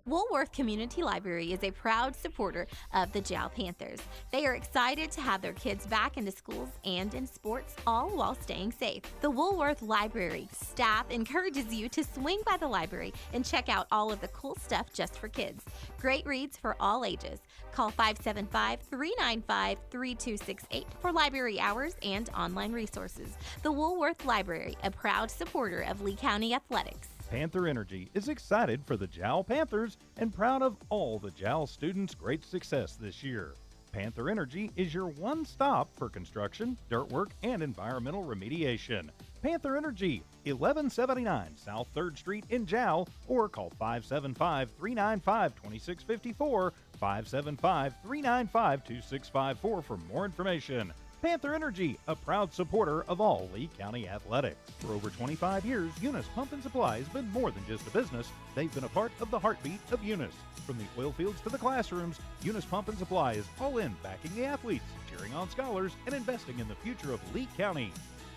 Woolworth Community Library is a proud supporter of the Jal Panthers. They are excited to have their kids back into schools and in sports, all while staying safe. The Woolworth Library staff encourages you to swing by the library and check out all of the cool stuff just for kids. Great reads for all ages. Call 575-395-3268 for library hours and online resources. The Woolworth Library, a proud supporter of Lee County Athletics. Panther Energy is excited for the Jal Panthers and proud of all the Jal students' great success this year. Panther Energy is your one stop for construction, dirt work, and environmental remediation. Panther Energy, 1179 South 3rd Street in Jal, or call 575-395-2654, 575-395-2654 for more information. Panther Energy, a proud supporter of all Lee County athletics. For over 25 years, Eunice Pump and Supply has been more than just a business. They've been a part of the heartbeat of Eunice. From the oil fields to the classrooms, Eunice Pump and Supply is all in backing the athletes, cheering on scholars, and investing in the future of Lee County.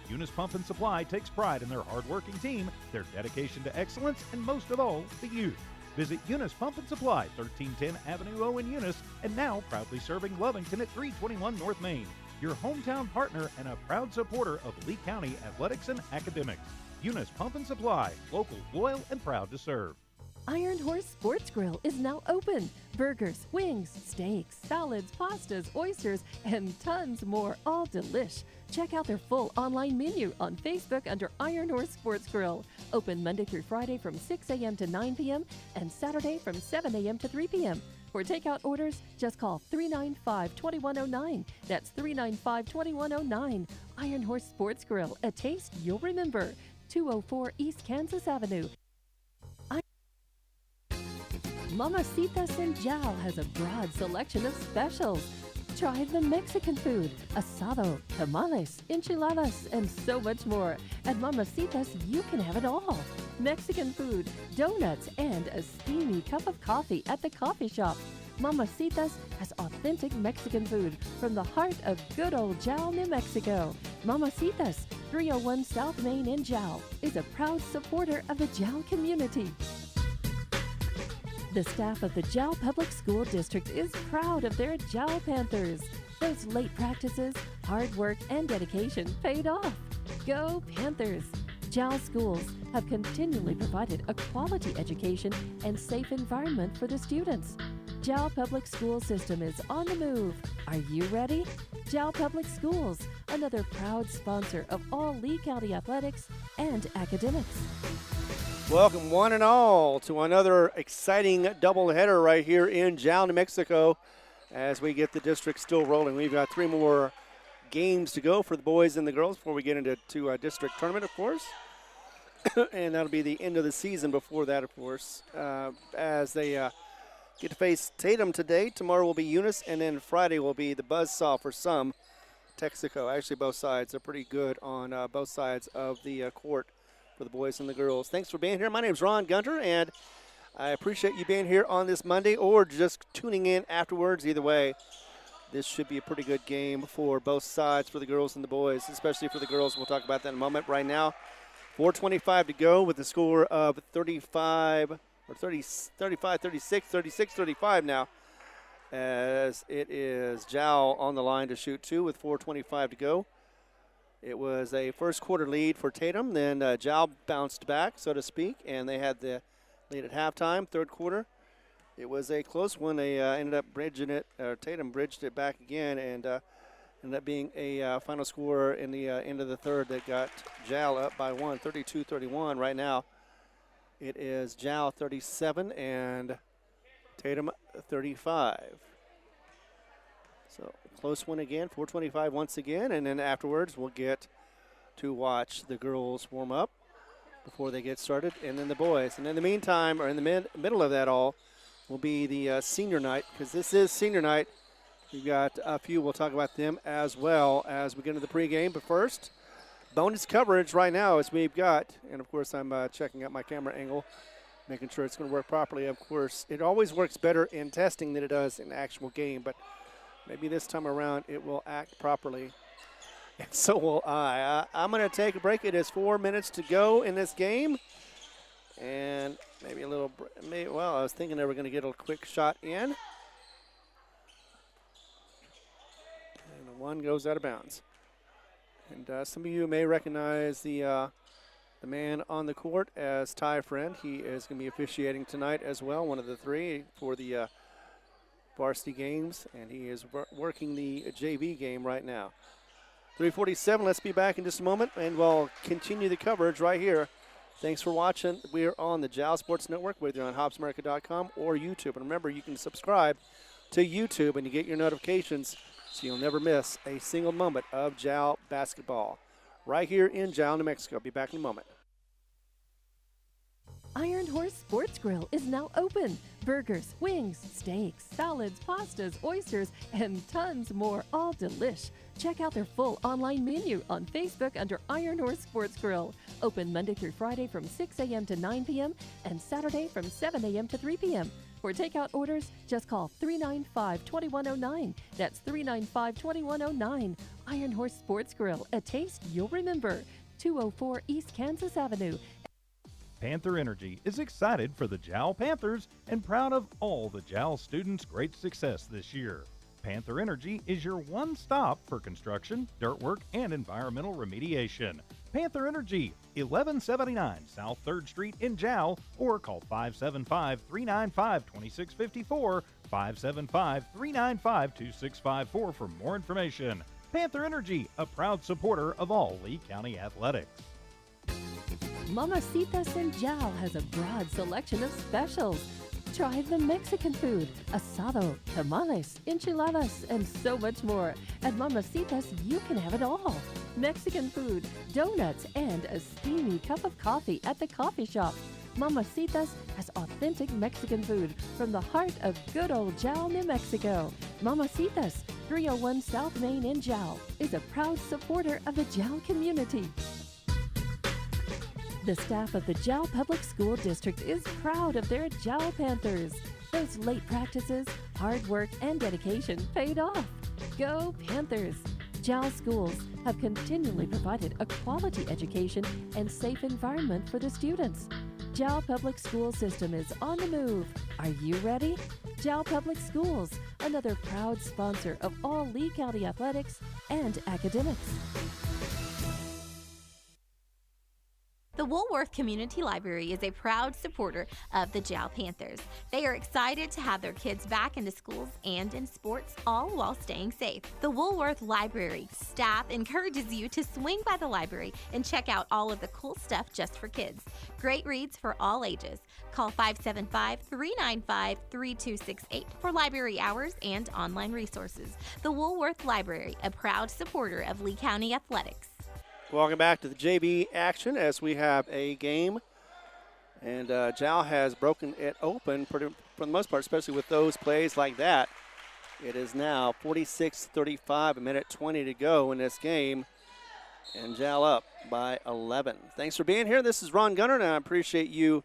Eunice Pump and Supply takes pride in their hard-working team, their dedication to excellence, and most of all, the youth. Visit Eunice Pump and Supply, 1310 Avenue O in Eunice, and now proudly serving Lovington at 321 North Main. Your hometown partner and a proud supporter of Lee County athletics and academics. Eunice Pump and Supply, local, loyal, and proud to serve. Iron Horse Sports Grill is now open. Burgers, wings, steaks, salads, pastas, oysters, and tons more, all delish. Check out their full online menu on Facebook under Iron Horse Sports Grill. Open Monday through Friday from 6 a.m. to 9 p.m. and Saturday from 7 a.m. to 3 p.m. For takeout orders, just call 395-2109. That's 395-2109. Iron Horse Sports Grill, a taste you'll remember. 204 East Kansas Avenue. Mamacitas in Jal has a broad selection of specials. Try the Mexican food, asado, tamales, enchiladas, and so much more. At Mamacitas, you can have it all. Mexican food, donuts, and a steamy cup of coffee at the coffee shop. Mamacitas has authentic Mexican food from the heart of good old Jal, New Mexico. Mamacitas, 301 South Main in Jal, is a proud supporter of the Jal community. The staff of the Jal Public School District is proud of their Jal Panthers. Those late practices, hard work, and dedication paid off. Go Panthers! Jal schools have continually provided a quality education and safe environment for the students. Jal Public School System is on the move. Are you ready? Jal Public Schools, another proud sponsor of all Lee County athletics and academics. Welcome one and all to another exciting doubleheader right here in Jal, New Mexico as we get the district still rolling. We've got 3 more games to go for the boys and the girls before we get into district tournament, of course. And that'll be the end of the season before that, of course, as they get to face Tatum today. Tomorrow will be Eunice, and then Friday will be the buzzsaw for some, Texaco. Actually, both sides are pretty good on both sides of the court for the boys and the girls. Thanks for being here. My name is Ron Gunter, and I appreciate you being here on this Monday or just tuning in afterwards. Either way, this should be a pretty good game for both sides, for the girls and the boys, especially for the girls. We'll talk about that in a moment. Right now, 4:25 to go with the score of 35 or 30, 35, 36, 36, 35 now, as it is Jal on the line to shoot 2 with 4:25 to go. It was a first quarter lead for Tatum. Then Jal bounced back, so to speak, and they had the lead at halftime, third quarter. It was a close one. They ended up bridging it. Tatum bridged it back again, and ended up being a final score in the end of the third that got Jal up by 1, 32-31. Right now, it is Jal 37 and Tatum 35. So close one again, 4:25 once again, and then afterwards we'll get to watch the girls warm up before they get started, and then the boys. And in the meantime, or in the middle of that all, will be the senior night, because this is senior night. We've got a few. We'll talk about them as well as we get into the pregame. But first, bonus coverage right now as we've got, and of course I'm checking out my camera angle, making sure it's going to work properly. Of course, it always works better in testing than it does in actual game, but maybe this time around it will act properly. And so will I. I'm going to take a break. It is 4 minutes to go in this game. And maybe a little, well, I was thinking they were going to get a quick shot in. And the one goes out of bounds. And some of you may recognize the man on the court as Ty Friend. He is going to be officiating tonight as well, one of the three for the varsity games, and he is working the JV game right now. 3:47, let's be back in just a moment, and we'll continue the coverage right here. Thanks for watching. We're on the Jal Sports Network, whether you're on HopsAmerica.com or YouTube. And remember, you can subscribe to YouTube and you get your notifications so you'll never miss a single moment of Jal basketball. Right here in Jal, New Mexico. Be back in a moment. Iron Horse Sports Grill is now open. Burgers, wings, steaks, salads, pastas, oysters, and tons more, all delish. Check out their full online menu on Facebook under Iron Horse Sports Grill. Open Monday through Friday from 6 a.m. to 9 p.m. and Saturday from 7 a.m. to 3 p.m. For takeout orders, just call 395-2109. That's 395-2109. Iron Horse Sports Grill, a taste you'll remember. 204 East Kansas Avenue. Panther Energy is excited for the Jal Panthers and proud of all the Jal students' great success this year. Panther Energy is your one stop for construction, dirt work, and environmental remediation. Panther Energy, 1179 South 3rd Street in Jal, or call 575-395-2654, 575-395-2654 for more information. Panther Energy, a proud supporter of all Lee County athletics. Mamacitas in Jal has a broad selection of specials. Try the Mexican food, asado, tamales, enchiladas, and so much more. At Mamacitas, you can have it all. Mexican food, donuts, and a steamy cup of coffee at the coffee shop. Mamacitas has authentic Mexican food from the heart of good old Jal, New Mexico. Mamacitas, 301 South Main in Jal, is a proud supporter of the Jal community. The staff of the Jal Public School District is proud of their Jal Panthers. Those late practices, hard work, and dedication paid off. Go Panthers! Jal schools have continually provided a quality education and safe environment for the students. Jal Public School System is on the move. Are you ready? Jal Public Schools, another proud sponsor of all Lee County athletics and academics. The Woolworth Community Library is a proud supporter of the Jal Panthers. They are excited to have their kids back into schools and in sports, all while staying safe. The Woolworth Library staff encourages you to swing by the library and check out all of the cool stuff just for kids. Great reads for all ages. Call 575-395-3268 for library hours and online resources. The Woolworth Library, a proud supporter of Lee County athletics. Welcome back to the JV action as we have a game. And Jal has broken it open for the most part, especially with those plays like that. It is now 46-35, a minute 20 to go in this game. And Jal up by 11. Thanks for being here. This is Ron Gunner, and I appreciate you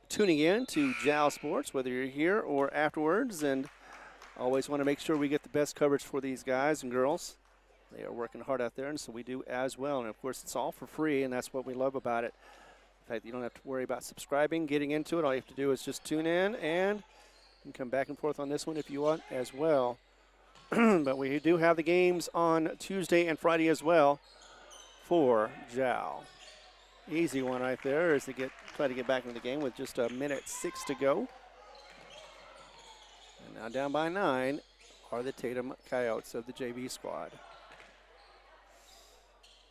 tuning in to Jal Sports, whether you're here or afterwards. And always want to make sure we get the best coverage for these guys and girls. They are working hard out there, and so we do as well. And, of course, it's all for free, and that's what we love about it. In fact, you don't have to worry about subscribing, getting into it. All you have to do is just tune in, and you can come back and forth on this one if you want as well. But we do have the games on Tuesday and Friday as well for Jal. Easy one right there is to try to get back into the game with just a minute 6 to go. And now down by 9 are the Tatum Coyotes of the JV squad.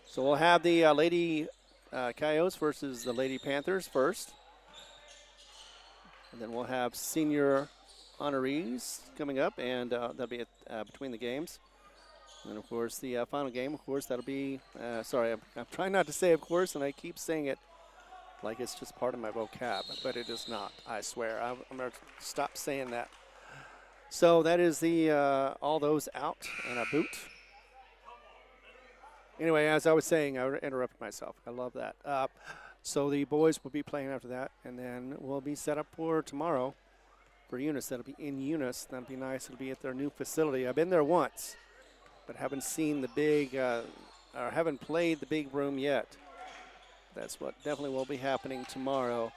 So we'll have the Lady Coyotes versus the Lady Panthers first. And then we'll have senior honorees coming up, and that'll be between the games. And, of course, the final game, of course, that'll be, sorry, I'm trying not to say of course, and I keep saying it like it's just part of my vocab, but it is not, I swear. I'm going to stop saying that. So that is the all those out and a boot. Anyway, as I was saying, I interrupted myself. I love that. So the boys will be playing after that, and then we'll be set up for tomorrow for Eunice. That'll be in Eunice. That'll be nice. It'll be at their new facility. I've been there once, but haven't seen the big, or haven't played the big room yet. That's what definitely will be happening tomorrow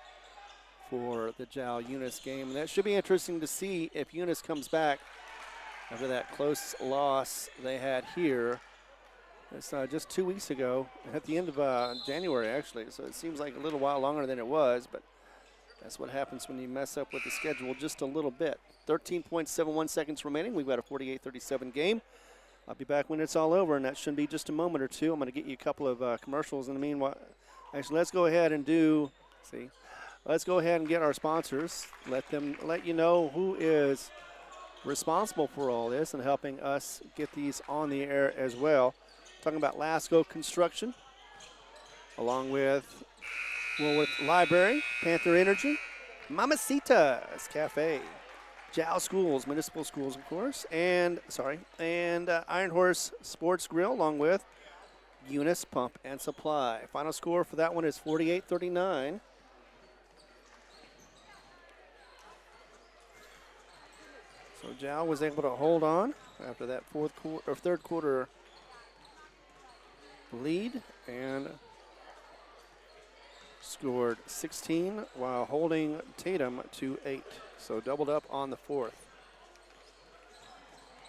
for the Jal Eunice game. And that should be interesting to see if Eunice comes back after that close loss they had here. It's just 2 weeks ago, at the end of January, actually. So it seems like a little while longer than it was, but that's what happens when you mess up with the schedule just a little bit. 13.71 seconds remaining. We've got a 48-37 game. I'll be back when it's all over, and that should be just a moment or two. I'm going to get you a couple of commercials in the meanwhile. Actually, let's go ahead and let's go ahead and get our sponsors. Let you know who is responsible for all this and helping us get these on the air as well. Talking about Lasco Construction, along with Woolworth Library, Panther Energy, Mamacita's Cafe, Jal Schools, Municipal Schools, of course, and Iron Horse Sports Grill, along with Eunice Pump and Supply. Final score for that one is 48-39. So Jal was able to hold on after that third quarter lead and scored 16 while holding Tatum to 8. So doubled up on the fourth.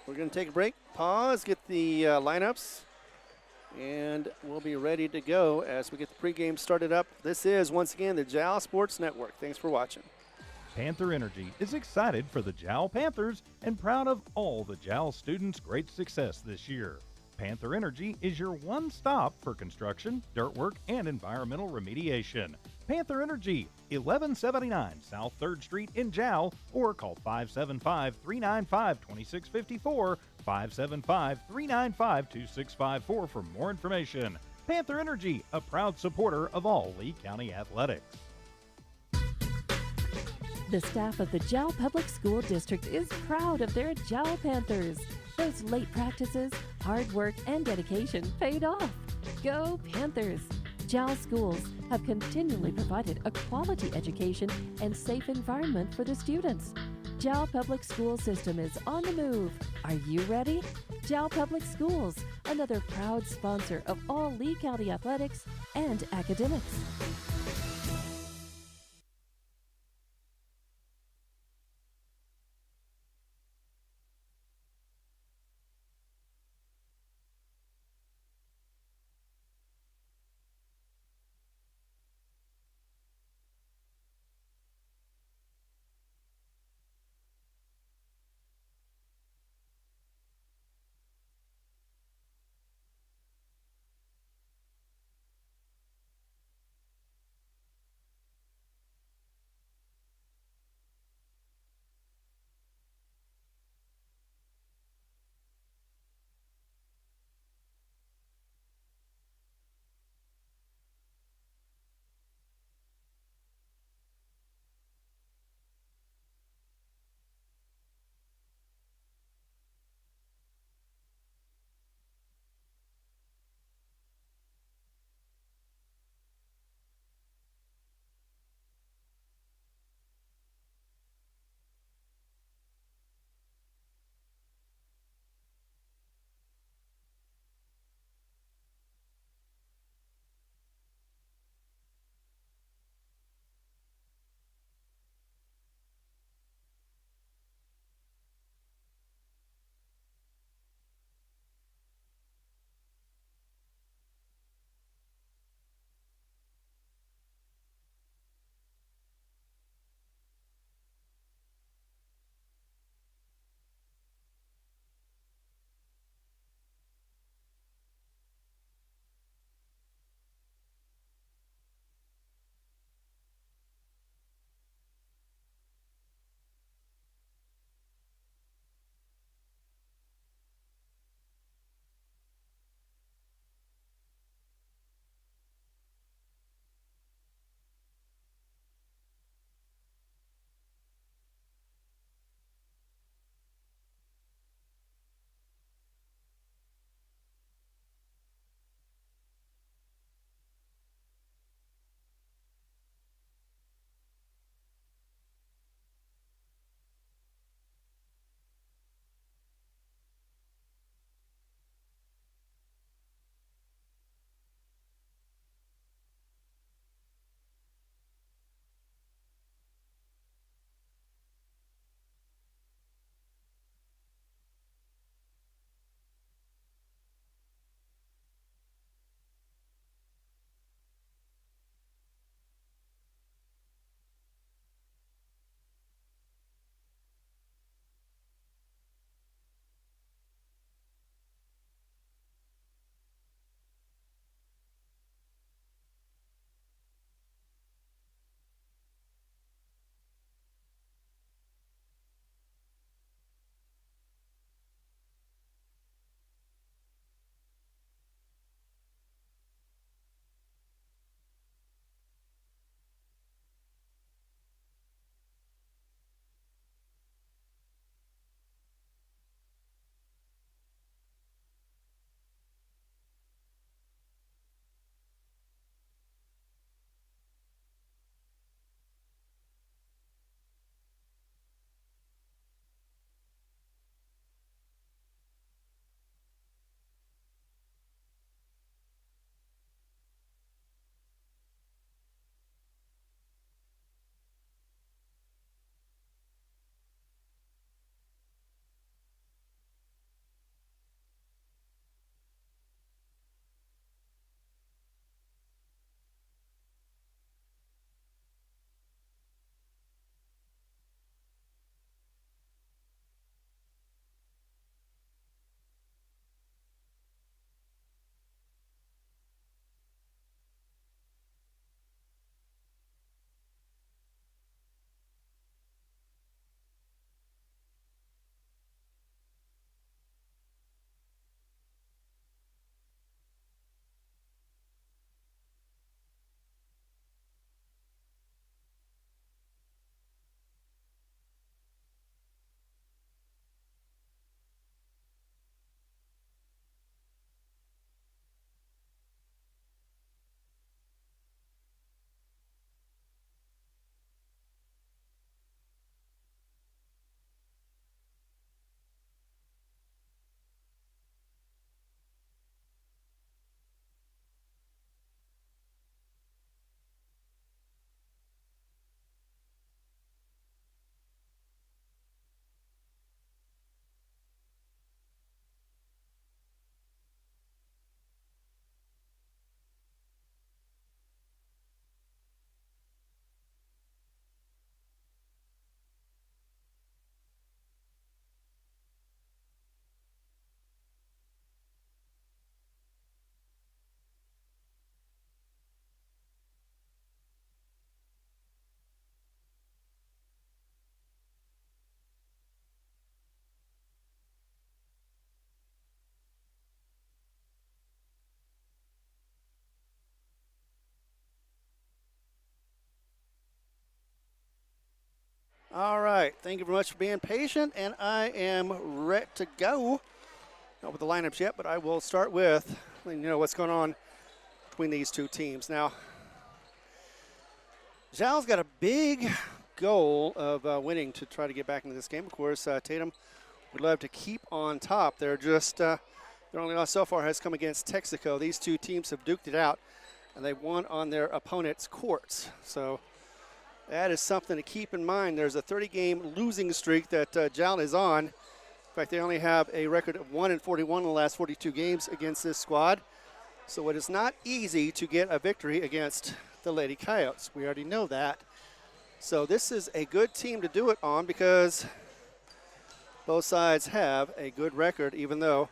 We're going to take a break, pause, get the lineups, and we'll be ready to go as we get the pregame started up. This is, once again, the Jal Sports Network. Thanks for watching. Panther Energy is excited for the Jal Panthers and proud of all the Jal students' great success this year. Panther Energy is your one stop for construction, dirt work, and environmental remediation. Panther Energy, 1179 South 3rd Street in Jal, or call 575-395-2654, 575-395-2654 for more information. Panther Energy, a proud supporter of all Lee County athletics. The staff of the Jal Public School District is proud of their Jal Panthers. Those late practices, hard work, and dedication paid off. Go Panthers! Jal schools have continually provided a quality education and safe environment for the students. Jal Public School System is on the move. Are you ready? Jal Public Schools, another proud sponsor of all Lee County athletics and academics. All right. Thank you very much for being patient, and I am ready to go. Not with the lineups yet, but I will start with letting you know what's going on between these two teams. Now, Jal's got a big goal of winning to try to get back into this game. Of course, Tatum would love to keep on top. They're just their only loss so far has come against Texaco. These two teams have duked it out, and they won on their opponent's courts. So that is something to keep in mind. There's a 30-game losing streak that Jal is on. In fact, they only have a record of 1-41 in the last 42 games against this squad. So it is not easy to get a victory against the Lady Coyotes. We already know that. So this is a good team to do it on because both sides have a good record, even though,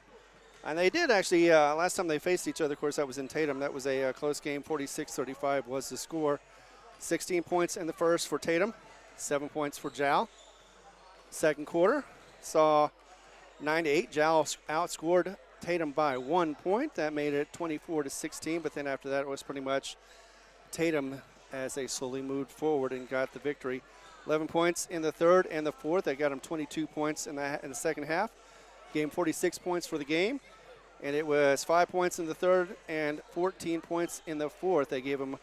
and they did actually, last time they faced each other, of course, that was in Tatum. That was a close game, 46-35 was the score. 16 points in the first for Tatum, 7 points for Jal. Second quarter saw 9-8. Jal outscored Tatum by 1 point. That made it 24-16, but then after that it was pretty much Tatum as they slowly moved forward and got the victory. 11 points in the third and the fourth. They got him 22 points in the second half. Game 46 points for the game. And it was 5 points in the third and 14 points in the fourth. They gave him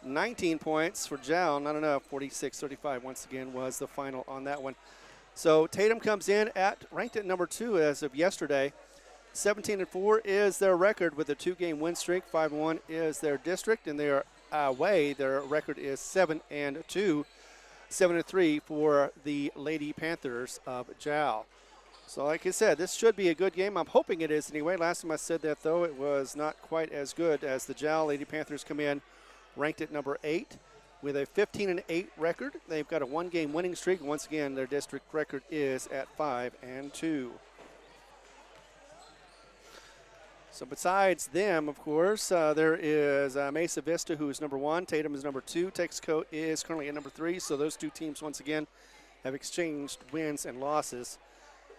19 points for Jal. Not enough. 46-35 once again was the final on that one. So Tatum comes in ranked at number 2 as of yesterday. 17-4 is their record with a 2-game win streak. 5-1 is their district, and they are away. Their record is 7-2. 7-3 for the Lady Panthers of Jal. So like I said, this should be a good game. I'm hoping it is anyway. Last time I said that, though, it was not quite as good as the Jal Lady Panthers come in ranked at number 8 with a 15-8 record. They've got a 1-game winning streak. Once again, their district record is at 5-2. So besides them, of course, there is Mesa Vista, who is number 1. Tatum is number 2. Texaco is currently at number 3. So those two teams, once again, have exchanged wins and losses.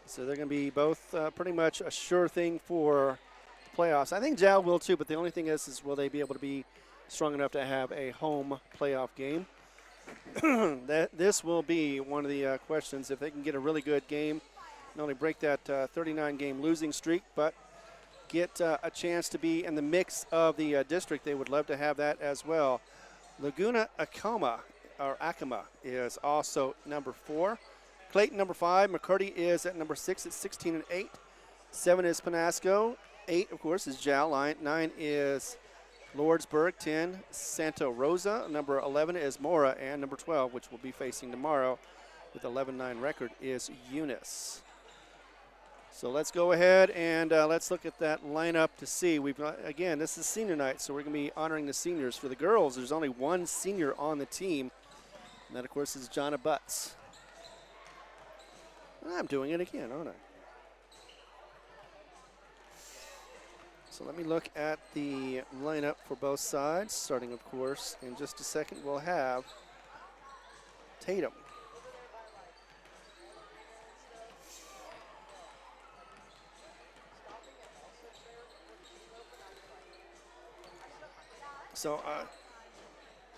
So they're going to be both pretty much a sure thing for the playoffs. I think Jal will too, but the only thing is will they be able to be strong enough to have a home playoff game? This will be one of the questions. If they can get a really good game, not only break that 39-game losing streak, but get a chance to be in the mix of the district, they would love to have that as well. Laguna Acoma is also number 4. Clayton, number 5. McCarty is at number 6 at 16-8. 7 is Penasco. 8, of course, is Jal. 9 is Lordsburg. 10, Santa Rosa. Number 11 is Mora. And number 12, which we'll be facing tomorrow with 11-9 record, is Eunice. So let's go ahead and let's look at that lineup to see. Again, this is senior night, so we're going to be honoring the seniors. For the girls, there's only one senior on the team, and that, of course, is Jonna Butts. I'm doing it again, aren't I? So let me look at the lineup for both sides. Starting, of course, in just a second, we'll have Tatum. So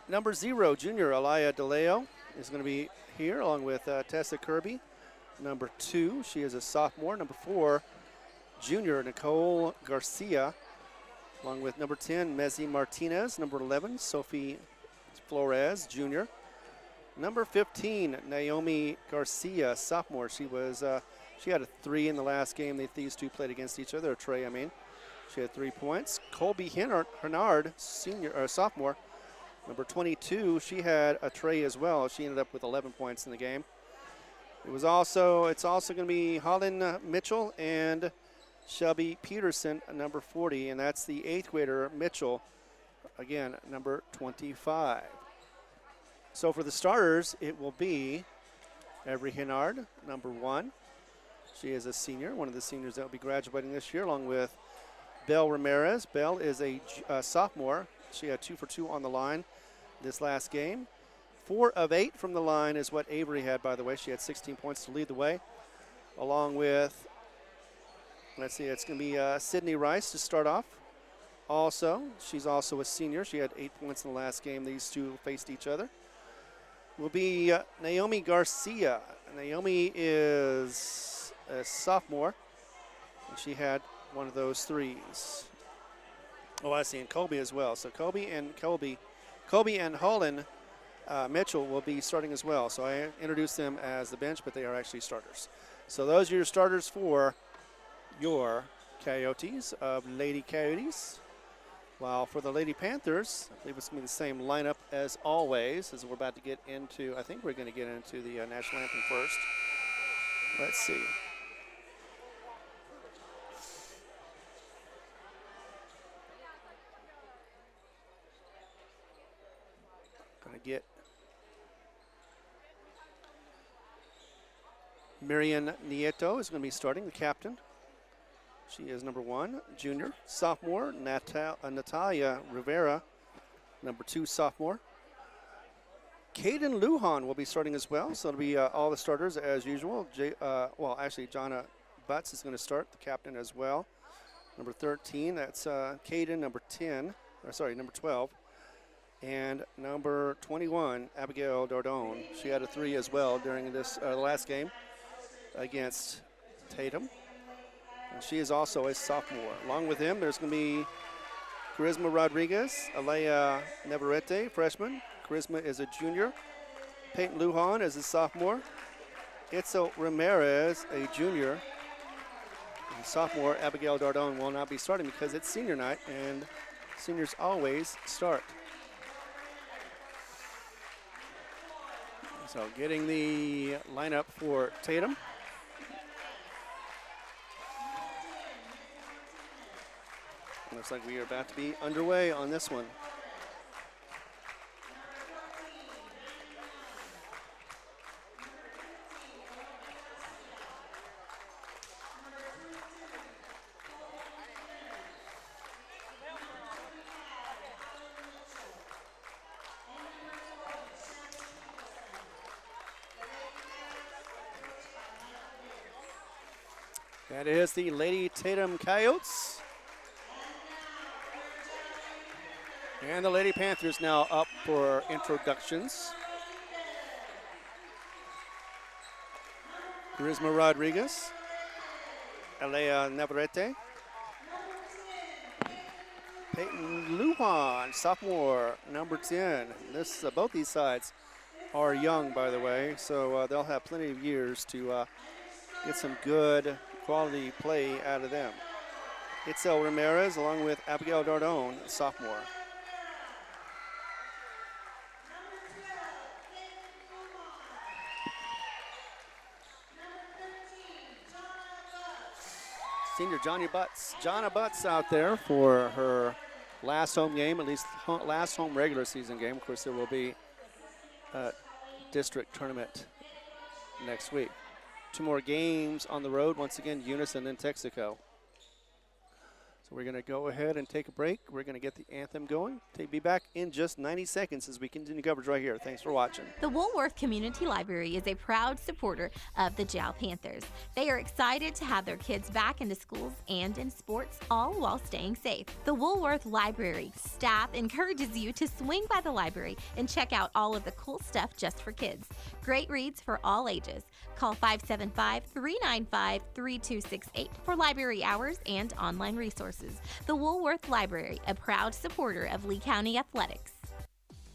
number 0, junior Alaya DeLeo is going to be here along with Tessa Kirby. Number 2, she is a sophomore. Number 4, junior Nicole Garcia, along with number 10, Mezzi Martinez. Number 11, Sophie Flores, junior. Number 15, Naomi Garcia, sophomore. She had a 3 in the last game that these two played against each other, or Trey, I mean. She had 3 points. Colby Hernard, sophomore. Number 22, she had a tray as well. She ended up with 11 points in the game. It's also going to be Holland Mitchell and Shelby Peterson, number 40, and that's the 8th grader Mitchell, again, number 25. So for the starters, it will be Avery Hennard, number 1. She is a senior, one of the seniors that will be graduating this year, along with Belle Ramirez. Belle is a sophomore. She had 2 for 2 on the line this last game. 4 of 8 from the line is what Avery had, by the way. She had 16 points to lead the way, along with, let's see, it's going to be Sydney Rice to start off. Also, she's also a senior. She had 8 points in the last game. These two faced each other. will be Naomi Garcia. Naomi is a sophomore, and she had one of those threes. Oh, I see, and Colby as well. So Colby and Holland Mitchell will be starting as well. So I introduced them as the bench, but they are actually starters. So those are your starters for your Coyotes of Lady Coyotes. While for the Lady Panthers, I believe it's going to be the same lineup as always, as we're about to get into, I think we're going to get into the national anthem first. Let's see. Going to get Marian Nieto is going to be starting, the captain. She is number 1, junior. Sophomore, Natalia Rivera, number 2, sophomore. Caden Lujan will be starting as well, so it'll be all the starters as usual. Jana Butts is going to start, the captain as well. Number 13, that's Caden, number 12. And number 21, Abigail Dordone. She had a 3 as well during this last game against Tatum. And she is also a sophomore. Along with him, there's going to be Charisma Rodriguez, Alea Navarrete, freshman. Charisma is a junior. Peyton Lujan is a sophomore. Itzel Ramirez, a junior. And sophomore Abigail Dardone will not be starting because it's senior night, and seniors always start. So getting the lineup for Tatum. Looks like we are about to be underway on this one. That is the Lady Tatum Coyotes. And the Lady Panthers now up for introductions. Charisma Rodriguez, Alea Navarrete, Peyton Lujan, sophomore, number 10. Both these sides are young, by the way, so they'll have plenty of years to get some good quality play out of them. Itzel Ramirez along with Abigail Dardone, sophomore. Senior Jana Butts out there for her last home game, at least last home regular season game. Of course, there will be a district tournament next week. 2 more games on the road, once again, Eunice and then Texaco. So we're going to go ahead and take a break. We're going to get the anthem going. Be back in just 90 seconds as we continue coverage right here. Thanks for watching. The Woolworth Community Library is a proud supporter of the Jal Panthers. They are excited to have their kids back into schools and in sports, all while staying safe. The Woolworth Library staff encourages you to swing by the library and check out all of the cool stuff just for kids. Great reads for all ages. Call 575-395-3268 for library hours and online resources. The Woolworth Library, a proud supporter of Lee County Athletics.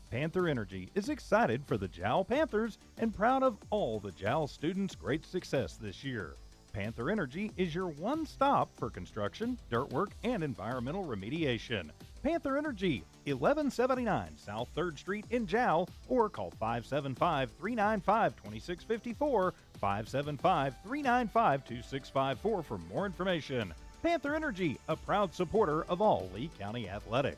Panther Energy is excited for the Jal Panthers and proud of all the Jal students' great success this year. Panther Energy is your one stop for construction, dirt work, and environmental remediation. Panther Energy, 1179 South 3rd Street in Jal, or call 575-395-2654, 575-395-2654 for more information. Panther Energy, a proud supporter of all Lee County athletics.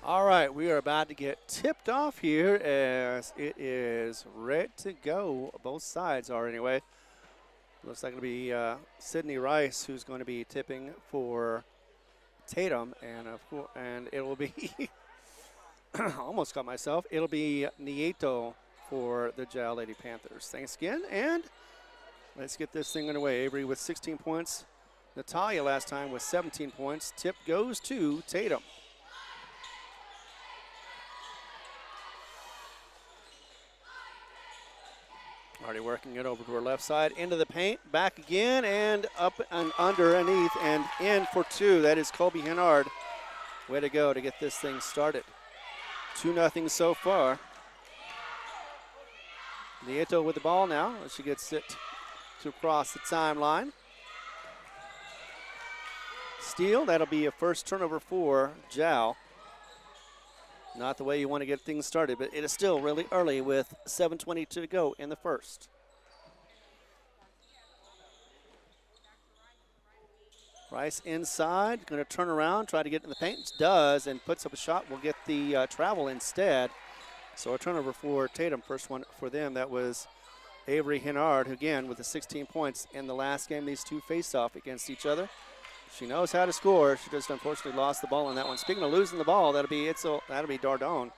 All right, we are about to get tipped off here as it is ready to go. Both sides are anyway. Looks like it'll be Sydney Rice who's going to be tipping for Tatum, and it will be almost got myself. It'll be Nieto for the Jal Lady Panthers. Thanks again, and let's get this thing underway. Avery with 16 points. Natalia last time with 17 points. Tip goes to Tatum. Already working it over to her left side, into the paint, back again, and up and underneath, and in for two. That is Colby Hennard. Way to go to get this thing started. 2-0 so far. Nieto with the ball now. She gets it to cross the timeline. Steal, that'll be a first turnover for Jal. Not the way you want to get things started, but it is still really early with 7:20 to go in the first. Rice inside, going to turn around, try to get in the paint. Does, and puts up a shot. Will get the travel instead. So a turnover for Tatum. First one for them. That was Avery Hennard, again, with the 16 points in the last game. These two faced off against each other. She knows how to score. She just unfortunately lost the ball in that one. Speaking of losing the ball, that'll be Dardone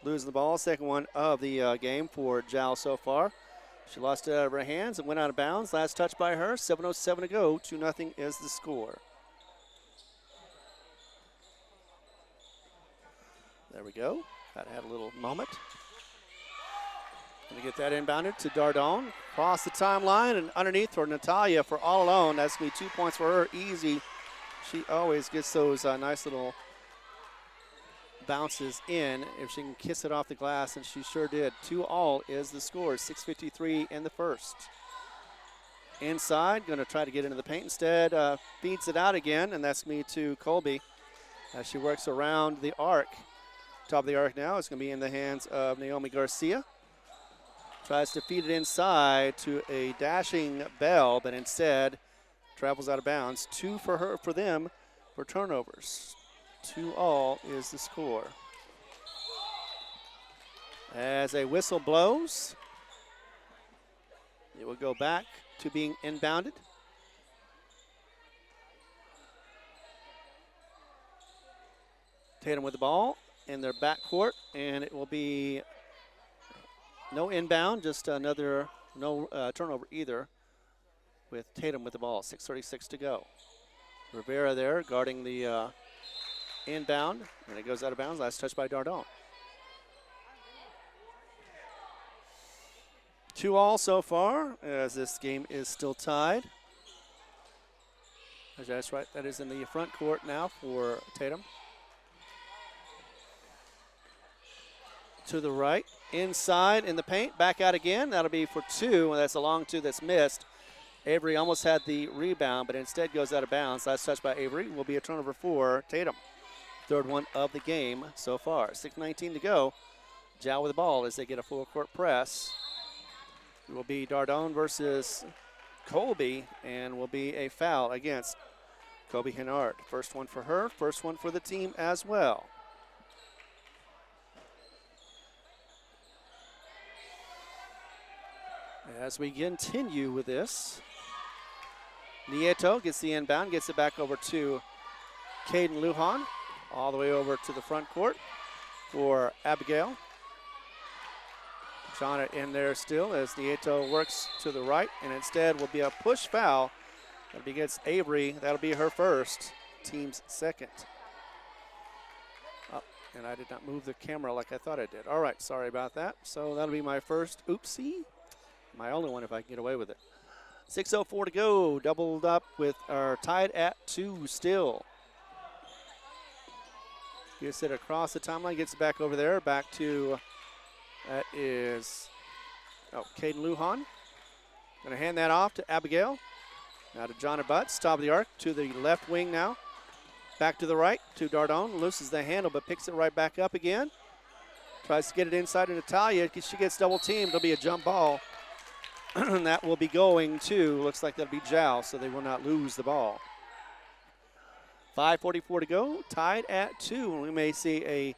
losing the ball. Second one of the game for Jal so far. She lost it out of her hands and went out of bounds. Last touch by her. 7:07 to go. 2-0 is the score. There we go. That had a little moment. Going to get that inbounded to Dardone. Cross the timeline and underneath for Natalia for all alone. That's going to be 2 points for her. Easy. She always gets those nice little bounces in if she can kiss it off the glass, and she sure did. 2-all is the score. 6:53 in the first. Inside, going to try to get into the paint instead. Feeds it out again, and that's me to Colby as she works around the arc. Top of the arc now is going to be in the hands of Naomi Garcia. Tries to feed it inside to a dashing Bell, but instead travels out of bounds. 2 for them for turnovers. 2-all is the score. As a whistle blows, it will go back to being inbounded. Tatum with the ball in their backcourt, and it will be no inbound, just another no turnover either with Tatum with the ball. 6:36 to go. Rivera there guarding the inbound, and it goes out of bounds. Last touch by Dardone. 2-all so far, as this game is still tied. That's right, that is in the front court now for Tatum. To the right, inside in the paint, back out again. That'll be for 2, and that's a long 2 that's missed. Avery almost had the rebound, but instead goes out of bounds. Last touch by Avery will be a turnover for Tatum. Third one of the game so far. 6:19 to go. Jal with the ball as they get a full court press. It will be Dardone versus Colby, and will be a foul against Colby Hennard. First one for her, first one for the team as well. As we continue with this, Nieto gets the inbound, gets it back over to Caden Lujan, all the way over to the front court for Abigail. Shot it in there still as Nieto works to the right, and instead will be a push foul. That'll be against Avery. That'll be her first, team's second. Oh, and I did not move the camera like I thought I did. All right, sorry about that. So that'll be my first oopsie. My only one if I can get away with it. 6:04 to go. Doubled up with our tied at 2 still. Gets it across the timeline, gets it back over there, back to, that is, Caden Lujan. Going to hand that off to Abigail. Now to Jonna Butts, top of the arc, to the left wing now. Back to the right, to Dardone. Loses the handle, but picks it right back up again. Tries to get it inside to Natalia. She gets double teamed. It'll be a jump ball. And that will be going to, looks like that'll be Jal, so they will not lose the ball. 5:44 to go, tied at 2. And we may see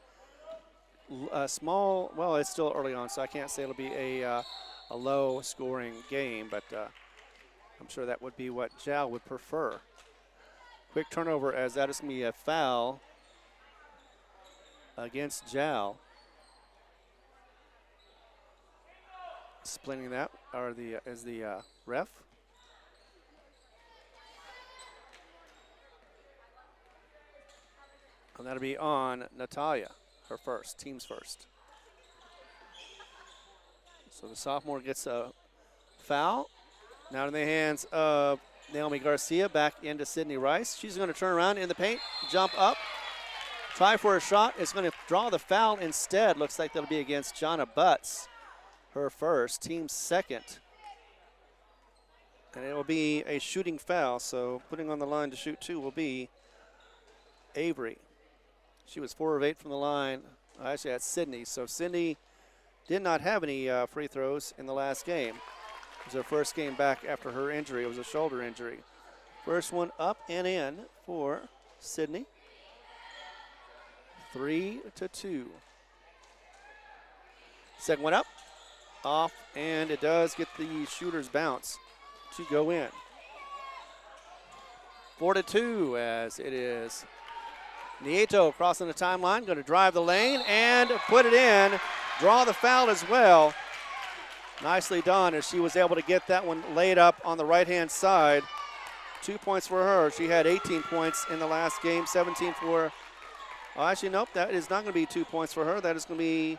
a small, well, it's still early on, so I can't say it'll be a low-scoring game, but I'm sure that would be what Jal would prefer. Quick turnover, as that is going to be a foul against Jal. Splitting that is the ref. And that'll be on Natalia, her first, team's first. So the sophomore gets a Foul. Now in the hands of Naomi Garcia, back into Sydney Rice. She's going to turn around in the paint, jump up, try for a shot. It's going to draw the foul instead. Looks like that'll be against Jonna Butts, her first, team second. And it will be a shooting foul, so putting on the line to shoot 2 will be Avery. She was 4 of 8 from the line. Actually, that's Sydney. So Sydney did not have any free throws in the last game. It was her first game back after her injury. It was a shoulder injury. First one up and in for Sydney. 3-2. Second one up, off, and it does get the shooter's bounce to go in. 4-2 as it is. Nieto crossing the timeline, going to drive the lane and put it in. Draw the foul as well. Nicely done as she was able to get that one laid up on the right-hand side. 2 points for her. She had 18 points in the last game, 17 for, actually, nope, that is not going to be 2 points for her. That is going to be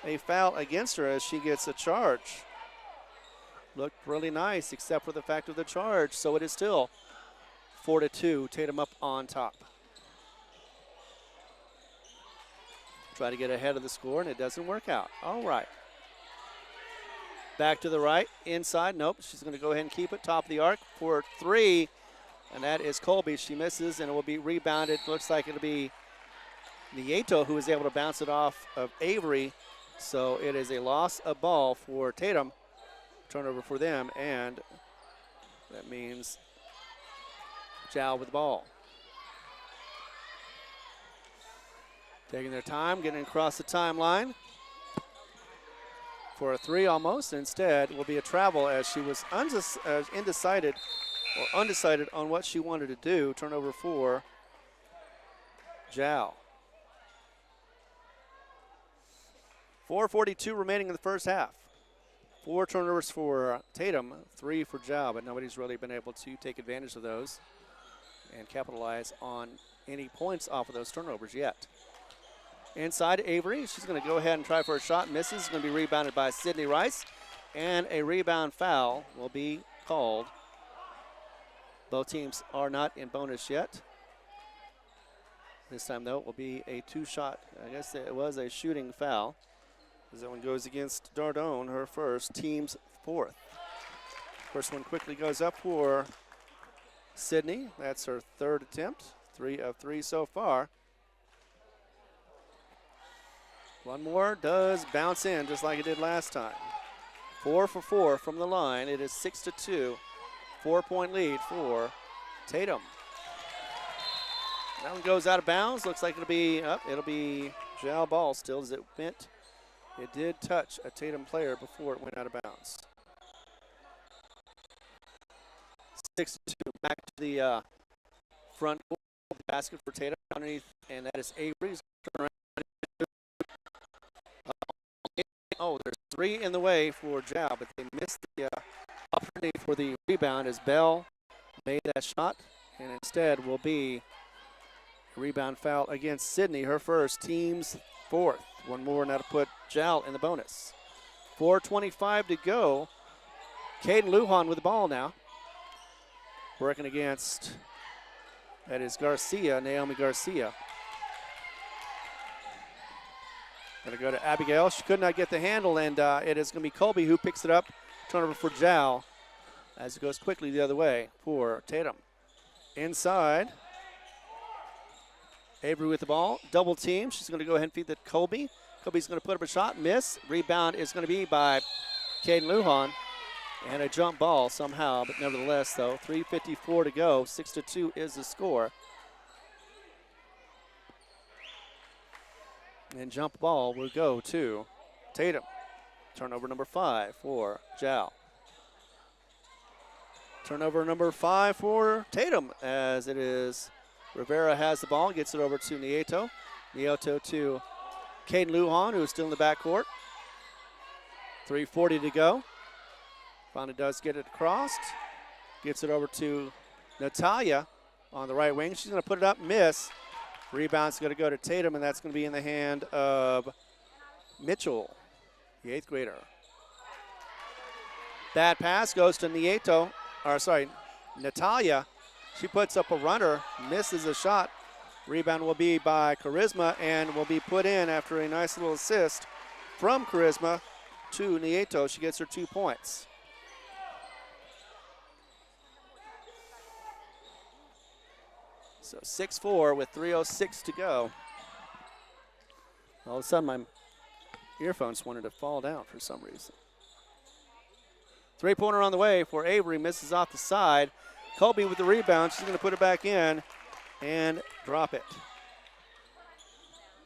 a foul against her as she gets a charge. Looked really nice except for the fact of the charge, so it is still 4-2. Tatum up on top. Try to get ahead of the score, and it doesn't work out. All right. Back to the right, inside. Nope, she's going to go ahead and keep it. Top of the arc for 3, and that is Colby. She misses, and it will be rebounded. Looks like it'll be Nieto who is able to bounce it off of Avery. So it is a loss of ball for Tatum. Turnover for them, and that means Jal with the ball. Taking their time, getting across the timeline for a 3 almost. Instead, will be a travel as she was undecided on what she wanted to do. Turnover for Jal. 4:42 remaining in the first half. 4 turnovers for Tatum, 3 for Jal, but nobody's really been able to take advantage of those and capitalize on any points off of those turnovers yet. Inside Avery, she's going to go ahead and try for a shot. Misses. It's going to be rebounded by Sydney Rice, and a rebound foul will be called. Both teams are not in bonus yet. This time, though, it will be a 2-shot. I guess it was a shooting foul, as that one goes against Dardone, her first, team's 4th. First one quickly goes up for Sydney. That's her 3rd attempt, 3 of 3 so far. One more does bounce in just like it did last time. 4 for 4 from the line. It is 6-2. 4-point lead for Tatum. That one goes out of bounds. Looks like it'll be Jal ball still as it went. It did touch a Tatum player before it went out of bounds. 6-2. Back to the front court basket for Tatum underneath, and that is Avery's. Oh, there's 3 in the way for Jal, but they missed the opportunity for the rebound as Bell made that shot, and instead will be a rebound foul against Sydney, her first, team's 4th. One more now to put Jal in the bonus. 4:25 to go. Caden Lujan with the ball now. Working against, that is Garcia, Naomi Garcia. Going to go to Abigail. She could not get the handle, and it is going to be Colby who picks it up. Turnover for Jal as it goes quickly the other way for Tatum. Inside. Avery with the ball. Double team. She's going to go ahead and feed that Colby. Colby's going to put up a shot. Miss. Rebound is going to be by Caden Lujan. And a jump ball somehow, but nevertheless, though, 3:54 to go. 6-2 is the score. And jump ball will go to Tatum. Turnover number 5 for Jal. Turnover number 5 for Tatum, as it is Rivera has the ball, gets it over to Nieto. Nieto to Caden Lujan, who is still in the backcourt. 3:40 to go. Finally does get it across. Gets it over to Natalia on the right wing. She's going to put it up, miss. Rebound's going to go to Tatum, and that's going to be in the hand of Mitchell, the 8th grader. Bad pass goes to Natalia. She puts up a runner, misses a shot. Rebound will be by Charisma and will be put in after a nice little assist from Charisma to Nieto. She gets her 2 points. So 6-4 with 3:06 to go. All of a sudden, my earphones wanted to fall down for some reason. Three-pointer on the way for Avery, misses off the side. Colby with the rebound. She's going to put it back in and drop it.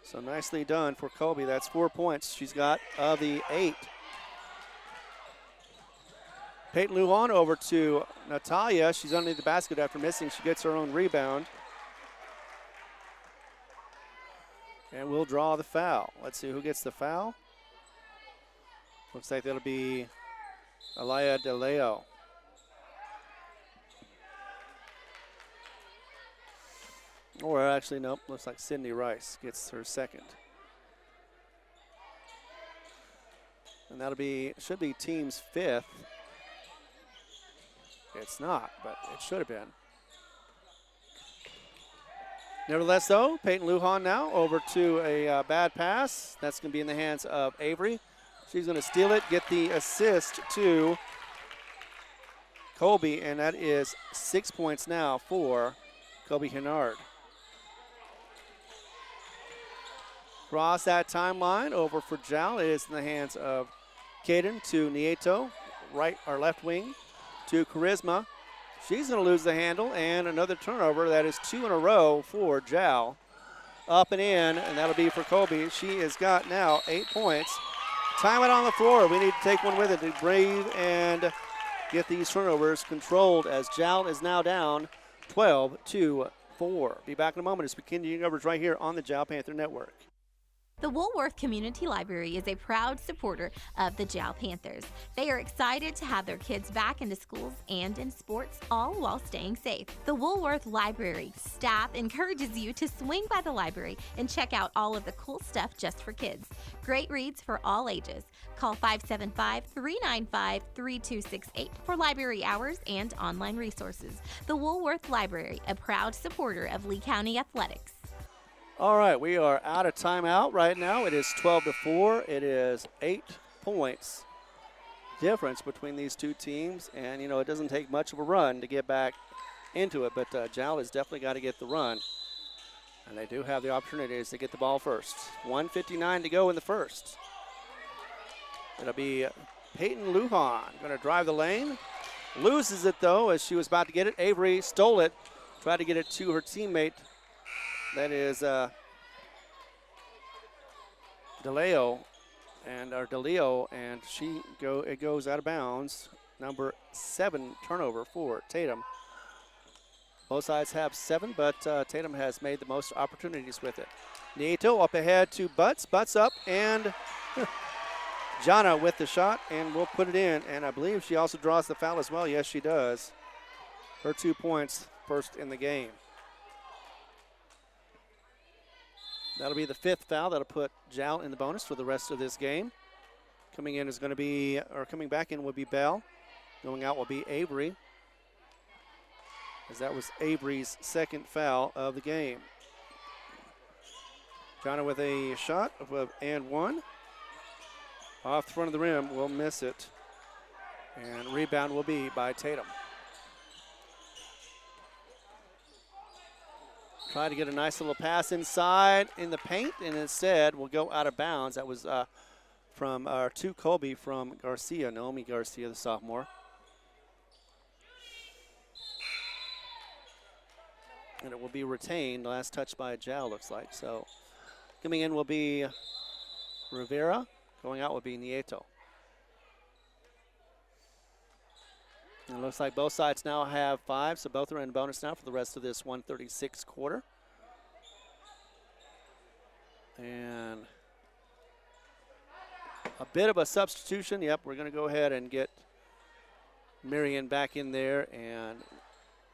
So nicely done for Colby. That's 4 points she's got of the 8. Peyton Lujan over to Natalia. She's underneath the basket after missing. She gets her own rebound. And we'll draw the foul. Let's see who gets the foul. Looks like that'll be Alaya DeLeo. Or actually, nope, looks like Sydney Rice gets her second. And that'll be, should be team's 5th. It's not, but it should have been. Nevertheless, though, Peyton Lujan now over to a bad pass. That's going to be in the hands of Avery. She's going to steal it, get the assist to Colby, and that is 6 points now for Colby Hennard. Cross that timeline over for Jal. It is in the hands of Caden to Nieto, right or left wing to Charisma. She's going to lose the handle, and another turnover. That is 2 in a row for Jal. Up and in, and that'll be for Colby. She has got now 8 points. Time it on the floor. We need to take one with it to breathe and get these turnovers controlled as Jal is now down 12-4. Be back in a moment as we continue coverage right here on the Jal Panther Network. The Woolworth Community Library is a proud supporter of the Jal Panthers. They are excited to have their kids back into schools and in sports, all while staying safe. The Woolworth Library staff encourages you to swing by the library and check out all of the cool stuff just for kids. Great reads for all ages. Call 575-395-3268 for library hours and online resources. The Woolworth Library, a proud supporter of Lee County Athletics. All right, we are out of timeout right now. It is 12-4. It is 8 points difference between these two teams. And, you know, it doesn't take much of a run to get back into it, but Jal has definitely got to get the run. And they do have the opportunities to get the ball first. 1:59 to go in the first. It'll be Peyton Lujan going to drive the lane. Loses it, though, as she was about to get it. Avery stole it, tried to get it to her teammate. That is DeLeo, and it goes out of bounds. Number 7 turnover for Tatum. Both sides have 7, but Tatum has made the most opportunities with it. Nieto up ahead to Butts. Butts up, and Jana with the shot, and we'll put it in. And I believe she also draws the foul as well. Yes, she does. Her 2 points, first in the game. That'll be the 5th foul. That'll put Jal in the bonus for the rest of this game. Coming in is going to be, or coming back in will be Bell. Going out will be Avery, as that was Avery's 2nd foul of the game. Jana with a shot and one. Off the front of the rim, will miss it. And rebound will be by Tatum. Try to get a nice little pass inside in the paint, and instead will go out of bounds. That was to Colby from Garcia, Naomi Garcia, the sophomore. And it will be retained. Last touch by Jal, looks like. So coming in will be Rivera. Going out will be Nieto. And it looks like both sides now have 5, so both are in bonus now for the rest of this 136 quarter. And a bit of a substitution. Yep, we're going to go ahead and get Marion back in there, and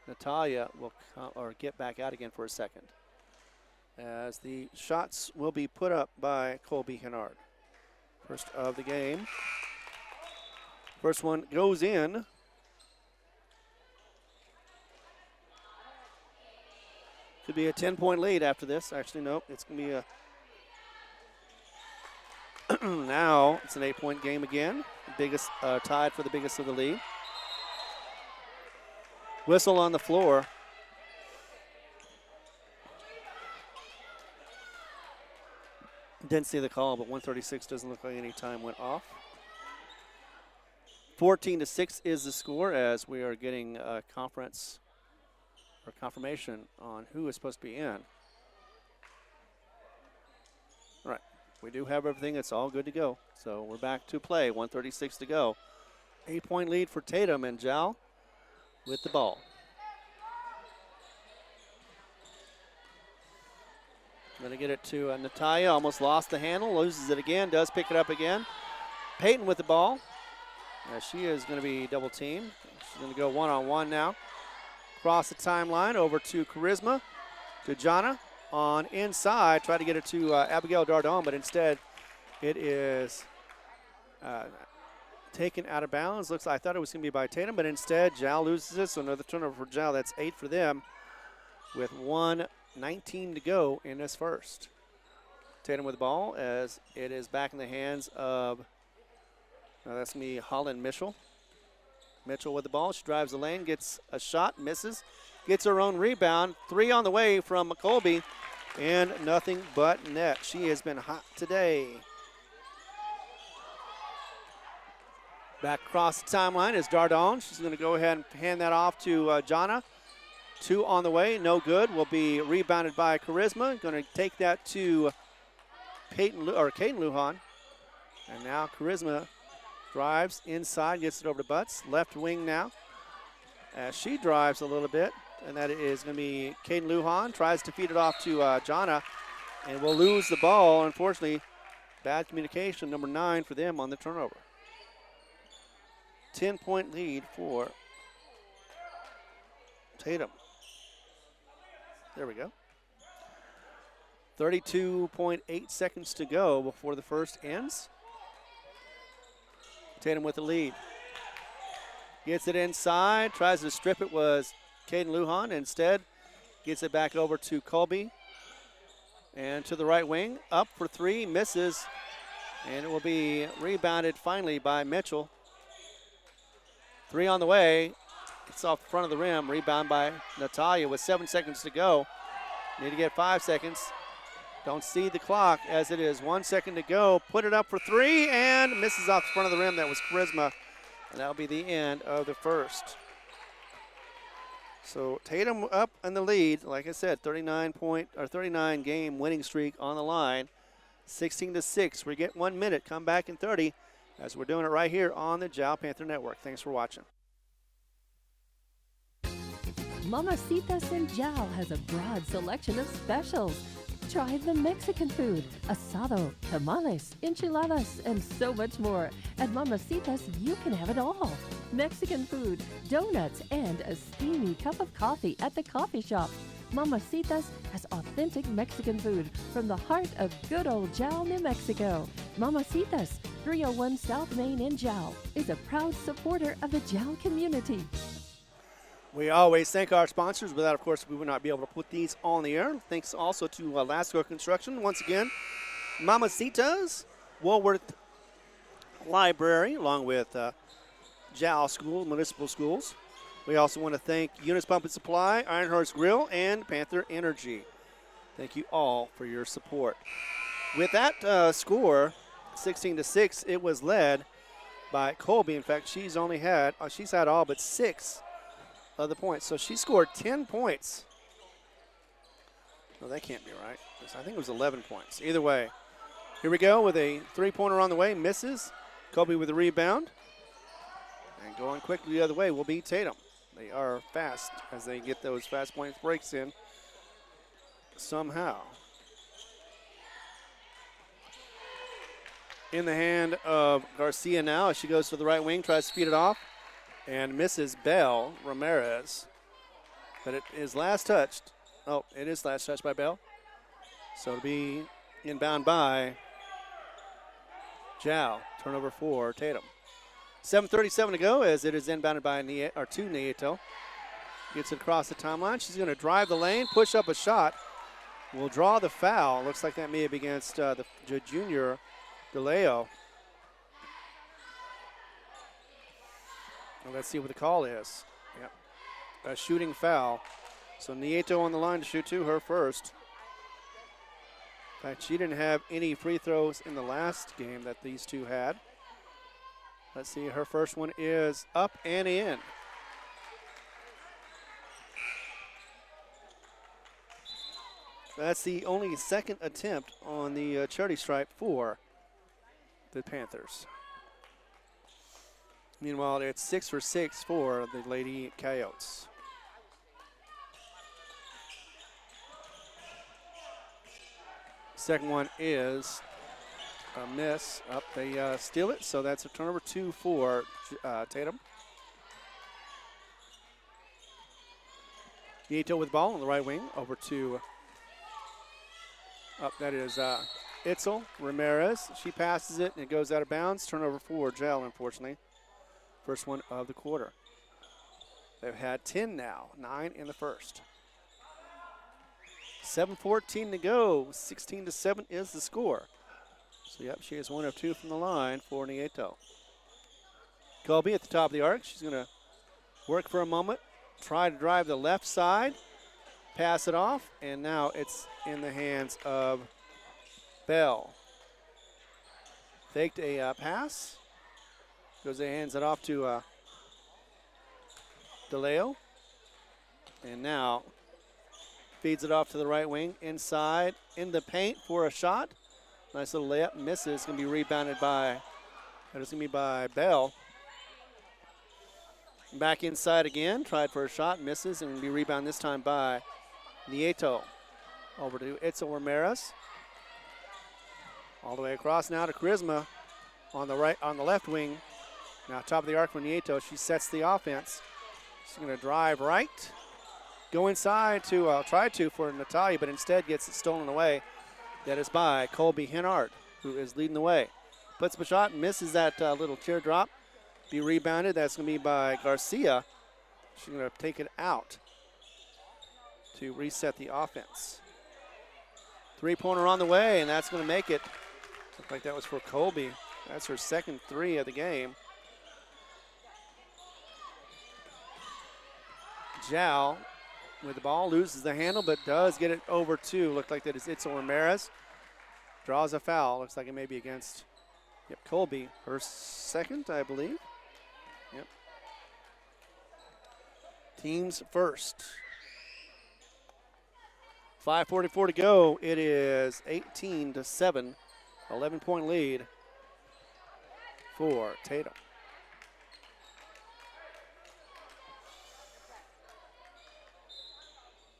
Natalia will get back out again for a second, as the shots will be put up by Colby Hennard. First of the game First one goes in. Could be a 10-point lead after this. Actually, nope. It's going to be a now it's an 8-point game again. Biggest tied for the biggest of the lead. Whistle on the floor. Didn't see the call, but 136 doesn't look like any time went off. 14-6 is the score as we are getting a conference or confirmation on who is supposed to be in. All right, we do have everything. It's all good to go. So we're back to play. 136 to go. 8-point lead for Tatum, and Jal with the ball. Going to get it to Natalia. Almost lost the handle. Loses it again. Does pick it up again. Peyton with the ball. She is going to be double teamed. She's going to go one-on-one now. Across the timeline over to Charisma. To Jana on inside. Try to get it to Abigail Dardon, but instead it is taken out of bounds. Looks like I thought it was going to be by Tatum, but instead Jal loses it. So another turnover for Jal. That's 8 for them with 1:19 to go in this first. Tatum with the ball as it is back in the hands of, that's going to be Holland Mitchell. Mitchell with the ball. She drives the lane, gets a shot, misses, gets her own rebound. 3 on the way from McColby, and nothing but net. She has been hot today. Back across the timeline is Dardon. She's going to go ahead and hand that off to Jana. 2 on the way, no good. Will be rebounded by Charisma. Going to take that to Kaden Lujan. And now Charisma drives inside, gets it over to Butts. Left wing now as she drives a little bit. And that is going to be Kaden Lujan. Tries to feed it off to Jana and will lose the ball. Unfortunately, bad communication, number 9 for them on the turnover. 10-point lead for Tatum. There we go. 32.8 seconds to go before the first ends. Tatum with the lead. Gets it inside, tries to strip it, was Kaden Lujan. Instead, gets it back over to Colby. And to the right wing, up for 3, misses. And it will be rebounded finally by Mitchell. 3 on the way. It's off the front of the rim. Rebound by Natalia with 7 seconds to go. Need to get 5 seconds. Don't see the clock as it is 1 second to go. Put it up for 3 and misses off the front of the rim. That was Charisma. And that'll be the end of the first. So Tatum up in the lead. Like I said, 39 game winning streak on the line. 16-6. We get 1 minute. Come back in 30 as we're doing it right here on the Jal Panther Network. Thanks for watching. Mamacitas in Jal has a broad selection of specials. Try the Mexican food, asado, tamales, enchiladas, and so much more. At Mamacitas, you can have it all. Mexican food, donuts, and a steamy cup of coffee at the coffee shop. Mamacitas has authentic Mexican food from the heart of good old Jal, New Mexico. Mamacitas, 301 South Main in Jal, is a proud supporter of the Jal community. We always thank our sponsors. Without, of course, we would not be able to put these on the air. Thanks also to Lasco Construction. Once again, Mamacitas, Woolworth Library, along with Jal School, Municipal Schools. We also want to thank Eunice Pump and Supply, Iron Horse Grill, and Panther Energy. Thank you all for your support. With that score, 16-6, it was led by Colby. In fact, she's had all but 6 of the points. So she scored 10 points. No, that can't be right. I think it was 11 points. Either way, here we go with a 3-pointer on the way. Misses. Colby with a rebound. And going quickly the other way will be Tatum. They are fast as they get those fast point breaks in somehow. In the hand of Garcia now as she goes to the right wing, tries to feed it off. And misses Bell Ramirez. But it is last touched. Oh, it is last touched by Bell. So it'll be inbound by Jal. Turnover for Tatum. 7:37 to go as it is inbounded by Nieto. Gets it across the timeline. She's going to drive the lane, push up a shot. Will draw the foul. Looks like that may have been against the junior DeLeo. Well, let's see what the call is. Yep, a shooting foul. So Nieto on the line to shoot 2, her first. In fact, she didn't have any free throws in the last game that these two had. Let's see, her first one is up and in. That's the only second attempt on the charity stripe for the Panthers. Meanwhile, it's 6 for 6 for the Lady Coyotes. Second one is a miss. Up, they steal it, so that's a turnover 2 for Tatum. Nieto with the ball on the right wing over to that is Itzel Ramirez. She passes it and it goes out of bounds. Turnover for Jal, unfortunately. First one of the quarter. They've had 10 now, 9 in the first. 7:14 to go. 16-7 is the score. So, yep, she is 1 of 2 from the line for Nieto. Colby at the top of the arc. She's going to work for a moment, try to drive the left side, pass it off, and now it's in the hands of Bell. Faked a pass. Goes and hands it off to DeLeo. And now feeds it off to the right wing, inside, in the paint for a shot. Nice little layup, misses, going to be rebounded by, Bell. Back inside again, tried for a shot, misses, and will be rebounded this time by Nieto. Over to Itzel Ramirez. All the way across now to Charisma on the left wing. Now top of the arc for Nieto. She sets the offense. She's going to drive right. Go inside to, try to for Natalia, but instead gets it stolen away. That is by Colby Hennard, who is leading the way. Puts up a shot and misses that little teardrop. Be rebounded. That's going to be by Garcia. She's going to take it out to reset the offense. Three-pointer on the way, and that's going to make it. Looked like that was for Colby. That's her second 3 of the game. Jal with the ball, loses the handle, but does get it over to, looked like that is Itzel Ramirez. Draws a foul. Looks like it may be against Colby. Her second, I believe. Yep. Teams first. 5:44 to go. It is 18-7. 11-point lead for Tatum.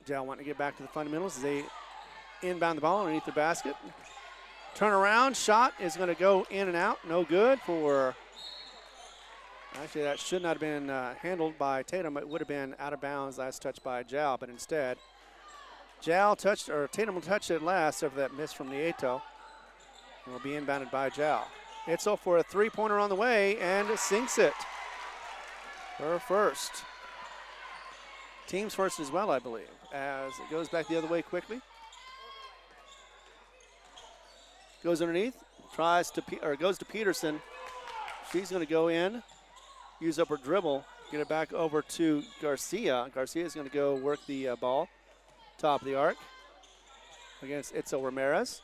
Jal wanting to get back to the fundamentals as they inbound the ball underneath the basket. Turnaround shot is going to go in and out. No good for, actually that should not have been handled by Tatum. It would have been out of bounds, last touch by Jal, but instead Tatum will touch it last after that miss from Nieto. And will be inbounded by Jal. Itzel for a three-pointer on the way and sinks it. Her first. Team's first as well, I believe, as it goes back the other way quickly. Goes underneath, goes to Peterson. She's going to go in, use up her dribble, get it back over to Garcia. Garcia is going to go work the ball, top of the arc, against Itzel Ramirez.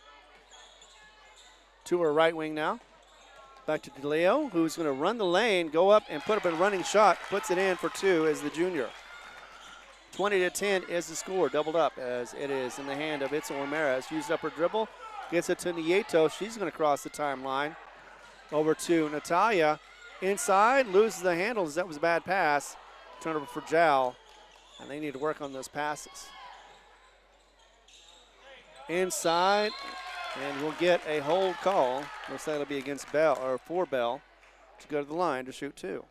To her right wing now. Back to DeLeo, who's going to run the lane, go up and put up a running shot, puts it in for 2 as the junior. 20-10 is the score, doubled up as it is in the hand of Itzel Ramirez. Used up her dribble, gets it to Nieto. She's going to cross the timeline. Over to Natalia. Inside, loses the handles. That was a bad pass. Turnover for Jal, and they need to work on those passes. Inside, and we'll get a hold call. Looks like it'll be against Bell, or for Bell, to go to the line to shoot 2.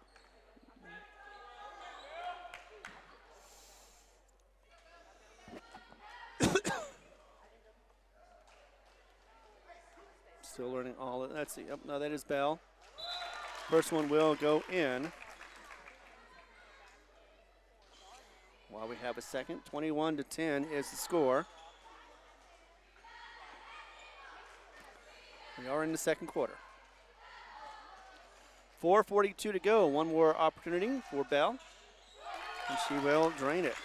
Still learning all of it. Let's see. Oh, no, that is Bell. First one will go in. While we have a second, 21-10 is the score. We are in the second quarter. 4:42 to go. One more opportunity for Bell, and she will drain it.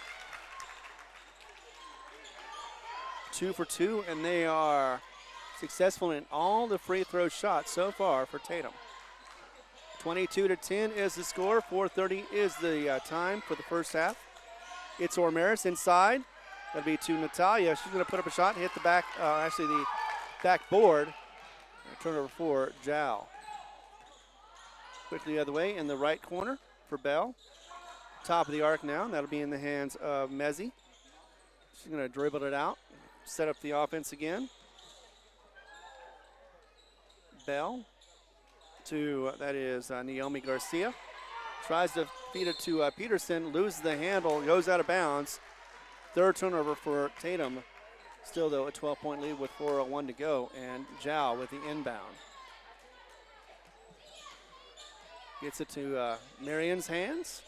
2 for 2, and they are successful in all the free throw shots so far for Tatum. 22-10 is the score. 4:30 is the time for the first half. It's Ormeris inside. That'll be to Natalia. She's going to put up a shot and hit the back, the backboard. Turnover for Jal. Quickly the other way in the right corner for Bell. Top of the arc now. That'll be in the hands of Mezzi. She's going to dribble it out, set up the offense again. Bell to, that is Naomi Garcia. Tries to feed it to Peterson, loses the handle, goes out of bounds. Third turnover for Tatum. Still, though, a 12-point lead with 4:01 to go, and Jal with the inbound. Gets it to Marion's hands.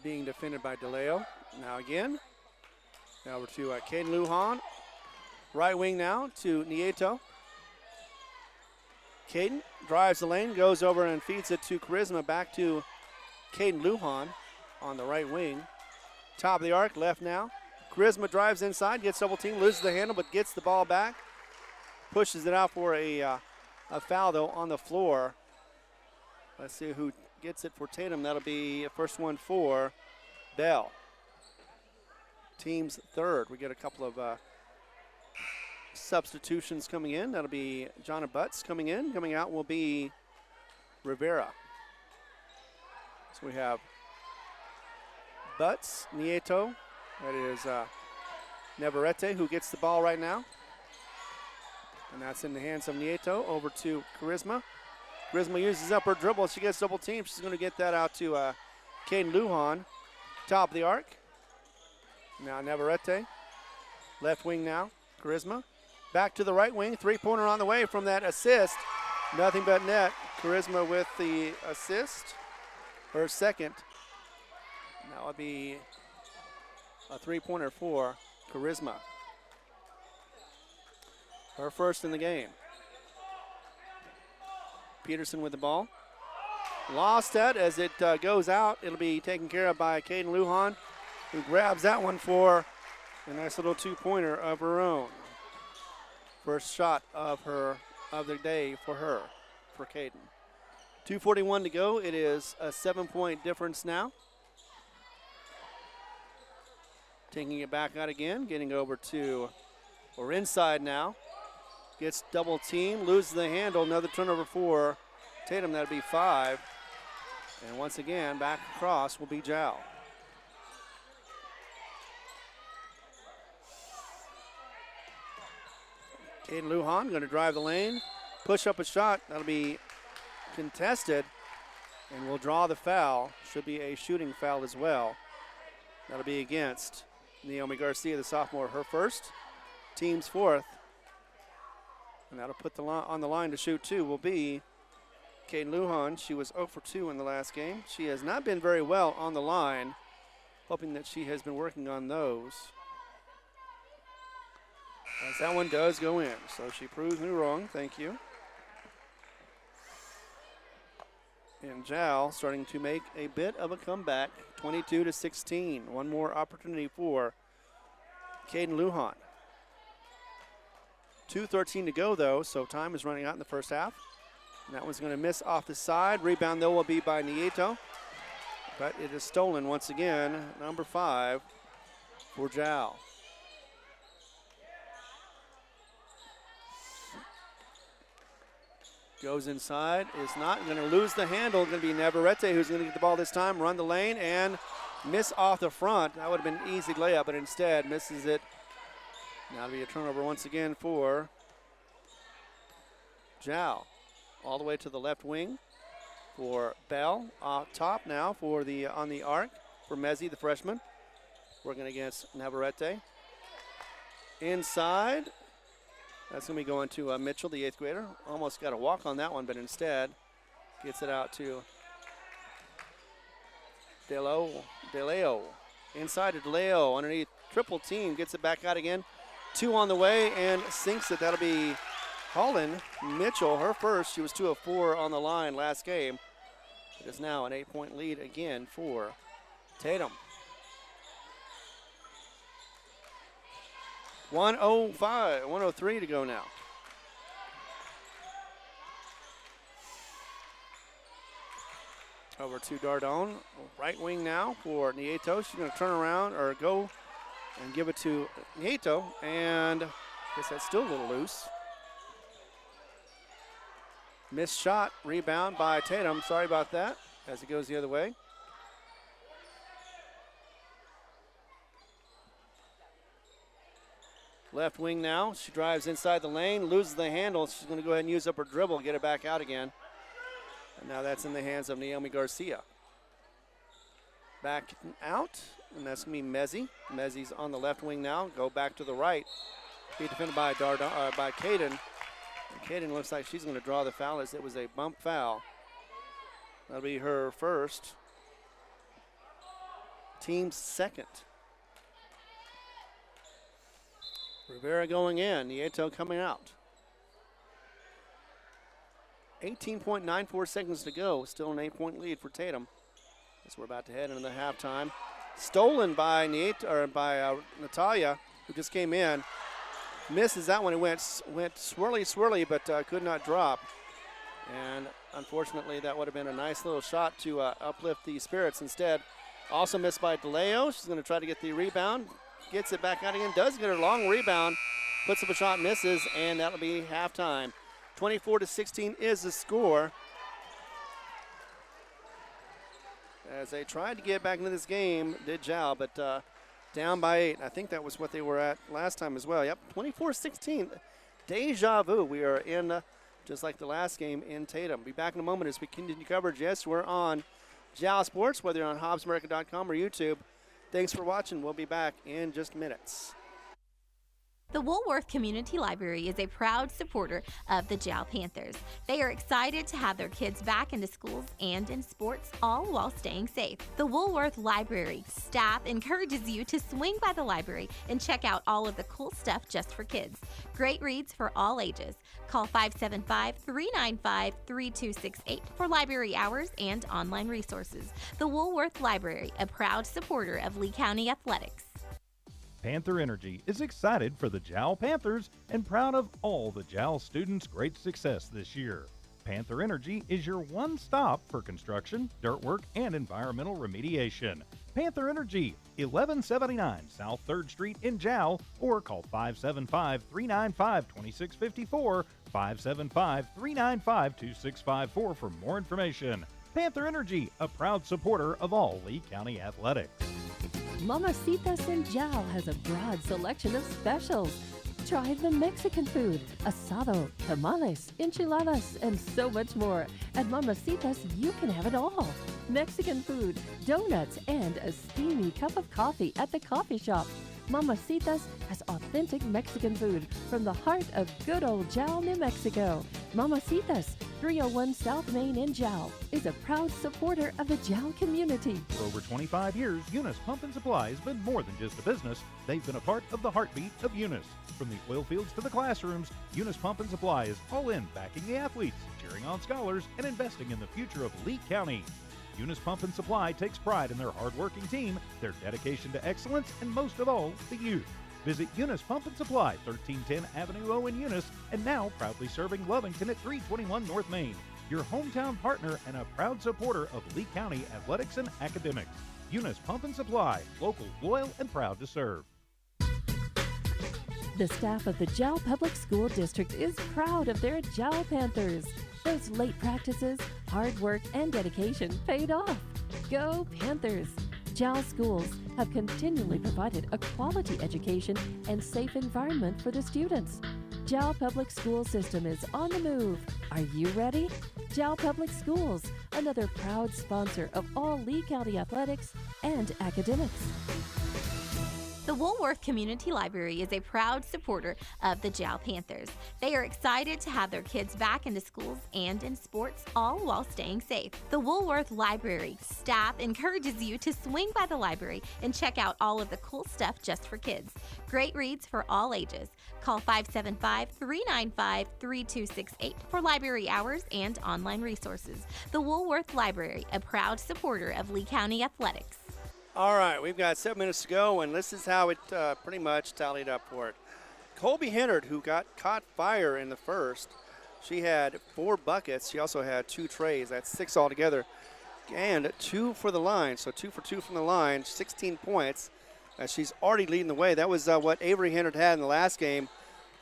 Being defended by DeLeo. Now again. Now over to Caden Lujan. Right wing now to Nieto. Caden drives the lane, goes over and feeds it to Charisma. Back to Caden Lujan on the right wing. Top of the arc, left now. Charisma drives inside, gets double team, loses the handle, but gets the ball back. Pushes it out for a foul, though, on the floor. Let's see who gets it for Tatum. That'll be first one for Bell. Team's third. We get a couple of substitutions coming in. That'll be Jonna Butts coming in. Coming out will be Rivera. So we have Butts, Nieto. That is Navarrete who gets the ball right now. And that's in the hands of Nieto. Over to Charisma. Charisma uses up her dribble. She gets double teamed. She's going to get that out to Caden Lujan. Top of the arc. Now Navarrete. Left wing now. Charisma. Back to the right wing. Three-pointer on the way from that assist. Nothing but net. Charisma with the assist. Her second. That would be a three-pointer for Charisma. Her first in the game. Peterson with the ball. Lost that as it goes out. It'll be taken care of by Caden Lujan, who grabs that one for a nice little two-pointer of her own. First shot of the day for her, for Caden. 2:41 to go. It is a 7-point difference now. Taking it back out again, getting over to, or inside now. Gets double team, loses the handle. Another turnover for Tatum. That'd be 5. And once again, back across will be Jal. Caden Lujan going to drive the lane, push up a shot. That'll be contested, and will draw the foul. Should be a shooting foul as well. That'll be against Naomi Garcia, the sophomore, her first, team's fourth. And that'll put on the line to shoot two will be Caden Lujan. She was 0 for 2 in the last game. She has not been very well on the line, hoping that she has been working on those. As that one does go in, so she proves me wrong. Thank you. And Jal starting to make a bit of a comeback, 22-16. One more opportunity for Caden Lujan. 2:13 to go, though, so time is running out in the first half. And that one's going to miss off the side. Rebound, though, will be by Nieto. But it is stolen once again, number 5 for Jal. Goes inside, is not going to lose the handle. Going to be Navarrete who's going to get the ball this time, run the lane, and miss off the front. That would have been an easy layup, but instead misses it. Now it'll be a turnover once again for Jal. All the way to the left wing for Bell. Top now for the on the arc for Mezzi, the freshman. Working against Navarrete. Inside. That's going to be going to Mitchell, the 8th grader. Almost got a walk on that one, but instead gets it out to DeLeo. Inside to DeLeo, underneath, triple team, gets it back out again. 2 on the way and sinks it. That'll be Holland Mitchell, her first. She was 2 of 4 on the line last game. It is now an 8-point lead again for Tatum. 1:03 to go now. Over to Dardone, right wing now for Nieto. She's going to turn around or go and give it to Nieto, and I guess that's still a little loose. Missed shot, rebound by Tatum. Sorry about that, as it goes the other way. Left wing now. She drives inside the lane, loses the handle. She's going to go ahead and use up her dribble, get it back out again. And now that's in the hands of Naomi Garcia. Back out, and that's going to be Mezzi. Mezzi's on the left wing now. Go back to the right. Be defended by Caden. And Caden looks like she's going to draw the foul as it was a bump foul. That'll be her first. Team's second. Rivera going in, Nieto coming out. 18.94 seconds to go, still an 8-point lead for Tatum. As we're about to head into the halftime. Stolen by Natalia, who just came in. Misses that one. It went swirly, but could not drop. And unfortunately, that would have been a nice little shot to uplift the Spirits. Instead, also missed by DeLeo. She's going to try to get the rebound. Gets it back out again, does get a long rebound, puts up a shot, misses, and that'll be halftime. 24-16 is the score. As they tried to get back into this game, did Jal, but down by 8. I think that was what they were at last time as well. Yep, 24-16. Deja vu. We are in, just like the last game, in Tatum. Be back in a moment as we continue coverage. Yes, we're on Jal Sports, whether you're on HobbsAmerica.com or YouTube. Thanks for watching. We'll be back in just minutes. The Woolworth Community Library is a proud supporter of the Jal Panthers. They are excited to have their kids back into schools and in sports, all while staying safe. The Woolworth Library staff encourages you to swing by the library and check out all of the cool stuff just for kids. Great reads for all ages. Call 575-395-3268 for library hours and online resources. The Woolworth Library, a proud supporter of Lee County Athletics. Panther Energy is excited for the Jal Panthers and proud of all the Jal students' great success this year. Panther Energy is your one stop for construction, dirt work, and environmental remediation. Panther Energy, 1179 South 3rd Street in Jal, or call 575-395-2654, 575-395-2654 for more information. Panther Energy, a proud supporter of all Lee County athletics. Mamacitas in Jal has a broad selection of specials. Try the Mexican food, asado, tamales, enchiladas, and so much more. At Mamacitas, you can have it all. Mexican food, donuts, and a steamy cup of coffee at the coffee shop. Mamacitas has authentic Mexican food from the heart of good old Jal, New Mexico. Mamacitas, 301 South Main in Jal, is a proud supporter of the Jal community. For over 25 years, Eunice Pump and Supply has been more than just a business. They've been a part of the heartbeat of Eunice. From the oil fields to the classrooms, Eunice Pump and Supply is all in backing the athletes, cheering on scholars, and investing in the future of Lee County. Eunice Pump and Supply takes pride in their hard-working team, their dedication to excellence, and most of all, the youth. Visit Eunice Pump and Supply, 1310 Avenue O in Eunice, and now proudly serving Lovington at 321 North Main. Your hometown partner and a proud supporter of Lee County athletics and academics. Eunice Pump and Supply, local, loyal, and proud to serve. The staff of the Jal Public School District is proud of their Jal Panthers. Those late practices, hard work, and dedication paid off. Go Panthers! Jal schools have continually provided a quality education and safe environment for the students. Jal Public School System is on the move. Are you ready? Jal Public Schools, another proud sponsor of all Lee County athletics and academics. The The Woolworth Community Library is a proud supporter of the Jal Panthers. They are excited to have their kids back into schools and in sports, all while staying safe. The Woolworth Library staff encourages you to swing by the library and check out all of the cool stuff just for kids. Great reads for all ages. Call 575-395-3268 for library hours and online resources. The Woolworth Library, a proud supporter of Lee County Athletics. All right, we've got 7 minutes to go, and this is how it pretty much tallied up for it. Colby Hennard, who caught fire in the first, she had 4 buckets. She also had 2 trays. That's 6 altogether. And 2 for the line, so 2 for 2 from the line, 16 points. She's already leading the way. That was what Avery Hennard had in the last game.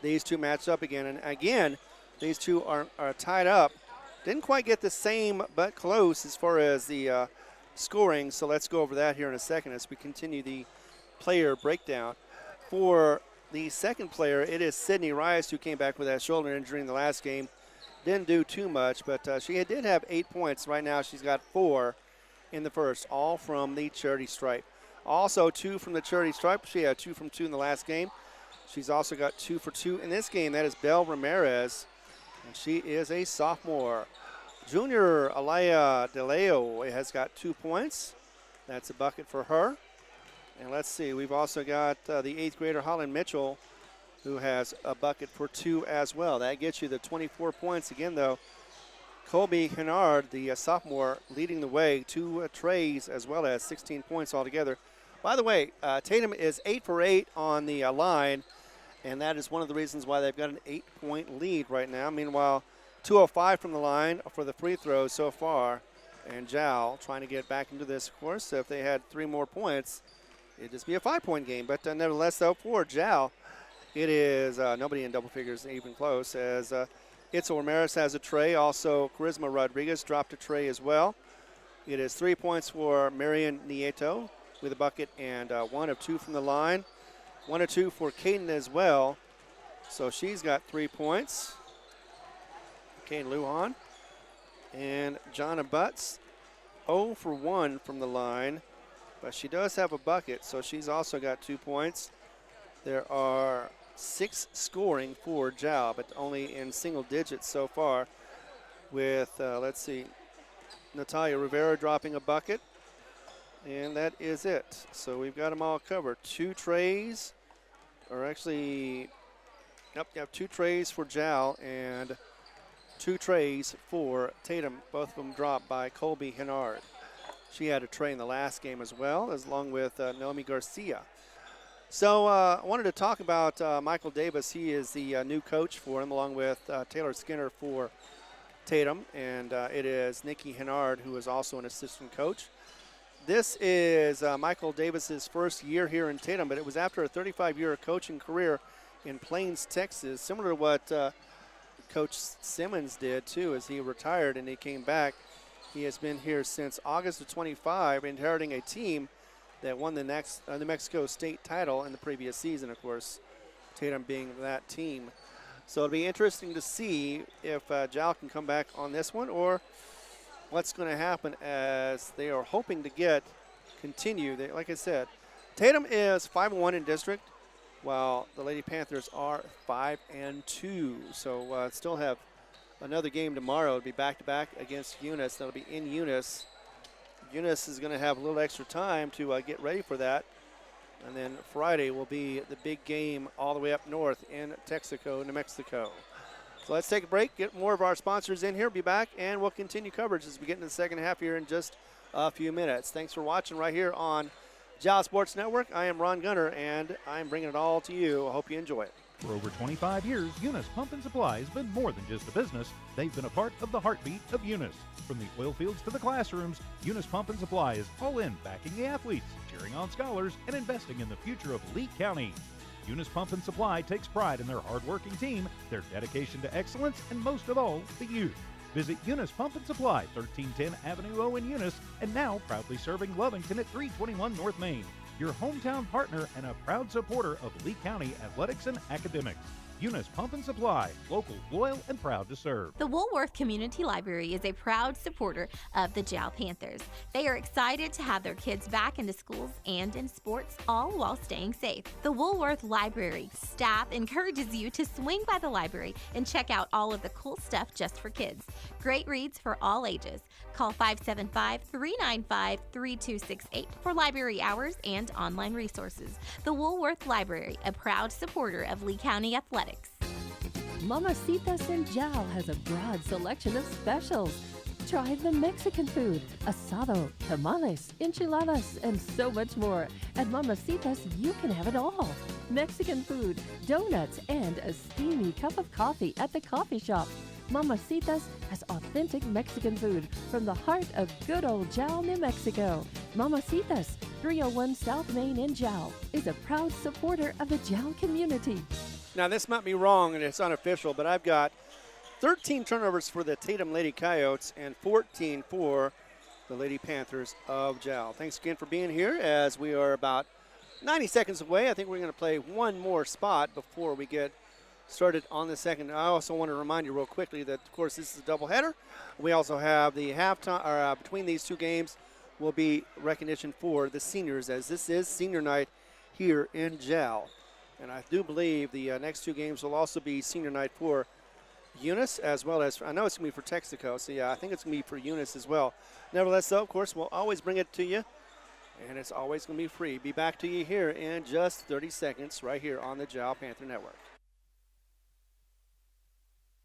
These two matched up again. And again, these two are tied up. Didn't quite get the same, but close as far as the scoring. So let's go over that here in a second as we continue the player breakdown. For the second player, it is Sydney Rice, who came back with that shoulder injury in the last game. Didn't do too much, but she did have 8 points. Right now she's got 4 in the first, all from the charity stripe. Also 2 from the charity stripe. She had 2 from 2 in the last game. She's also got 2 for 2 in this game. That is Belle Ramirez, and she is a sophomore. Junior Alaya DeLeo has got 2 points. That's a bucket for her. And let's see, we've also got the 8th grader Holland Mitchell, who has a bucket for 2 as well. That gets you the 24 points. Again, though, Colby Hennard, the sophomore, leading the way, 2 trays as well as 16 points altogether. By the way, Tatum is 8 for 8 on the line, and that is one of the reasons why they've got an 8-point lead right now. Meanwhile, 205 from the line for the free throws so far, and Jal trying to get back into this, of course. So if they had 3 more points, it'd just be a 5-point game. But nevertheless, though, for Jal, it is nobody in double figures even close, as Itzel Ramirez has a tray. Also, Charisma Rodriguez dropped a tray as well. It is 3 points for Marian Nieto with a bucket and 1 of 2 from the line. 1 of 2 for Caden as well. So she's got 3 points. Caden Lujan. And Jonna Butts, 0 for 1 from the line. But she does have a bucket, so she's also got 2 points. There are 6 scoring for Jal, but only in single digits so far with, let's see, Natalia Rivera dropping a bucket. And that is it. So we've got them all covered. 2 trays, or actually, yep, you have 2 trays for Jal and 2 trays for Tatum. Both of them dropped by Colby Hennard. She had a tray in the last game as well, along with Naomi Garcia. So I wanted to talk about Michael Davis. He is the new coach for him, along with Taylor Skinner for Tatum. And it is Nikki Hennard, who is also an assistant coach. This is Michael Davis's first year here in Tatum, but it was after a 35-year coaching career in Plains, Texas, similar to what Coach Simmons did, too, as he retired and he came back. He has been here since August of 25, inheriting a team that won the New Mexico State title in the previous season, of course, Tatum being that team. So it'll be interesting to see if Jal can come back on this one or what's going to happen, as they are hoping to continue. Like I said, Tatum is 5-1 in district, while the Lady Panthers are 5-2. So still have another game tomorrow. It'll be back-to-back against Eunice. That'll be in Eunice. Eunice is going to have a little extra time to get ready for that. And then Friday will be the big game all the way up north in Texaco, New Mexico. So let's take a break, get more of our sponsors in here, be back, and we'll continue coverage as we get into the second half here in just a few minutes. Thanks for watching right here on Jal Sports Network. I am Ron Gunner, and I'm bringing it all to you. I hope you enjoy it. For over 25 years, Eunice Pump and Supply has been more than just a business. They've been a part of the heartbeat of Eunice. From the oil fields to the classrooms, Eunice Pump and Supply is all in backing the athletes, cheering on scholars, and investing in the future of Lee County. Eunice Pump and Supply takes pride in their hard-working team, their dedication to excellence, and most of all, the youth. Visit Eunice Pump and Supply, 1310 Avenue O in Eunice, and now proudly serving Lovington at 321 North Main. Your hometown partner and a proud supporter of Lee County athletics and academics. Eunice Pump and Supply, local, loyal, and proud to serve. The Woolworth Community Library is a proud supporter of the Jal Panthers. They are excited to have their kids back into schools and in sports, all while staying safe. The Woolworth Library staff encourages you to swing by the library and check out all of the cool stuff just for kids. Great reads for all ages. Call 575-395-3268 for library hours and online resources. The Woolworth Library, a proud supporter of Lee County Athletics. Mamacitas in Jal has a broad selection of specials. Try the Mexican food, asado, tamales, enchiladas, and so much more. At Mamacitas, you can have it all. Mexican food, donuts, and a steamy cup of coffee at the coffee shop. Mamacitas has authentic Mexican food from the heart of good old Jal, New Mexico. Mamacitas, 301 South Main in Jal, is a proud supporter of the Jal community. Now, this might be wrong and it's unofficial, but I've got 13 turnovers for the Tatum Lady Coyotes and 14 for the Lady Panthers of Jal. Thanks again for being here as we are about 90 seconds away. I think we're going to play one more spot before we get started on the second. I also want to remind you real quickly that, of course, this is a doubleheader. We also have the halftime, or between these two games will be recognition for the seniors, as this is senior night here in Jal. And I do believe the next two games will also be senior night for Eunice, as well as, I know it's going to be for Texaco, so yeah, I think it's going to be for Eunice as well. Nevertheless, though, of course, we'll always bring it to you, and it's always going to be free. Be back to you here in just 30 seconds right here on the Jal Panther Network.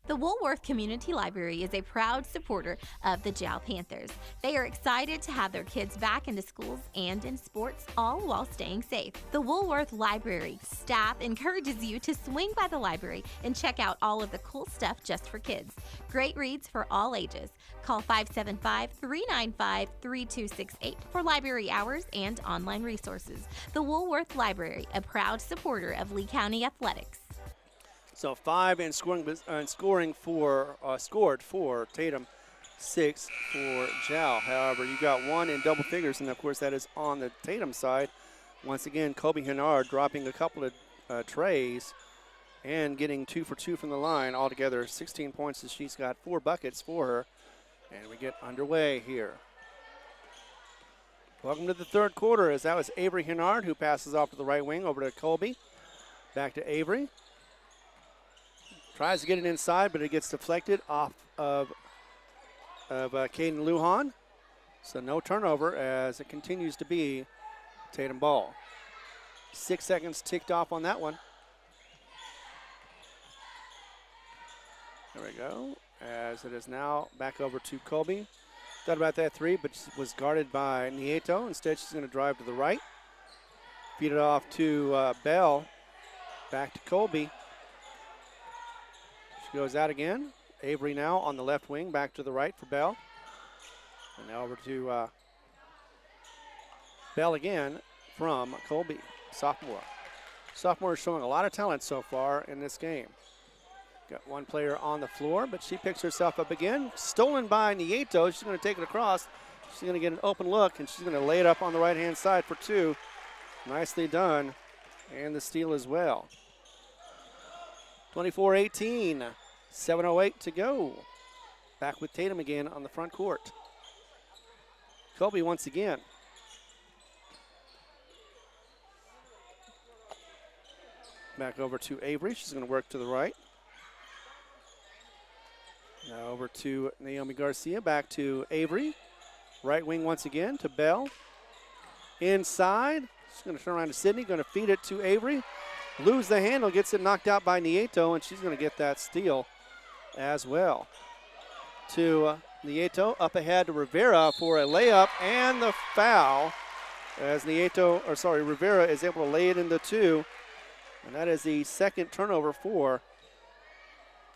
The Woolworth Community Library is a proud supporter of the Jal Panthers. They are excited to have their kids back into schools and in sports, all while staying safe. The Woolworth Library staff encourages you to swing by the library and check out all of the cool stuff just for kids. Great reads for all ages. Call 575-395-3268 for library hours and online resources. The Woolworth Library, a proud supporter of Lee County Athletics. So 5 in scoring for scored for Tatum, 6 for Jal. However, you got 1 in double figures, and of course that is on the Tatum side. Once again, Kobe Hennard dropping a couple of trays and getting 2 for 2 from the line. Altogether 16 points as she's got 4 buckets for her. And we get underway here. Welcome to the third quarter, as that was Avery Hennard who passes off to the right wing over to Colby. Back to Avery. Tries to get it inside, but it gets deflected off of Caden Lujan. So no turnover as it continues to be Tatum ball. 6 seconds ticked off on that one. There we go. As it is now back over to Colby. Thought about that three, but was guarded by Nieto. Instead, she's going to drive to the right. Feed it off to Bell. Back to Colby. Goes out again. Avery now on the left wing, back to the right for Bell. And now over to Bell again from Colby, sophomore. Sophomore is showing a lot of talent so far in this game. Got one player on the floor, but she picks herself up again. Stolen by Nieto. She's going to take it across. She's going to get an open look, and she's going to lay it up on the right-hand side for 2. Nicely done. And the steal as well. 24-18. 7:08 to go. Back with Tatum again on the front court. Colby once again. Back over to Avery. She's going to work to the right. Now over to Naomi Garcia. Back to Avery. Right wing once again to Bell. Inside. She's going to turn around to Sydney. Going to feed it to Avery. Lose the handle. Gets it knocked out by Nieto, and she's going to get that steal as well. To Nieto, up ahead to Rivera for a layup and the foul as Rivera is able to lay it into 2. And that is the second turnover for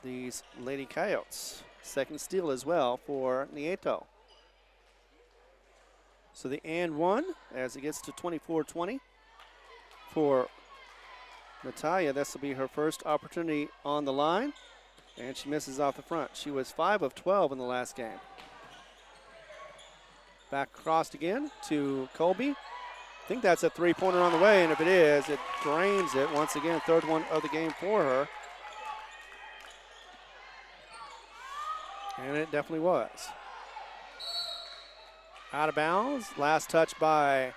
these Lady Coyotes. Second steal as well for Nieto. So the and 1 as it gets to 24-20 for Natalia. This will be her first opportunity on the line. And she misses off the front. She was 5 of 12 in the last game. Back crossed again to Colby. I think that's a three-pointer on the way, and if it is, it drains it. Once again, third one of the game for her. And it definitely was. Out of bounds. Last touch by,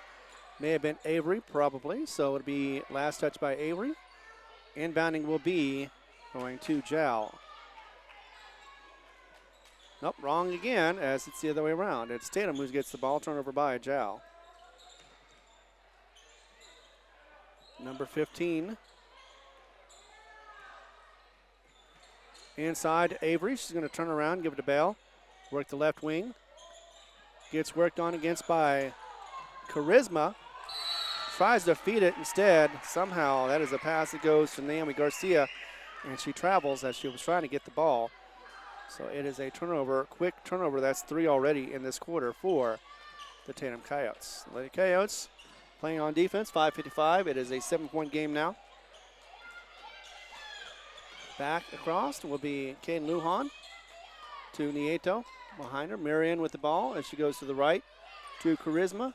may have been Avery probably. So it'll be last touch by Avery. Inbounding will be going to Jal. Nope, wrong again, as it's the other way around. It's Tatum who gets the ball, turnover by Jal. Number 15. Inside Avery, she's going to turn around, give it to Bell. Work the left wing. Gets worked on against by Charisma. Tries to feed it instead. Somehow that is a pass that goes to Naomi Garcia, and she travels as she was trying to get the ball. So it is a turnover, quick turnover. That's 3 already in this quarter for the Tatum Coyotes. Lady Coyotes playing on defense, 5:55. It is a 7-point game now. Back across will be Kaden Lujan to Nieto. Behind her, Marion with the ball as she goes to the right to Charisma.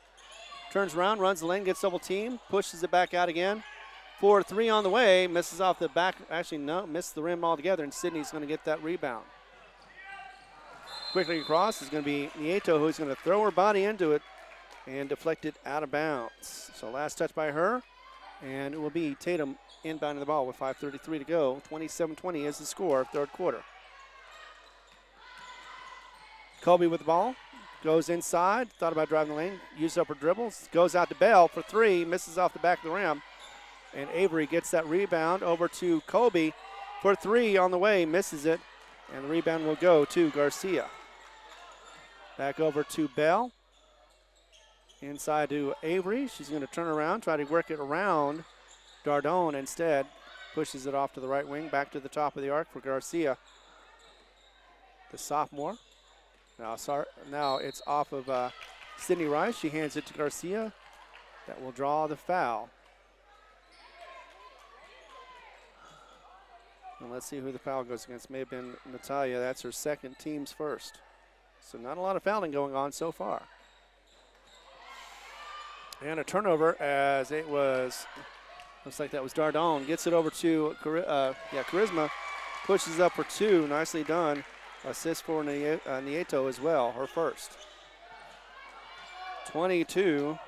Turns around, runs the lane, gets double team, pushes it back out again. 4-3 on the way, misses off the back. Actually, no, missed the rim altogether, and Sydney's going to get that rebound. Quickly across is going to be Nieto, who's going to throw her body into it and deflect it out of bounds. So last touch by her, and it will be Tatum inbounding the ball with 5:33 to go. 27-20 is the score, third quarter. Colby with the ball, goes inside, thought about driving the lane, used up her dribbles, goes out to Bell for 3, misses off the back of the rim, and Avery gets that rebound over to Colby for 3 on the way, misses it, and the rebound will go to Garcia. Back over to Bell. Inside to Avery. She's going to turn around, try to work it around Dardone instead. Pushes it off to the right wing, back to the top of the arc for Garcia, the sophomore. Now it's off of Sydney Rice. She hands it to Garcia. That will draw the foul. And let's see who the foul goes against. May have been Natalia. That's her second, team's first. So not a lot of fouling going on so far. And a turnover as it was, looks like that was Dardone. Gets it over to Charisma. Pushes up for 2. Nicely done. Assist for Nieto as well, her first. 27-22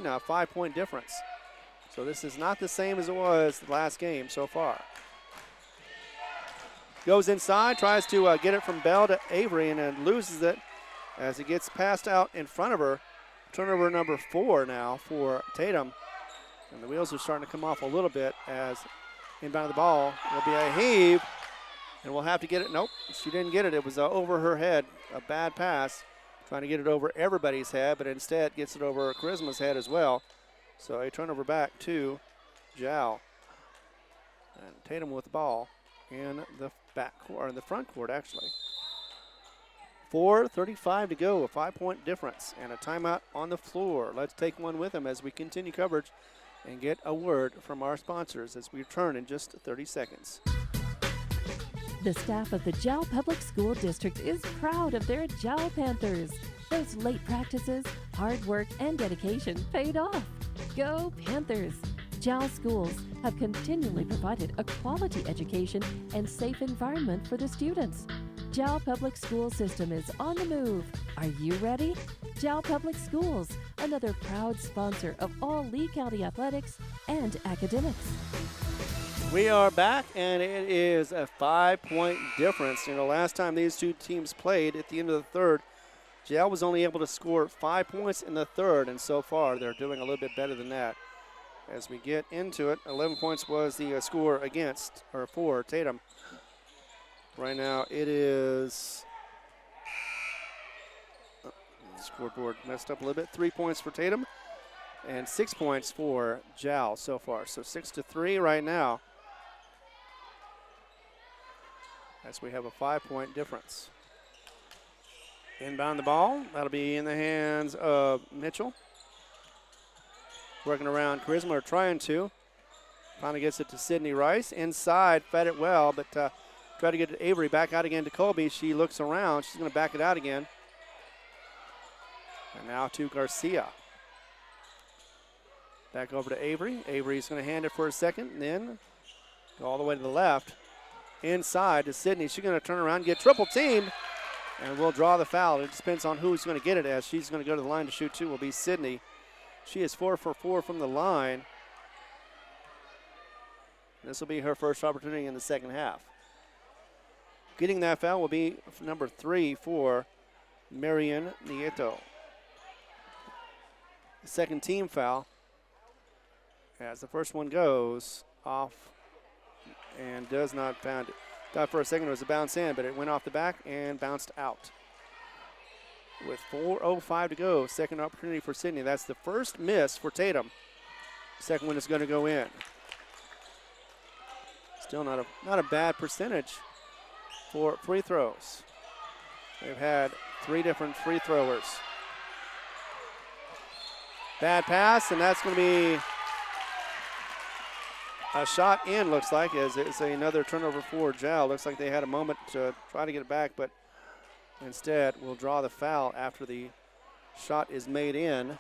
now, 5-point difference. So this is not the same as it was the last game so far. Goes inside, tries to get it from Bell to Avery, and then loses it as it gets passed out in front of her. Turnover number 4 now for Tatum. And the wheels are starting to come off a little bit as inbound of the ball will be a heave. And we'll have to get it. Nope, she didn't get it. It was over her head, a bad pass. Trying to get it over everybody's head, but instead gets it over Charisma's head as well. So a turnover back to Jal. And Tatum with the ball in the back court, or in the front court actually. 4:35 to go, a 5-point difference, and a timeout on the floor. Let's take one with them as we continue coverage and get a word from our sponsors as we return in just 30 seconds. The staff of the Jal Public School District is proud of their Jal Panthers. Those late practices, hard work, and dedication paid off. Go Panthers! Jal schools have continually provided a quality education and safe environment for the students. Jal Public School System is on the move. Are you ready? Jal Public Schools, another proud sponsor of all Lee County athletics and academics. We are back, and it is a 5-point difference. You know, last time these two teams played at the end of the third, Jal was only able to score 5 points in the third, and so far they're doing a little bit better than that. As we get into it, 11 points was the score against, or for Tatum. Right now it is, scoreboard messed up a little bit, 3 points for Tatum and 6 points for Jal so far. So 6-3 right now, as we have a 5-point difference. Inbound the ball, that'll be in the hands of Mitchell. Working around Charisma, or trying to. Finally gets it to Sydney Rice. Inside, fed it well, but try to get it to Avery. Back out again to Colby. She looks around. She's going to back it out again. And now to Garcia. Back over to Avery. Avery's going to hand it for a second, and then go all the way to the left inside to Sydney. She's going to turn around, get triple teamed, and we'll draw the foul. It depends on who's going to get it, as she's going to go to the line to shoot two will be Sydney. She is 4 for 4 from the line. This will be her first opportunity in the second half. Getting that foul will be number 3 for Marian Nieto. The second team foul, as the first one goes off and does not bound it. Thought for a second it was a bounce in, but it went off the back and bounced out. With 4:05 to go, second opportunity for Sydney. That's the first miss for Tatum. Second one is going to go in. Still not a bad percentage for free throws. They've had 3 different free throwers. Bad pass, and that's going to be a shot in, looks like, as it's another turnover for Jal. Looks like they had a moment to try to get it back, but instead will draw the foul after the shot is made in.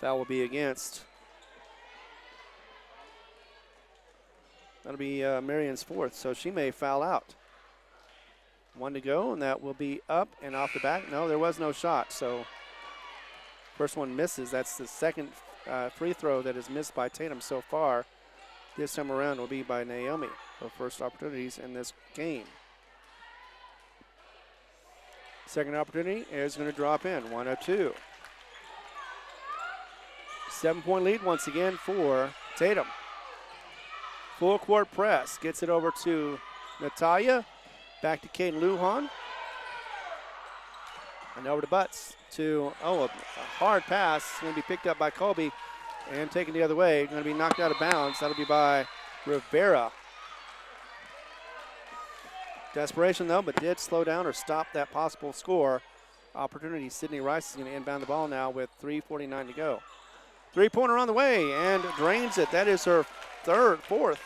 Foul will be against. That'll be Marion's fourth, so she may foul out. 1 to go, and that will be up and off the back. No, there was no shot, so first one misses. That's the second free throw that is missed by Tatum so far. This time around will be by Naomi. Her first opportunities in this game. Second opportunity is going to drop in, 1-2. 7-point lead once again for Tatum. Full court press, gets it over to Natalia, back to Caden Lujan, and over to Butts to, a hard pass, going to be picked up by Colby and taken the other way, going to be knocked out of bounds. That'll be by Rivera. Desperation though, but did slow down or stop that possible score opportunity. Sydney Rice is going to inbound the ball now with 3:49 to go. Three-pointer on the way and drains it. That is her fourth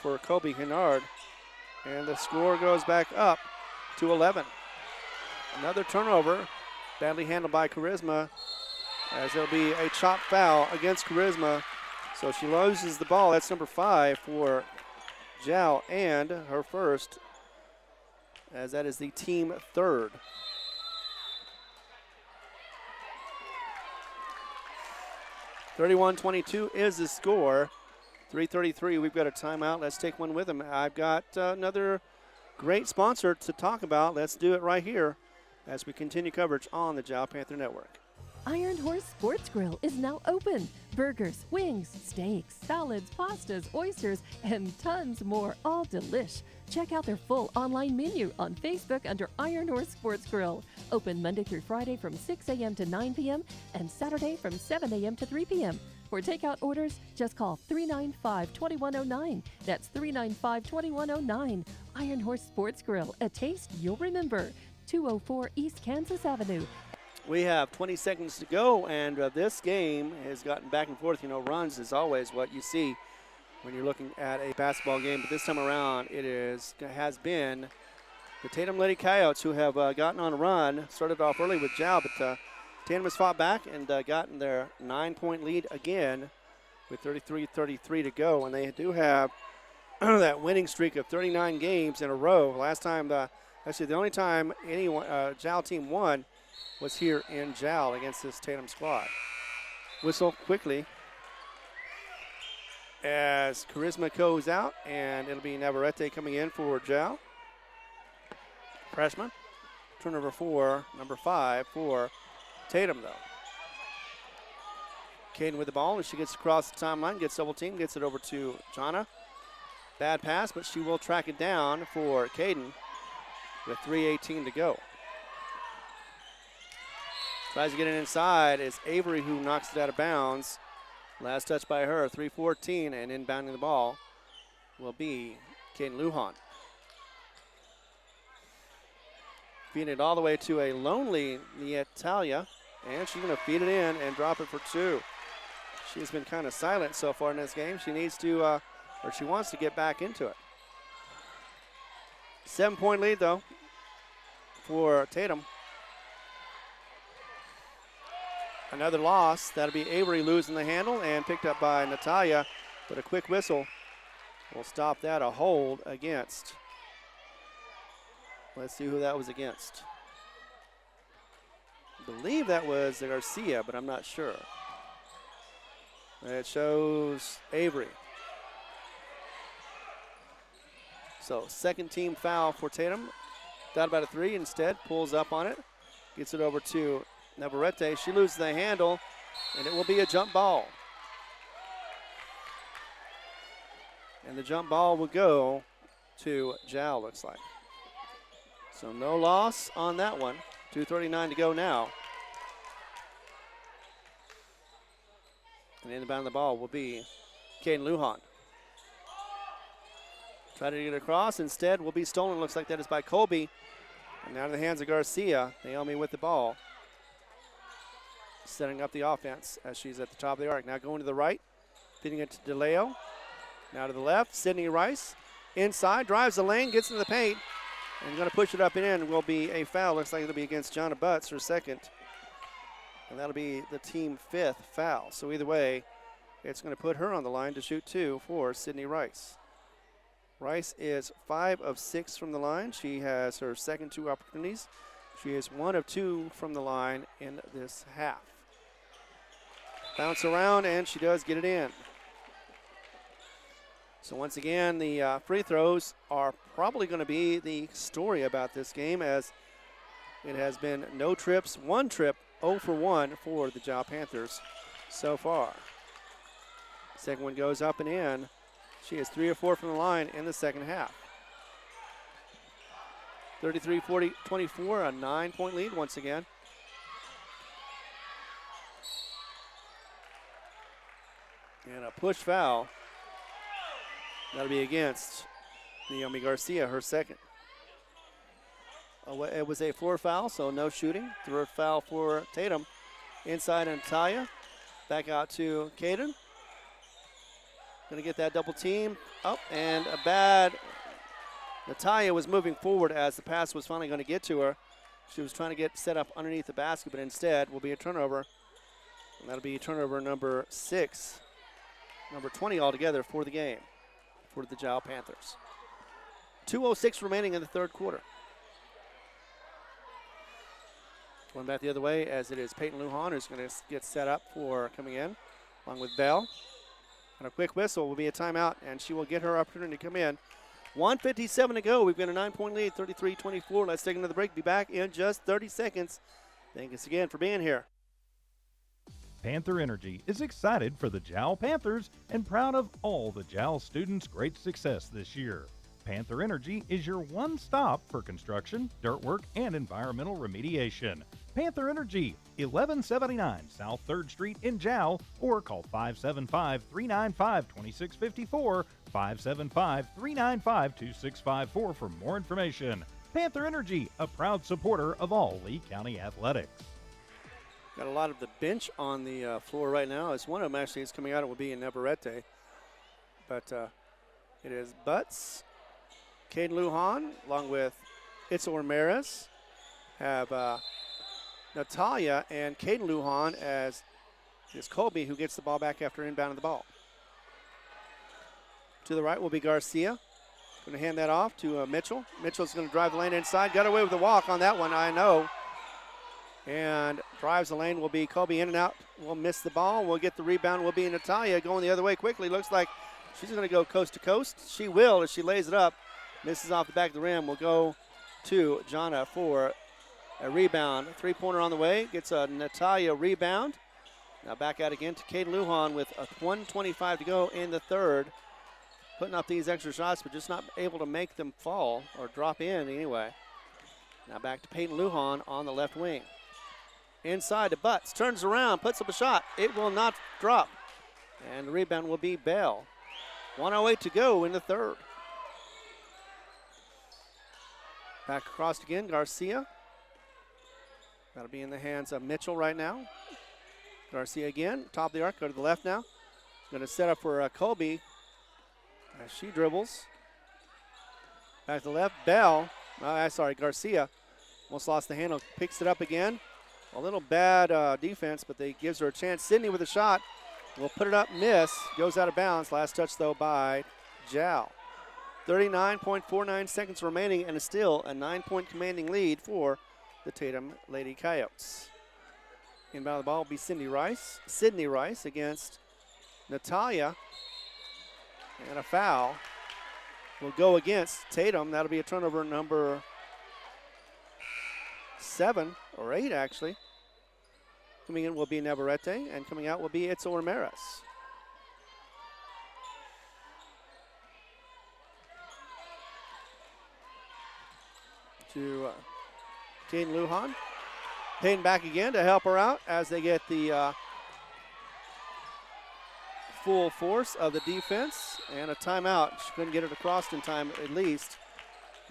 for Colby Hennard. And the score goes back up to 11. Another turnover, badly handled by Charisma, as there'll be a chop foul against Charisma. So she loses the ball. That's number 5 for Jal, and her first, as that is the team third. (31-22) is the score. 3:33, we've got a timeout. Let's take one with them. I've got another great sponsor to talk about. Let's do it right here as we continue coverage on the Jal Panther Network. Iron Horse Sports Grill is now open. Burgers, wings, steaks, salads, pastas, oysters, and tons more, all delish. Check out their full online menu on Facebook under Iron Horse Sports Grill. Open Monday through Friday from 6 a.m. to 9 p.m. and Saturday from 7 a.m. to 3 p.m. For takeout orders, just call 395-2109. That's 395-2109. Iron Horse Sports Grill, a taste you'll remember. 204 East Kansas Avenue. We have 20 seconds to go, and this game has gotten back and forth. You know, runs is always what you see when you're looking at a basketball game, but this time around it has been the Tatum Lady Coyotes who have gotten on a run. Started off early with Jal, but Tatum has fought back and gotten their 9-point lead again with 33-33 to go, and they do have that winning streak of 39 games in a row. Last time, actually the only time anyone Jal team won was here in Jal against this Tatum squad. Whistle quickly as Charisma goes out, and it'll be Navarrete coming in for Jal. Freshman. Turnover for number 5 for Tatum, though. Caden with the ball, and she gets across the timeline, gets double team, gets it over to Jana. Bad pass, but she will track it down for Caden with 3:18 to go. Tries to get it inside. It's Avery who knocks it out of bounds. Last touch by her, 3:14, and inbounding the ball will be Caden Lujan. Feeding it all the way to a lonely Natalia, and she's going to feed it in and drop it for 2. She's been kind of silent so far in this game. She needs to, or she wants to get back into it. 7-point lead, though, for Tatum. Another loss. That'll be Avery losing the handle and picked up by Natalia, but a quick whistle will stop that. A hold against. Let's see who that was against. I believe that was Garcia, but I'm not sure. It shows Avery. So second team foul for Tatum. Thought about a three, instead pulls up on it. Gets it over to Navarrete. She loses the handle, and it will be a jump ball. And the jump ball will go to Jal, looks like. So no loss on that one. 2:39 to go now. And inbound the ball will be Caden Lujan. Try to get it across. Instead, will be stolen. Looks like that is by Colby. And now to the hands of Garcia. Naomi with the ball. Setting up the offense as she's at the top of the arc. Now going to the right. Feeding it to DeLeo. Now to the left. Sydney Rice. Inside. Drives the lane. Gets into the paint. And going to push it up and in. Will be a foul. Looks like it'll be against Jonna Butts, her second. And that'll be the team fifth foul. So either way, it's going to put her on the line to shoot two for Sydney Rice. Rice is 5 of 6 from the line. She has her second two opportunities. She is 1 of 2 from the line in this half. Bounce around, and she does get it in. So once again, the free throws are probably going to be the story about this game, as it has been no trips, one trip, 0 for 1 for the Jal Panthers so far. Second one goes up and in. She is 3 of 4 from the line in the second half. 33-24, a 9-point lead once again. And a push foul. That'll be against Naomi Garcia, her second. It was a floor foul, so no shooting. Third foul for Tatum. Inside Natalia. Back out to Caden. Going to get that double team up, and a bad. Natalia was moving forward as the pass was finally going to get to her. She was trying to get set up underneath the basket, but instead will be a turnover. And that'll be turnover number 6, number 20 altogether for the game for the Jal Panthers. 2:06 remaining in the third quarter. Going back the other way, as it is Peyton Lujan who's going to get set up for coming in, along with Bell. And a quick whistle will be a timeout, and she will get her opportunity to come in. 1:57 to go. We've got a 9-point lead, 33-24. Let's take another break. Be back in just 30 seconds. Thanks again for being here. Panther Energy is excited for the Jal Panthers and proud of all the Jal students' great success this year. Panther Energy is your one stop for construction, dirt work, and environmental remediation. Panther Energy, 1179 South 3rd Street in Jal, or call 575-395-2654, 575-395-2654 for more information. Panther Energy, a proud supporter of all Lee County athletics. Got a lot of the bench on the floor right now. As one of them actually is coming out, it will be in Navarrete. But it is Butts, Caden Lujan, along with Itzel Ramirez, have Natalia and Caden Lujan, as is Colby, who gets the ball back after inbounding the ball. To the right will be Garcia. Going to hand that off to Mitchell. Mitchell's going to drive the lane inside. Got away with a walk on that one, I know. And drives the lane will be Colby in and out. We'll miss the ball. We'll get the rebound. Will be Natalia going the other way quickly. Looks like she's going to go coast to coast. She will as she lays it up. Misses off the back of the rim. Will go to Jonna for a rebound. Three-pointer on the way. Gets a Natalia rebound. Now back out again to Caden Lujan with a 1:25 to go in the third. Putting up these extra shots, but just not able to make them fall or drop in anyway. Now back to Peyton Lujan on the left wing. Inside to Butts. Turns around, puts up a shot. It will not drop. And the rebound will be Bell. 1:08 to go in the third. Back across again, Garcia. That'll be in the hands of Mitchell right now. Garcia again, top of the arc, go to the left now. Going to set up for Colby as she dribbles. Back to the left, Bell. Garcia. Almost lost the handle, picks it up again. A little bad defense, but they gives her a chance. Sydney with a shot. Will put it up, miss. Goes out of bounds. Last touch, though, by Jal. 39.49 seconds remaining, and still a 9-point commanding lead for the Tatum Lady Coyotes. Inbound the ball will be Sydney Rice against Natalia. And a foul will go against Tatum. That'll be a turnover number 7 or 8, actually. Coming in will be Navarrete, and coming out will be Itzel Ramirez. To Caden Lujan. Payton back again to help her out as they get the full force of the defense, and a timeout. She couldn't get it across in time, at least,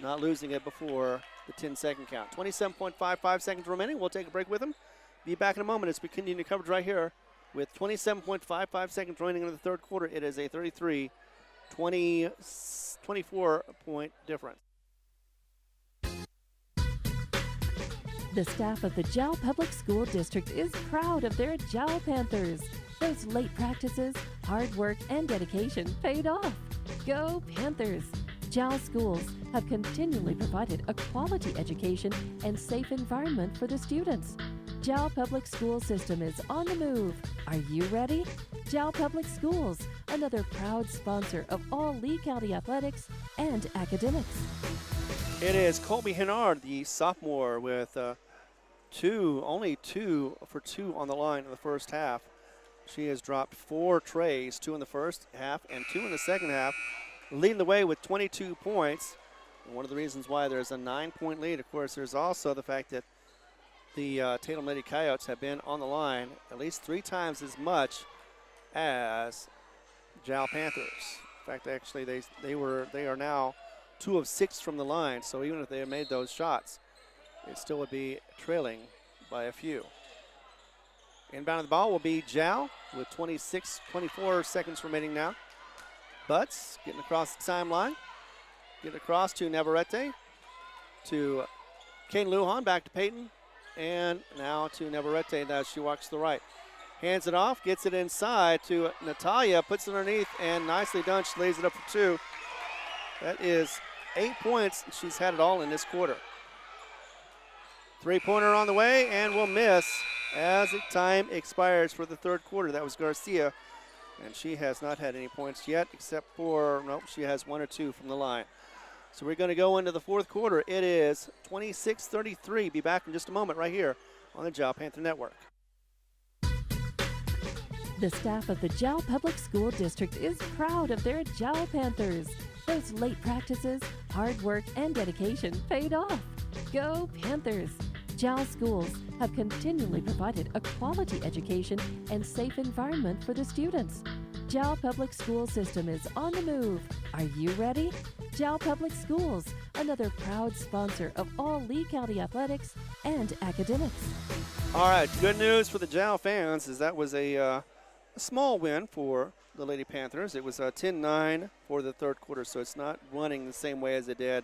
not losing it before the 10-second count. 27.55 seconds remaining. We'll take a break with them. Be back in a moment as we continue coverage right here with 27.55 seconds remaining in the third quarter. It is a 24-point difference. The staff of the Jal Public School District is proud of their Jal Panthers. Those late practices, hard work, and dedication paid off. Go Panthers! Jal schools have continually provided a quality education and safe environment for the students. Jal Public School System is on the move. Are you ready? Jal Public Schools, another proud sponsor of all Lee County athletics and academics. It is Colby Hennard, the sophomore, with only 2 for 2 on the line in the first half. She has dropped 4 trays, 2 in the first half and 2 in the second half, leading the way with 22 points. And one of the reasons why there's a 9-point lead, of course, there's also the fact that the Tatum Lady Coyotes have been on the line at least 3 times as much as Jal Panthers. In fact, actually, they are now 2 of 6 from the line, so even if they had made those shots, it still would be trailing by a few. Inbound of the ball will be Jal with 24 seconds remaining now. Butts getting across the timeline. Getting across to Navarrete, to Kane Lujan, back to Payton, and now to Navarrete as she walks to the right. Hands it off, gets it inside to Natalia, puts it underneath, and nicely done. She lays it up for 2. That is 8 points. She's had it all in this quarter. 3-pointer on the way, and will miss as the time expires for the third quarter. That was Garcia, and she has not had any points yet, except for, nope, she has 1 or 2 from the line. So we're going to go into the fourth quarter. It is 26-33. Be back in just a moment right here on the Jal Panther Network. The staff of the Jal Public School District is proud of their Jal Panthers. Those late practices, hard work, and dedication paid off. Go Panthers! Jal schools have continually provided a quality education and safe environment for the students. Jal Public School System is on the move. Are you ready? Jal Public Schools, another proud sponsor of all Lee County athletics and academics. All right, good news for the Jal fans is that was a small win for the Lady Panthers. It was 10-9 for the third quarter, so it's not running the same way as it did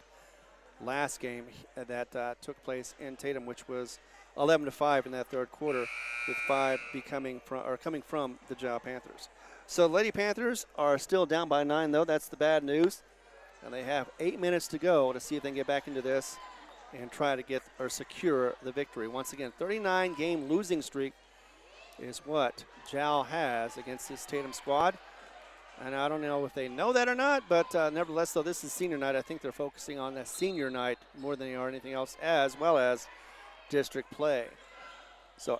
last game that took place in Tatum, which was 11-5 in that third quarter, with 5 coming from the Jal Panthers. So the Lady Panthers are still down by 9, though. That's the bad news. And they have 8 minutes to go to see if they can get back into this and try to get or secure the victory. Once again, 39-game losing streak is what Jal has against this Tatum squad. And I don't know if they know that or not, but nevertheless, though, this is senior night. I think they're focusing on that senior night more than they are anything else, as well as district play. So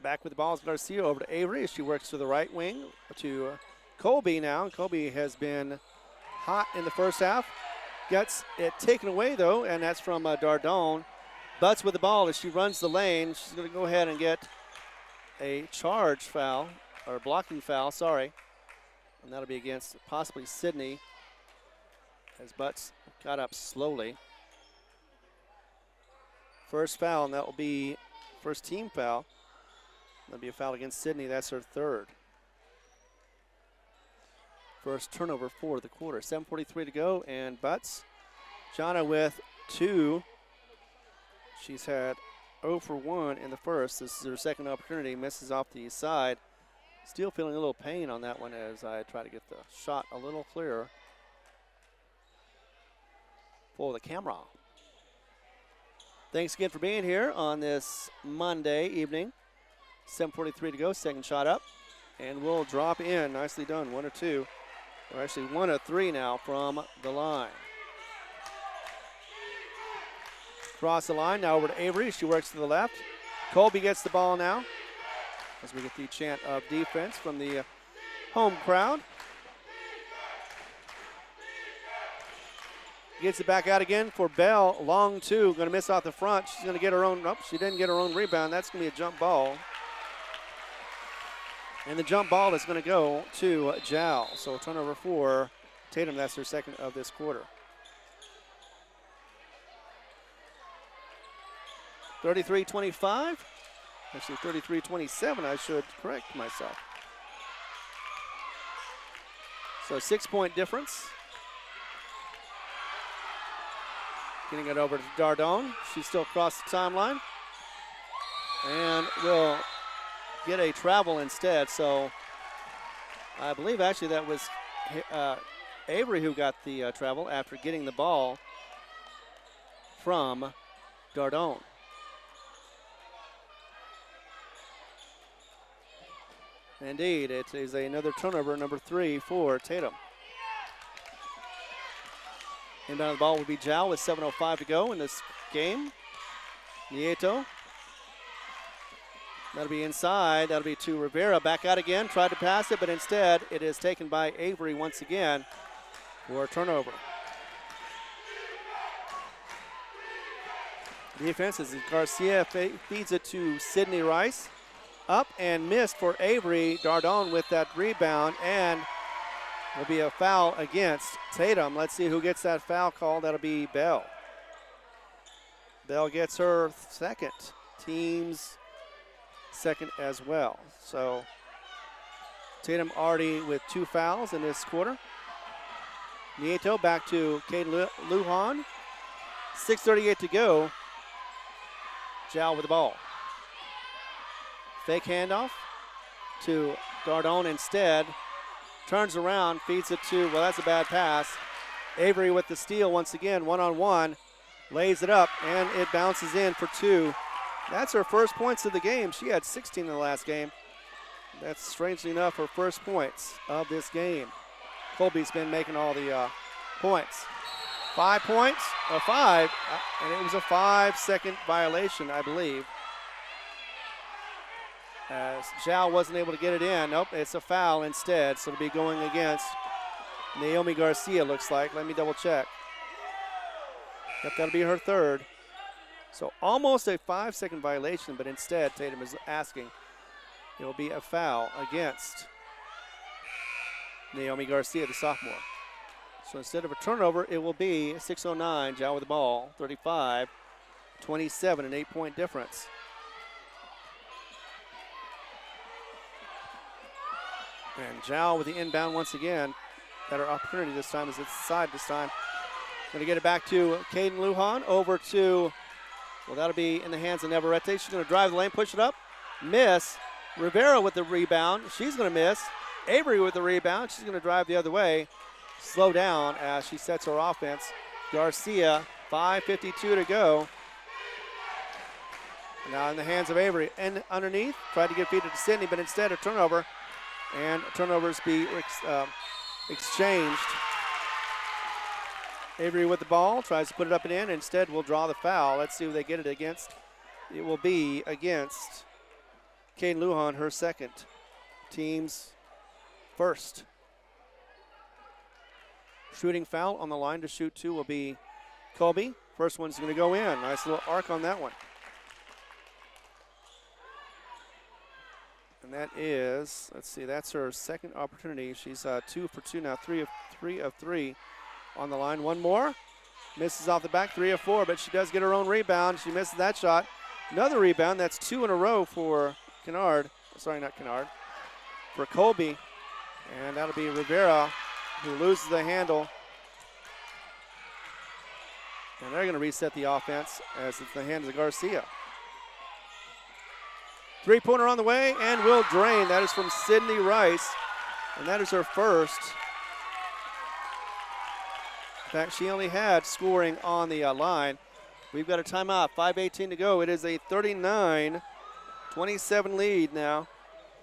back with the ball is Garcia over to Avery as she works to the right wing to Colby now. Colby has been hot in the first half. Gets it taken away, though, and that's from Dardone. Butts with the ball as she runs the lane. She's going to go ahead and get a charge foul, or blocking foul, sorry. And that'll be against possibly Sydney as Butts got up slowly. First foul, and that will be first team foul. That'll be a foul against Sydney. That's her third. First turnover for the quarter. 7:43 to go, and Butts, Jana with 2. She's had 0 for 1 in the first. This is her second opportunity. Misses off the side. Still feeling a little pain on that one as I try to get the shot a little clearer. for the camera. Thanks again for being here on this Monday evening. 7:43 to go, second shot up. And we'll drop in. Nicely done, 1 or 2. Or actually 1 of 3 now from the line. Cross the line, now over to Avery. She works to the left. Colby gets the ball now as we get the chant of defense from the home crowd. Gets it back out again for Bell. Long two, going to miss off the front. She's going to get her own, nope, she didn't get her own rebound. That's going to be a jump ball. And the jump ball is going to go to Jal. So a turnover for Tatum. That's her second of this quarter. 33-25. Actually 33-27, I should correct myself. So 6-point difference. Getting it over to Dardone. She's still across the timeline. And will get a travel instead. So I believe actually that was Avery who got the travel after getting the ball from Dardone. Indeed, it is another turnover, number 3 for Tatum. Inbound of the ball will be Jal with 7:05 to go in this game. Nieto. That'll be inside. That'll be to Rivera. Back out again. Tried to pass it, but instead it is taken by Avery once again for a turnover. Defense as Garcia feeds it to Sydney Rice. Up and missed for Avery. Dardone with that rebound, and will be a foul against Tatum. Let's see who gets that foul call. That'll be Bell. Bell gets her second. Team's second as well. So Tatum already with 2 fouls in this quarter. Nieto back to Cade Lujan. 6:38 to go. Jal with the ball. Fake handoff to Dardone instead. Turns around, feeds it to, well, that's a bad pass. Avery with the steal once again, one-on-one. Lays it up, and it bounces in for 2. That's her first points of the game. She had 16 in the last game. That's, strangely enough, her first points of this game. Colby's been making all the points. 5 points, or 5, and it was a 5-second violation, I believe. As Jal wasn't able to get it in. Nope, it's a foul instead, so it'll be going against Naomi Garcia, looks like. Let me double check. Yep, that'll be her third. So almost a 5-second violation, but instead Tatum is asking it will be a foul against Naomi Garcia, the sophomore. So instead of a turnover, it will be 6:09, Jal with the ball, 35-27, an 8-point difference. And Jal with the inbound once again. Better opportunity this time as it's side this time. Going to get it back to Caden Lujan. Over to, well, that'll be in the hands of Navarrete. She's going to drive the lane, push it up. Miss. Rivera with the rebound. She's going to miss. Avery with the rebound. She's going to drive the other way. Slow down as she sets her offense. Garcia, 5:52 to go. Now in the hands of Avery. And underneath, tried to get feed to Sydney, but instead a turnover. And turnovers be exchanged. Avery with the ball, tries to put it up and in. Instead, will draw the foul. Let's see who they get it against. It will be against Caden Lujan, her second. Team's first. Shooting foul on the line to shoot 2 will be Colby. First one's going to go in. Nice little arc on that one. And that is, let's see, that's her second opportunity. She's 2 for 2 now, 3 of 3 on the line. One more, misses off the back, 3 of 4, but she does get her own rebound. She misses that shot. Another rebound, that's 2 in a row for Kennard. Sorry, not Kennard, for Colby. And that'll be Rivera who loses the handle. And they're going to reset the offense as it's the hands of Garcia. 3-pointer on the way and will drain. That is from Sydney Rice, and that is her first. fact, she only had scoring on the line. We've got a timeout, 5:18 to go. It is a 39-27 lead now,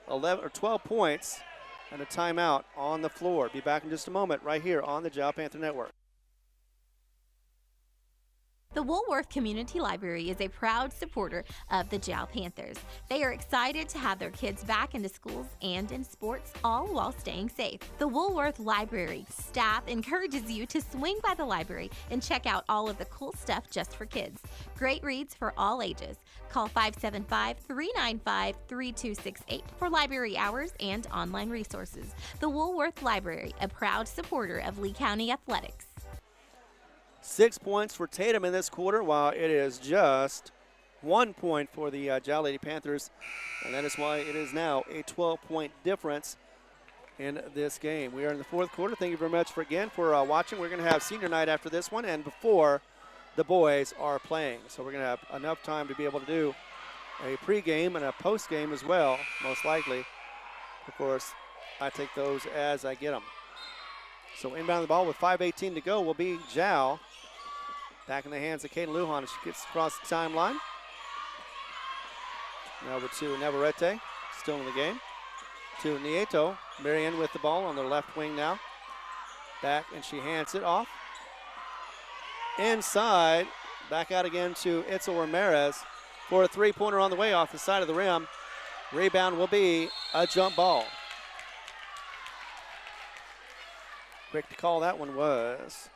12 points, and a timeout on the floor. Be back in just a moment right here on the Jal Panther Network. The Woolworth Community Library is a proud supporter of the Jal Panthers. They are excited to have their kids back into schools and in sports, all while staying safe. The Woolworth Library staff encourages you to swing by the library and check out all of the cool stuff just for kids. Great reads for all ages. Call 575-395-3268 for library hours and online resources. The Woolworth Library, a proud supporter of Lee County Athletics. 6 points for Tatum in this quarter, while it is just 1 point for the Jal Lady Panthers, and that is why it is now a 12-point difference in this game. We are in the fourth quarter. Thank you very much for watching. We're going to have senior night after this one and before the boys are playing. So we're going to have enough time to be able to do a pregame and a postgame as well, most likely. Of course, I take those as I get them. So inbound the ball with 5:18 to go will be Jal. Back in the hands of Kaden Lujan as she gets across the timeline. Now over to Navarrete, still in the game. To Nieto. Marion with the ball on the left wing now. Back, and she hands it off. Inside, back out again to Itzel Ramirez for a three-pointer on the way off the side of the rim. Rebound will be a jump ball. Quick to call that one was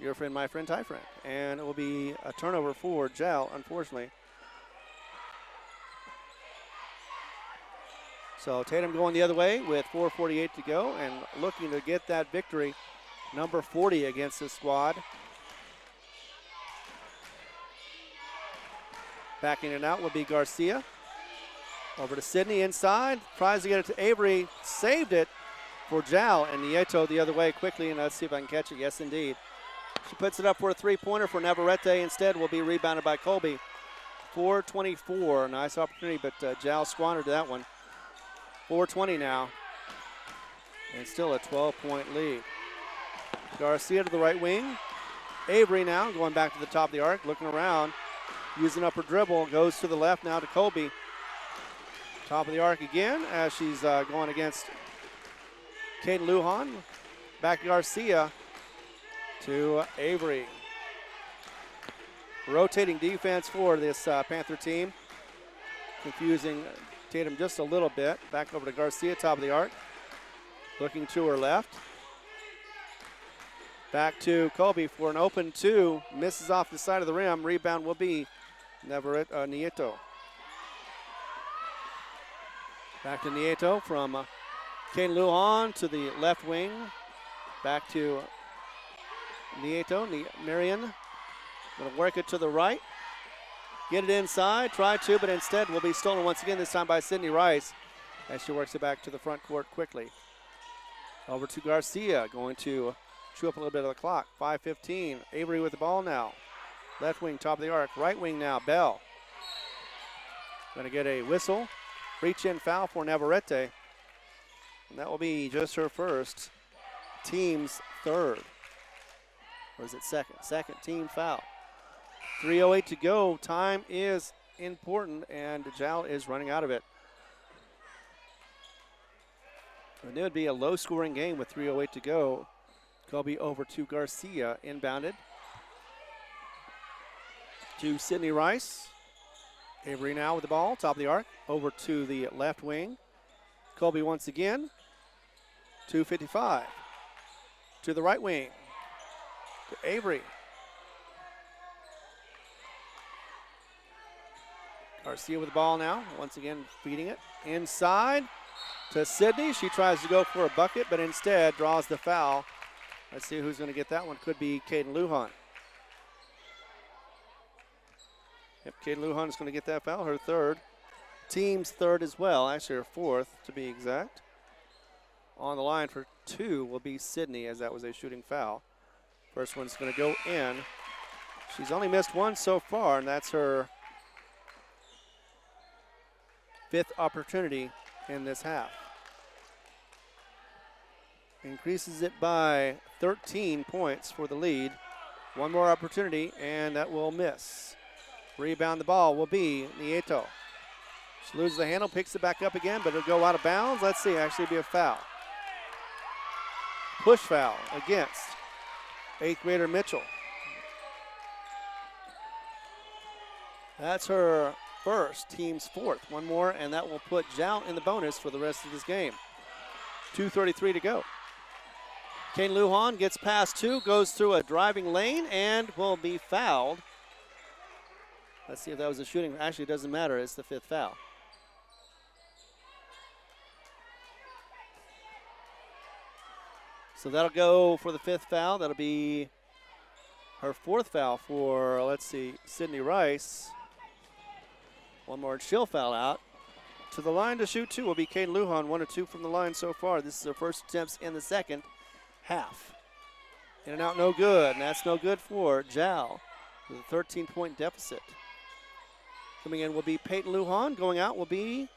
your friend, my friend, Ty friend. And it will be a turnover for Jal, unfortunately. So Tatum going the other way with 4:48 to go and looking to get that victory, number 40 against this squad. Backing it out will be Garcia. Over to Sydney inside, tries to get it to Avery, saved it for Jal, and Nieto the other way quickly, and let's see if I can catch it. Yes, indeed. She puts it up for a three-pointer for Navarrete. Instead will be rebounded by Colby. 4:24, nice opportunity, but Jal squandered that one. 4:20 now, and still a 12-point lead. Garcia to the right wing. Avery now going back to the top of the arc, looking around, using up her dribble, goes to the left now to Colby. Top of the arc again as she's going against Kaden Lujan. Back to Garcia to Avery. Rotating defense for this Panther team. Confusing Tatum just a little bit. Back over to Garcia, top of the arc. Looking to her left. Back to Colby for an open two. Misses off the side of the rim. Rebound will be Nieto. Back to Nieto from Kaden Lujan to the left wing. Back to Nieto. Marion going to work it to the right. Get it inside. Try to, but instead will be stolen once again, this time by Sydney Rice as she works it back to the front court quickly. Over to Garcia, going to chew up a little bit of the clock. 5:15. Avery with the ball now. Left wing, top of the arc. Right wing now, Bell. Going to get a whistle. Reach-in foul for Navarrete. And that will be just her first, team's third. Or is it second? Second team foul. 3:08 to go. Time is important, and Jal is running out of it. And it would be a low-scoring game with 3:08 to go. Colby over to Garcia, inbounded. To Sydney Rice. Avery now with the ball, top of the arc. Over to the left wing. Colby once again. 2:55. To the right wing. To Avery. Garcia with the ball now. Once again feeding it. Inside to Sydney. She tries to go for a bucket, but instead draws the foul. Let's see who's going to get that one. Could be Kaden Lujan. Yep, Kaden Lujan is going to get that foul, her third. Team's third as well, actually her fourth to be exact. On the line for two will be Sydney, as that was a shooting foul. First one's going to go in. She's only missed one so far, and that's her fifth opportunity in this half. increases it by 13 points for the lead. One more opportunity, and that will miss. Rebound the ball will be Nieto. She loses the handle, picks it back up again, but it'll go out of bounds. Let's see, actually be a foul. Push foul against 8th grader Mitchell. That's her first, team's fourth. One more, and that will put Jal in the bonus for the rest of this game. 2:33 to go. Kane Lujan gets past two, goes through a driving lane, and will be fouled. Let's see if that was a shooting. Actually, it doesn't matter. It's the 5th foul. So that'll go for the 5th foul. That'll be her 4th foul for, let's see, Sydney Rice. One more, and she'll foul out. To the line to shoot two will be Kane Lujan, 1 or 2 from the line so far. This is her first attempts in the second half. In and out, no good, and that's no good for Jal with a 13-point deficit. Coming in will be Peyton Lujan. Going out will be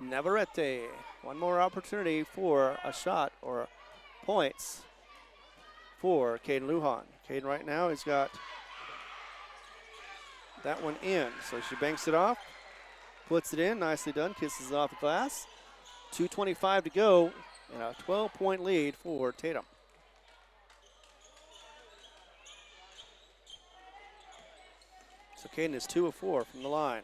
Navarrete. One more opportunity for a shot or points for Caden Lujan. Caden right now has got that one in. So she banks it off, puts it in, nicely done, kisses it off the glass. 2:25 to go, and a 12-point lead for Tatum. So Caden is 2 of 4 from the line.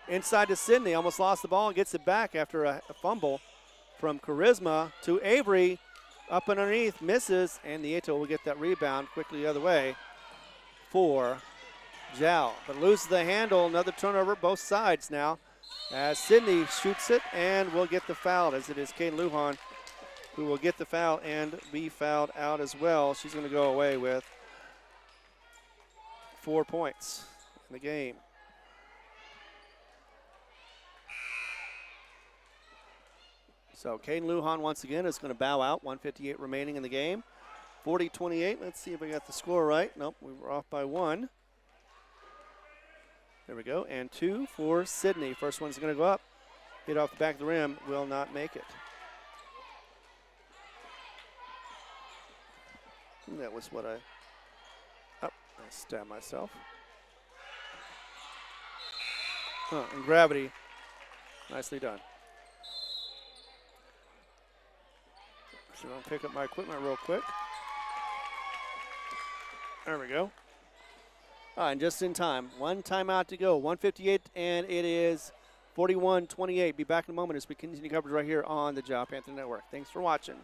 Inside to Sydney, almost lost the ball and gets it back after a fumble from Charisma to Avery. Up and underneath, misses, and Nieto will get that rebound quickly the other way for Jal. But loses the handle, another turnover, both sides now, as Sydney shoots it and will get the foul, as it is Caden Lujan who will get the foul and be fouled out as well. She's going to go away with 4 points in the game. So Caden Lujan once again is going to bow out. 1:58 remaining in the game. 40-28. Let's see if I got the score right. Nope, we were off by 1. There we go. And 2 for Sydney. First one's going to go up. Hit off the back of the rim. Will not make it. And that was what I stabbed myself. And gravity. Nicely done. So I'll pick up my equipment real quick. There we go. All right, and just in time. One timeout to go. 1:58, and it is 41-28. Be back in a moment as we continue coverage right here on the Jal Panther Network. Thanks for watching.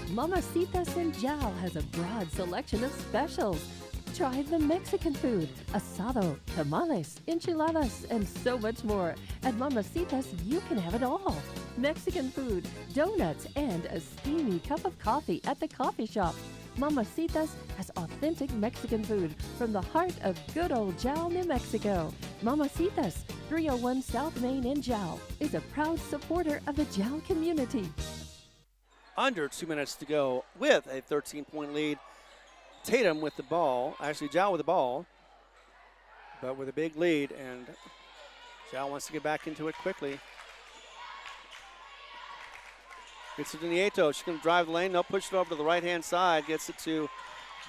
Mamacitas in Jal has a broad selection of specials. Try the Mexican food, asado, tamales, enchiladas, and so much more. At Mamacitas, you can have it all. Mexican food, donuts, and a steamy cup of coffee at the coffee shop. Mamacitas has authentic Mexican food from the heart of good old Jal, New Mexico. Mamacitas, 301 South Main in Jal, is a proud supporter of the Jal community. Under 2 minutes to go with a 13-point lead. Tatum with the ball, actually Jal with the ball, but with a big lead, and Jal wants to get back into it quickly. Gets it to Nieto. She's going to drive the lane. No, push it over to the right-hand side. Gets it to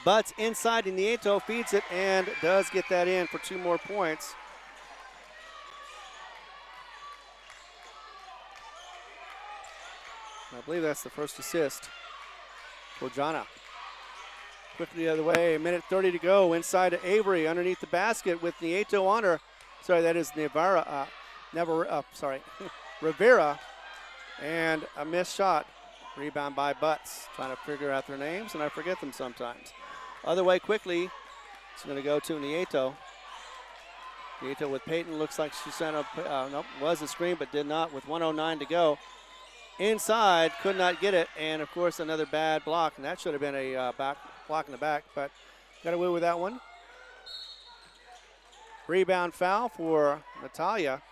Butts inside, and Nieto feeds it and does get that in for 2 more points. I believe that's the first assist for Jana. Quickly the other way, 1:30 to go. Inside to Avery, underneath the basket with Nieto on her. Sorry, that is Rivera. And a missed shot. Rebound by Butts. Trying to figure out their names, and I forget them sometimes. Other way quickly, it's going to go to Nieto. Nieto with Peyton. Looks like she sent up, was a screen, but did not with 1:09 to go. Inside, could not get it, and of course another bad block, and that should have been a block in the back, but got away with that one. Rebound foul for Natalia.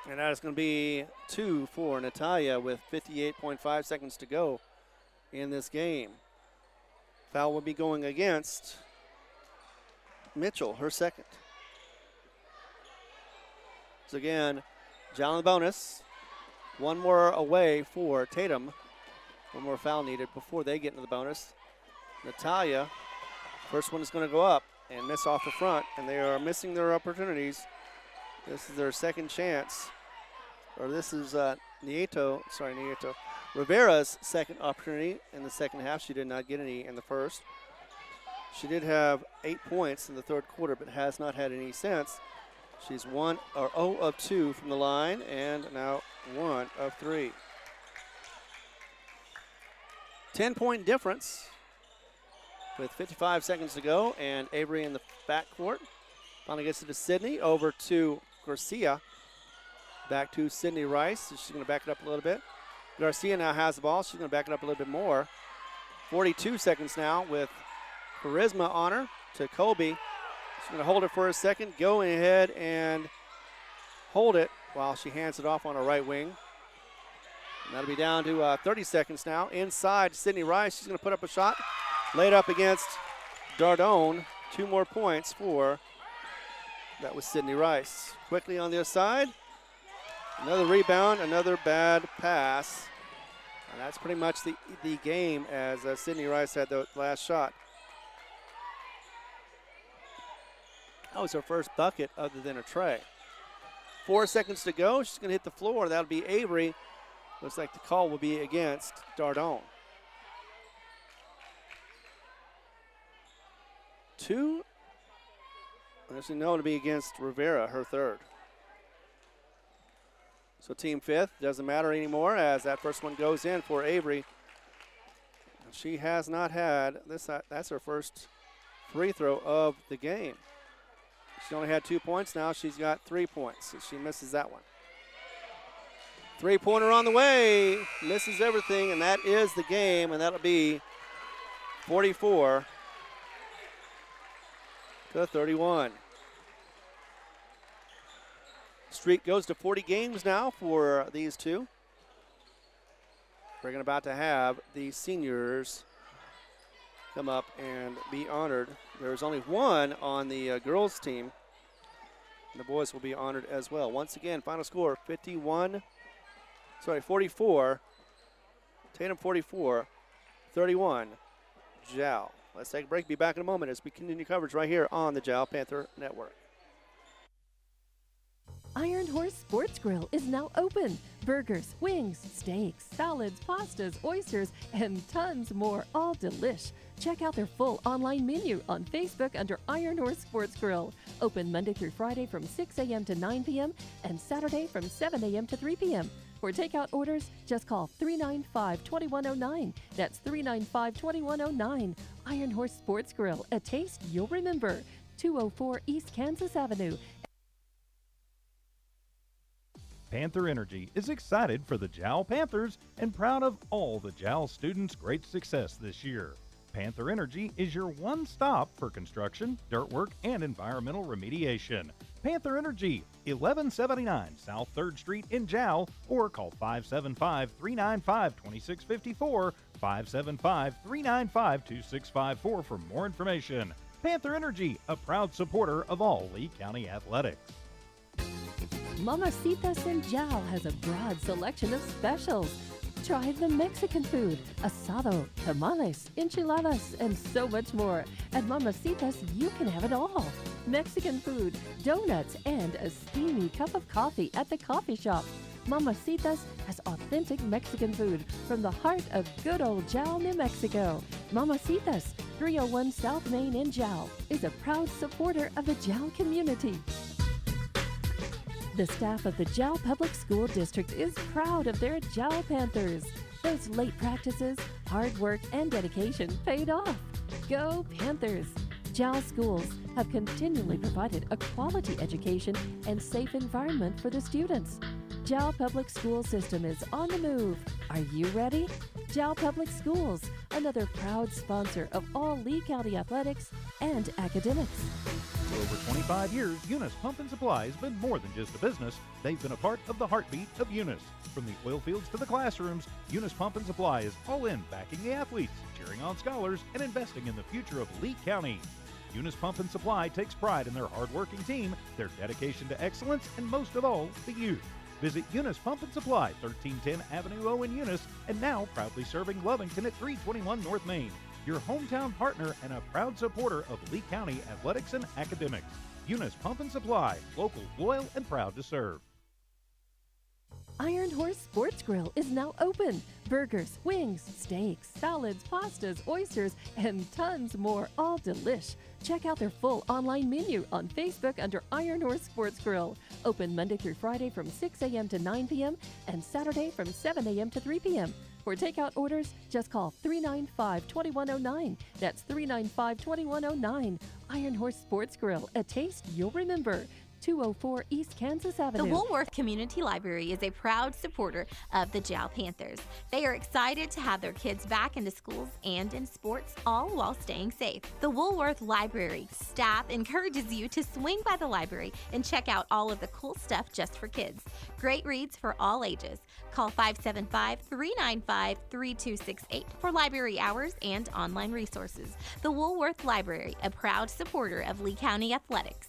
And that is going to be 2 for Natalia with 58.5 seconds to go in this game. Foul will be going against Mitchell, her second. So again, Jal in the bonus. One more away for Tatum. One more foul needed before they get into the bonus. Natalia, first one is going to go up and miss off the front, and they are missing their opportunities. This is their second chance. Or this is Rivera's second opportunity in the second half. She did not get any in the first. She did have 8 points in the third quarter, but has not had any since. She's 0 of 2 from the line, and now 1 of 3. 10-point difference with 55 seconds to go, and Avery in the backcourt. Finally gets it to Sydney, over to Garcia. Back to Sydney Rice. She's going to back it up a little bit. Garcia now has the ball. She's going to back it up a little bit more. 42 seconds now with Charisma on her to Colby. She's going to hold it for a second, go ahead and hold it while she hands it off on her right wing. And that'll be down to 30 seconds now. Inside, Sydney Rice. She's going to put up a shot. Laid up against Dardone. 2 more points for, that was Sydney Rice. Quickly on the other side. Another rebound, another bad pass. And that's pretty much the game as Sydney Rice had the last shot. That was her first bucket other than a tray. 4 seconds to go. She's going to hit the floor. That'll be Avery. Looks like the call will be against Dardone. 2. Actually, no, to be against Rivera, her third. So team fifth, doesn't matter anymore as that first one goes in for Avery. She has not had this. That's her first free throw of the game. She only had 2 points. Now she's got 3 points. So she misses that one. 3-pointer on the way. Misses everything, and that is the game, and that'll be 44 to 31. Streak goes to 40 games now for these two. We're about to have the seniors come up and be honored. There's only one on the girls team. And the boys will be honored as well. Once again, final score 44. Tatum 44, 31, Jal. Let's take a break. Be back in a moment as we continue coverage right here on the Jal Panther Network. Iron Horse Sports Grill is now open. Burgers, wings, steaks, salads, pastas, oysters, and tons more, all delish. Check out their full online menu on Facebook under Iron Horse Sports Grill. Open Monday through Friday from 6 a.m. to 9 p.m. and Saturday from 7 a.m. to 3 p.m. For takeout orders, just call 395-2109. That's 395-2109. Iron Horse Sports Grill, a taste you'll remember. 204 East Kansas Avenue. Panther Energy is excited for the Jal Panthers and proud of all the Jal students' great success this year. Panther Energy is your one stop for construction, dirt work, and environmental remediation. Panther Energy, 1179 South 3rd Street in Jal, or call 575-395-2654, 575-395-2654 for more information. Panther Energy, a proud supporter of all Lee County athletics. Mamacitas in Jal has a broad selection of specials. Try the Mexican food, asado, tamales, enchiladas, and so much more. At Mamacitas, you can have it all. Mexican food, donuts, and a steamy cup of coffee at the coffee shop. Mamacitas has authentic Mexican food from the heart of good old Jal, New Mexico. Mamacitas, 301 South Main in Jal, is a proud supporter of the Jal community. The staff of the Jal Public School District is proud of their Jal Panthers. Those late practices, hard work, and dedication paid off. Go Panthers! Jal schools have continually provided a quality education and safe environment for the students. Jal Public School System is on the move. Are you ready? Jal Public Schools, another proud sponsor of all Lee County athletics and academics. For over 25 years, Eunice Pump and Supply has been more than just a business. They've been a part of the heartbeat of Eunice. From the oil fields to the classrooms, Eunice Pump and Supply is all in backing the athletes, cheering on scholars, and investing in the future of Lee County. Eunice Pump and Supply takes pride in their hard-working team, their dedication to excellence, and most of all, the youth. Visit Eunice Pump and Supply, 1310 Avenue O in Eunice, and now proudly serving Lovington at 321 North Main. Your hometown partner and a proud supporter of Lee County athletics and academics. Eunice Pump and Supply, local, loyal, and proud to serve. Iron Horse Sports Grill is now open. Burgers, wings, steaks, salads, pastas, oysters, and tons more, all delish. Check out their full online menu on Facebook under Iron Horse Sports Grill. Open Monday through Friday from 6 a.m. to 9 p.m. and Saturday from 7 a.m. to 3 p.m. For takeout orders, just call 395-2109. That's 395-2109. Iron Horse Sports Grill, a taste you'll remember. 204 East Kansas Avenue. The Woolworth Community Library is a proud supporter of the Jal Panthers. They are excited to have their kids back into schools and in sports, all while staying safe. The Woolworth Library staff encourages you to swing by the library and check out all of the cool stuff just for kids. Great reads for all ages. Call 575-395-3268 for library hours and online resources. The Woolworth Library, a proud supporter of Lee County athletics.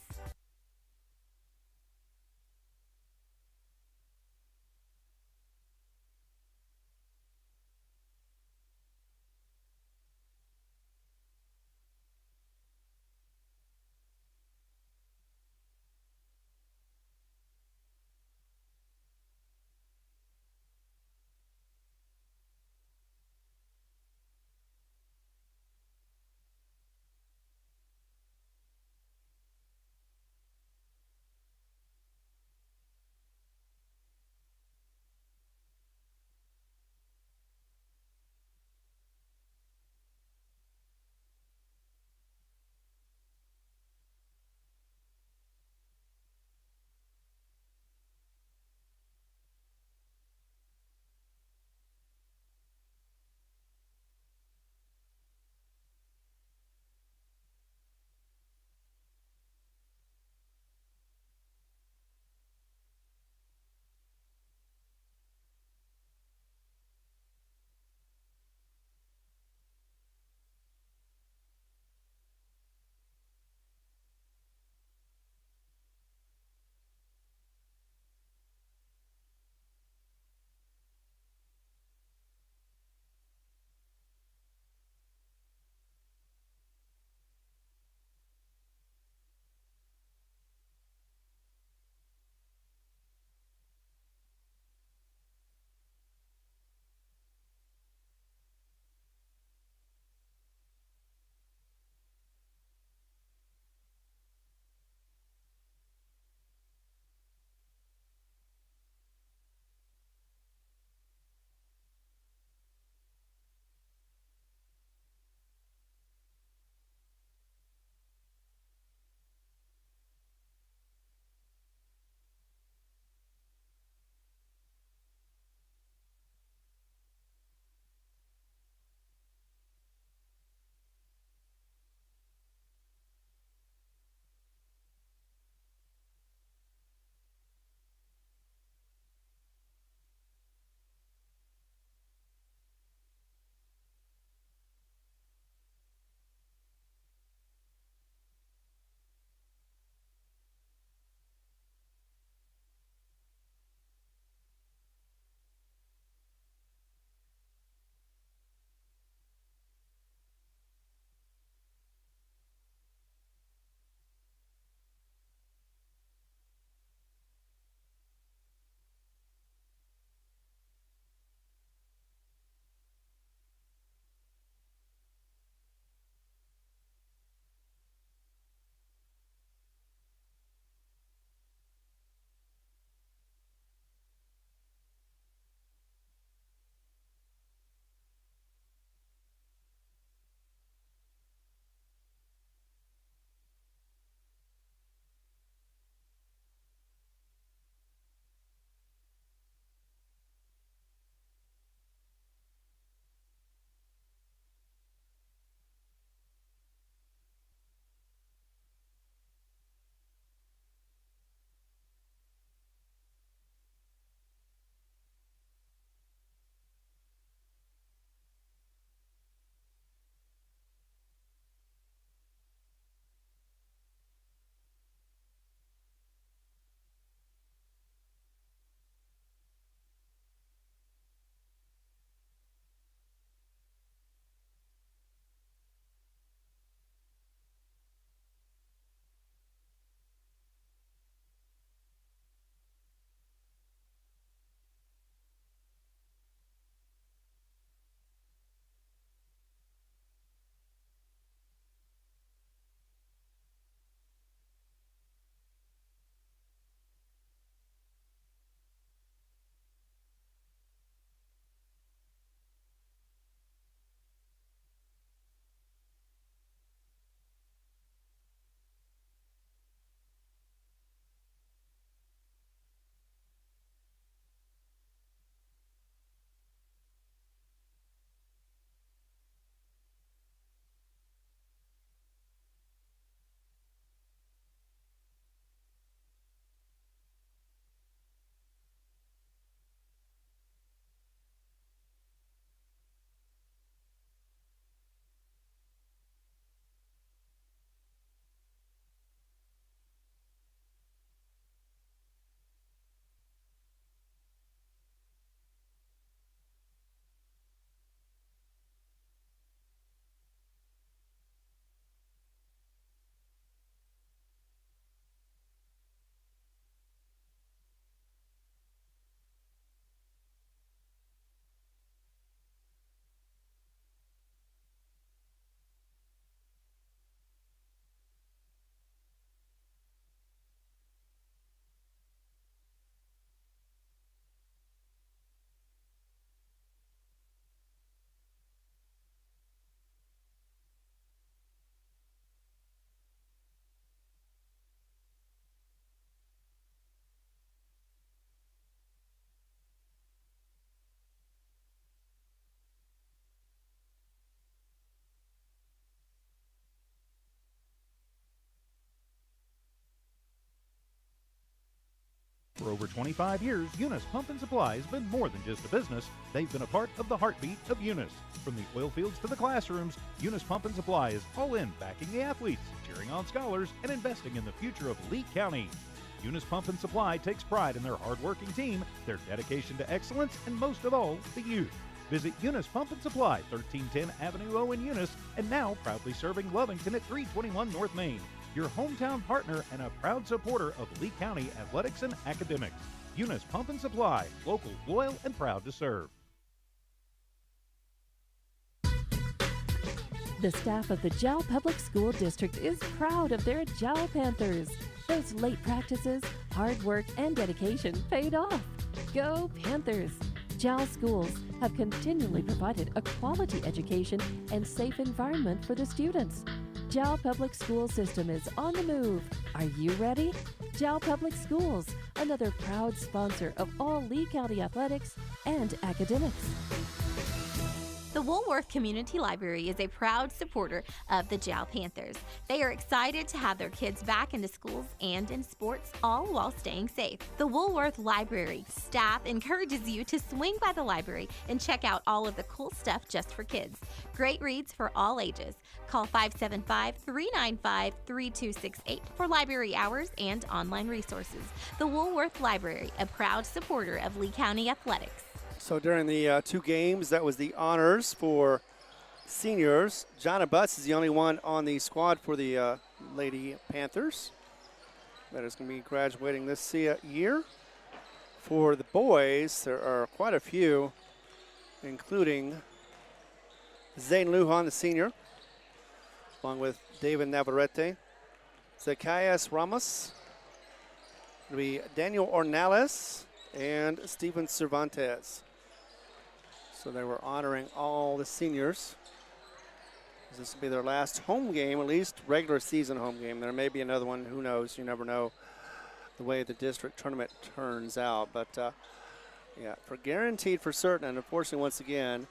For over 25 years, Eunice Pump and Supply has been more than just a business. They've been a part of the heartbeat of Eunice. From the oil fields to the classrooms, Eunice Pump and Supply is all in backing the athletes, cheering on scholars, and investing in the future of Lee County. Eunice Pump and Supply takes pride in their hard-working team, their dedication to excellence, and most of all, the youth. Visit Eunice Pump and Supply, 1310 Avenue O in Eunice, and now proudly serving Lovington at 321 North Main. Your hometown partner and a proud supporter of Lee County athletics and academics. Eunice Pump and Supply, local, loyal, and proud to serve. The staff of the Jal Public School District is proud of their Jal Panthers. Those late practices, hard work, and dedication paid off. Go Panthers! Jal schools have continually provided a quality education and safe environment for the students. Jal Public School System is on the move. Are you ready? Jal Public Schools, another proud sponsor of all Lee County athletics and academics. The Woolworth Community Library is a proud supporter of the Jal Panthers. They are excited to have their kids back into schools and in sports, all while staying safe. The Woolworth Library staff encourages you to swing by the library and check out all of the cool stuff just for kids. Great reads for all ages. Call 575-395-3268 for library hours and online resources. The Woolworth Library, a proud supporter of Lee County athletics. So during the two games, that was the honors for seniors. Jonna Butts is the only one on the squad for the Lady Panthers that is going to be graduating this year. For the boys, there are quite a few, including Zane Lujan, the senior, along with David Navarrete, Zacchaeus Ramos, it'll be Daniel Ornales, and Steven Cervantes. So they were honoring all the seniors. This will be their last home game, at least regular season home game. There may be another one, who knows? You never know the way the district tournament turns out. But yeah, for guaranteed for certain, and unfortunately once again,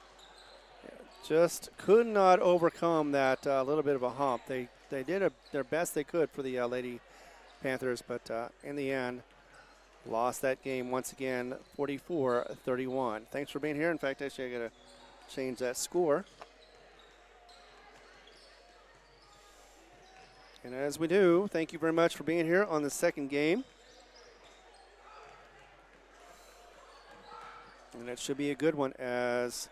just could not overcome that little bit of a hump. They did their best they could for the Lady Panthers, but in the end, lost that game once again, 44-31. Thanks for being here. In fact, actually, I got to change that score. And as we do, thank you very much for being here on the second game. And it should be a good one, as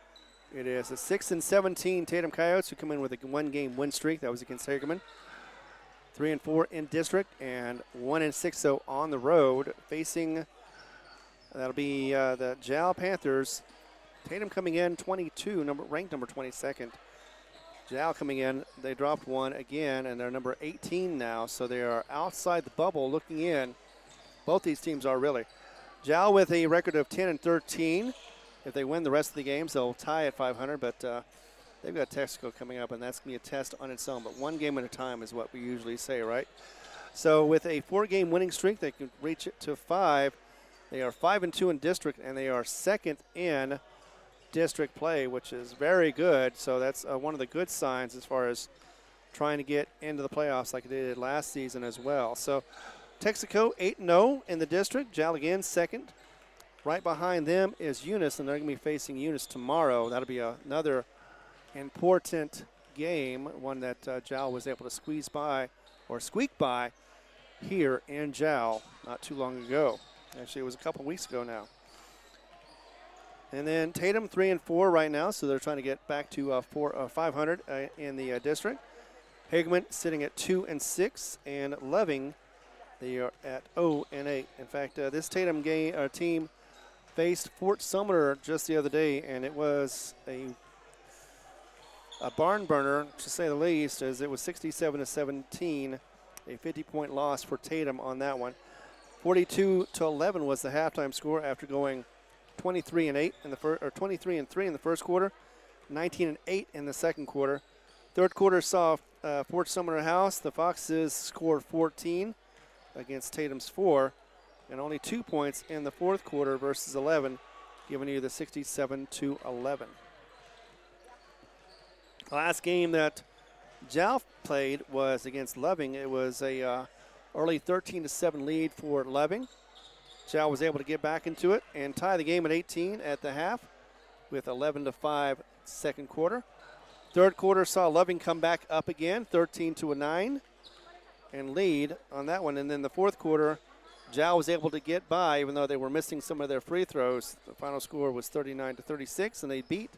it is the 6-17 Tatum Coyotes, who come in with a one-game win streak. That was against Hagerman. 3-4 in district and 1-6 though on the road, facing that'll be the Jal Panthers. Tatum coming in 22, ranked number 22nd. Jal coming in, they dropped one again, and they're number 18 now, so they are outside the bubble looking in. Both these teams are really. Jal with a record of 10-13. If they win the rest of the games, they'll tie at 500, but they've got Texaco coming up, and that's going to be a test on its own. But one game at a time is what we usually say, right? So with a 4-game winning streak, they can reach it to 5. They are 5-2 in district, and they are second in district play, which is very good. So that's one of the good signs as far as trying to get into the playoffs like they did last season as well. So Texaco 8-0 in the district. Jal again second. Right behind them is Eunice, and they're going to be facing Eunice tomorrow. That'll be another important game, one that Jal was able to squeak by here in Jal not too long ago. Actually, it was a couple weeks ago now. And then Tatum 3-4 right now, so they're trying to get back to 500 in the district. Hageman sitting at 2-6, and Loving, they are at 0-8. In fact, this Tatum team faced Fort Sumner just the other day, and it was a barn burner, to say the least, as it was 67-17, a 50-point loss for Tatum on that one. 42-11 was the halftime score after going 23-3 in the first quarter, 19-8 in the second quarter. Third quarter saw Fort Sumner House. The Foxes scored 14 against Tatum's 4, and only 2 points in the fourth quarter versus 11, giving you the 67-11. The last game that Jal played was against Loving. It was a early 13-7 lead for Loving. Jal was able to get back into it and tie the game at 18 at the half with 11-5 second quarter. Third quarter saw Loving come back up again, 13-9, and lead on that one. And then the fourth quarter, Jal was able to get by, even though they were missing some of their free throws. The final score was 39-36, and they beat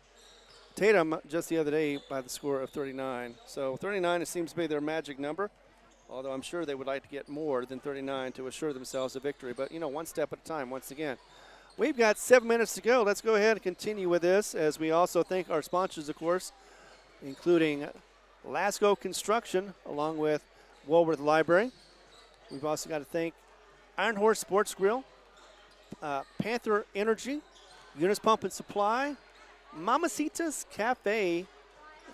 Tatum just the other day by the score of 39. So 39, it seems to be their magic number, although I'm sure they would like to get more than 39 to assure themselves a victory. But, one step at a time once again. We've got 7 minutes to go. Let's go ahead and continue with this as we also thank our sponsors, of course, including Lasco Construction along with Woolworth Library. We've also got to thank Iron Horse Sports Grill, Panther Energy, Eunice Pump and Supply, Mamacita's Cafe,